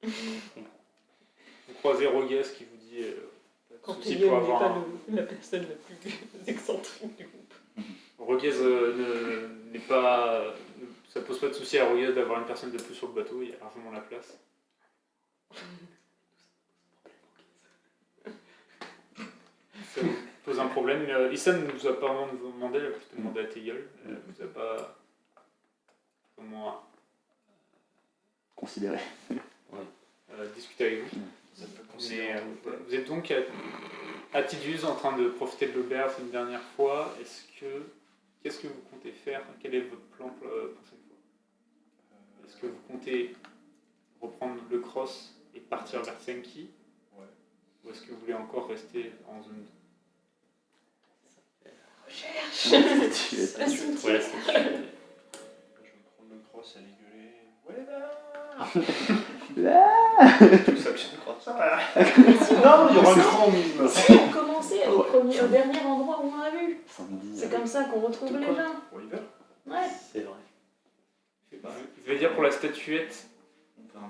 Vous croisez Rogas qui vous dit Quand souci Théiol pour n'est avoir pas la personne la plus excentrique du groupe. Rogas n'est pas. Ça pose pas de souci à Rogas d'avoir une personne de plus sur le bateau, il y a largement la place. Ça vous pose un problème. Issam ne vous a pas vraiment demandé, elle a plutôt demandé à Théiol. Elle ne vous a pas. Comment. Considéré. Discuter avec vous. Ça peut Mais considérer. vous êtes donc à Tidus en train de profiter de l'auberge une dernière fois. Qu'est-ce que vous comptez faire? Quel est votre plan pour la prochaine fois? Est-ce que vous comptez reprendre le cross et partir vers Senki? Ouais. Ou est-ce que vous voulez encore rester en zone? Recherche. Ouais, c'est Je vais prendre le cross, aller gueuler. Ouais là. Tout ça que je crois. Non, il y aura un grand mime. Si on commençait au dernier endroit où on a vu. Samedi. C'est comme ça qu'on retrouve les gens. Oliver. Ouais. C'est vrai. Je vais dire pour la statuette,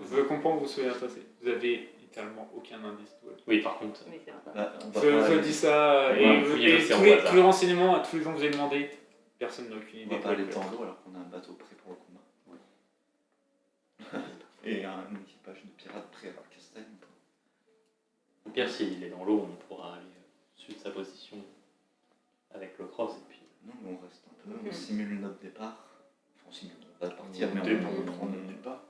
je veux comprendre que vous soyez intéressé. Vous avez littéralement aucun indice. Oui, par contre. Mais c'est vrai. Je dis ça, Ouais, et fouillez l'océan tous au les hasard. renseignements à tous les gens que vous avez demandé, personne n'a aucune On idée. va pas aller dans l'eau alors qu'on a un bateau prêt pour le combat. Et un équipage de pirates prêt à leur castagne. Au pire, s'il est dans l'eau, on pourra aller au-dessus de sa position avec le cross et puis. Non, mais on reste un peu, on simule notre départ. Enfin, on simule, on va partir, mais On prend le départ.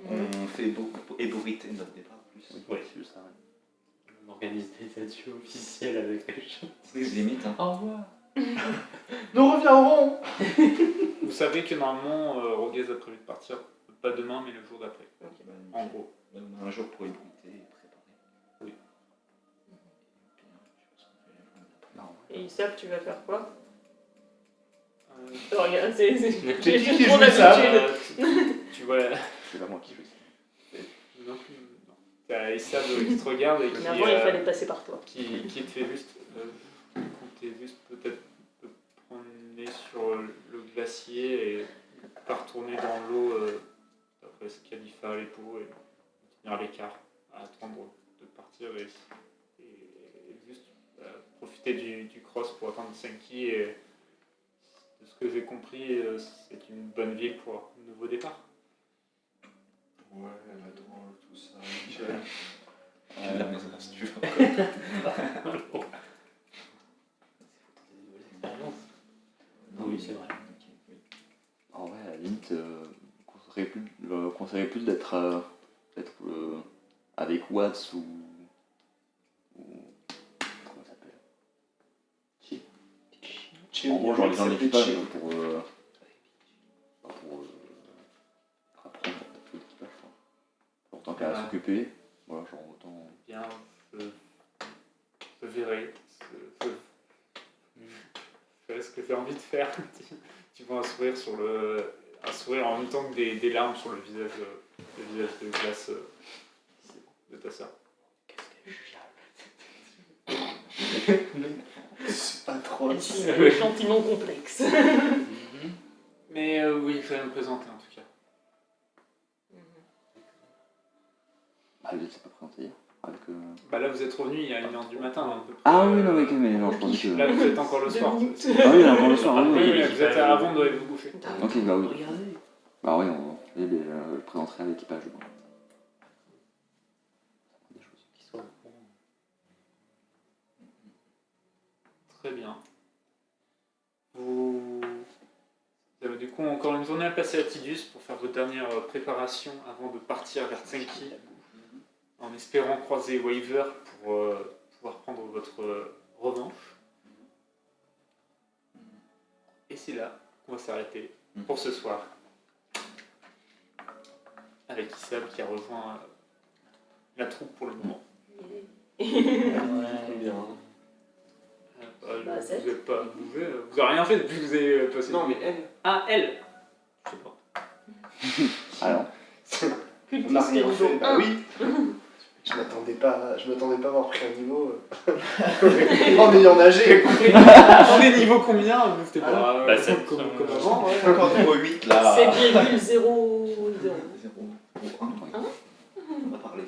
on fait ébourir abriter notre départ plus. Oui, Ouais. c'est juste ça. Ouais. On organise des adieux officiels avec les gens. Oui, limite. Hein. Au revoir. Nous reviendrons. Vous savez que normalement, Roguez a prévu de partir, pas demain, mais le jour d'après. Bah, En gros. on a un jour pour ébruiter et préparer. Oui. Non, Et Issap, tu vas faire quoi? Euh, Regarde, j'ai qui juste trop joue Issap d'habitude. tu vois, c'est pas moi qui joue. non, non. T'as Issab qui te regarde et qui, Mais avant, il fallait passer par toi. qui te fait juste, compter juste peut-être te promener sur le glacier et pas retourner dans l'eau après ce Khalifa Aleppo et tenir l'écart à attendre de partir et juste profiter du cross pour atteindre Senki et de ce que j'ai compris c'est une bonne ville pour un nouveau départ. Ouais, la drôle, tout ça. Nickel. Puis la maison si tu veux. Oui, c'est vrai. En vrai, à la limite, conseillerais plus d'être avec Watts ou. Comment ça s'appelle? Chill. En gros, genre les gens de Ça l'équipage s'appelle pour apprendre tout l'équipage. Autant qu'à Ouais. s'occuper, voilà, genre autant. Bien, je verrai. Je ferai ce que j'ai envie de faire. Tu vois un sourire un sourire en même temps que des larmes sur le visage de glace de ta sœur. C'est pas trop. Elle suit un échantillon complexe. Mais oui, je vais me présenter en tout cas. Ah, je sais pas présenté hier. Avec, Bah là, vous êtes revenu il y a 1h du matin. À peu près. Ah oui, non, mais non, je pensais que. Là, vous êtes encore le soir. Ah oui, encore le soir, oui, Oui, oui. vous êtes avant de vous coucher. Ok, bah oui. Regardez. Bah oui, je le présenterai à l'équipage. Bon. Des choses. Qu'ils soient au courant. Très bien. Vous avez du coup encore une journée à passer à Tidus pour faire vos dernières préparations avant de partir vers Tsenki, en espérant croiser Waver pour pouvoir prendre votre revanche. Et c'est là qu'on va s'arrêter pour ce soir. Avec Issab qui a rejoint la troupe pour le moment. Bien. Bah, Vous sept. n'avez pas bougé, vous n'avez rien fait depuis que vous avez passé. Non, mais elle. Ah, elle. Je sais pas. Alors, On n'a rien fait. Bah 1. oui. Je m'attendais pas à avoir pris un niveau en ayant nagé. On est niveau combien? C'était pas Bah, sept. comme avant. Ouais. Encore niveau 8 là. 7,00. Zéro. Ou un. On va parler.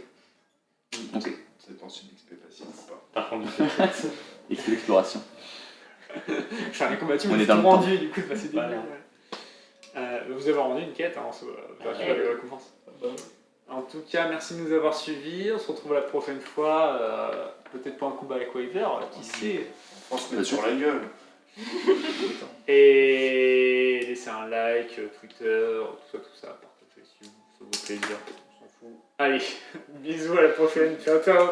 ok. C'est ensuite d'XP facile ou pas? Par contre, Exploration. Enfin, les combattants, On on est est dans le rendu, du coup, c'est passé des Voilà. Vous avez rendu une quête, hein, on se récupère les récompenses. En tout cas, merci de nous avoir suivis. On se retrouve la prochaine fois, peut-être pour un combat avec Waver, qui sait. On se met sur la gueule. Et laissez un like, Twitter, tout ça, partagez si ça vous plaisir, on s'en fout. Allez, bisous à la prochaine, ciao ciao.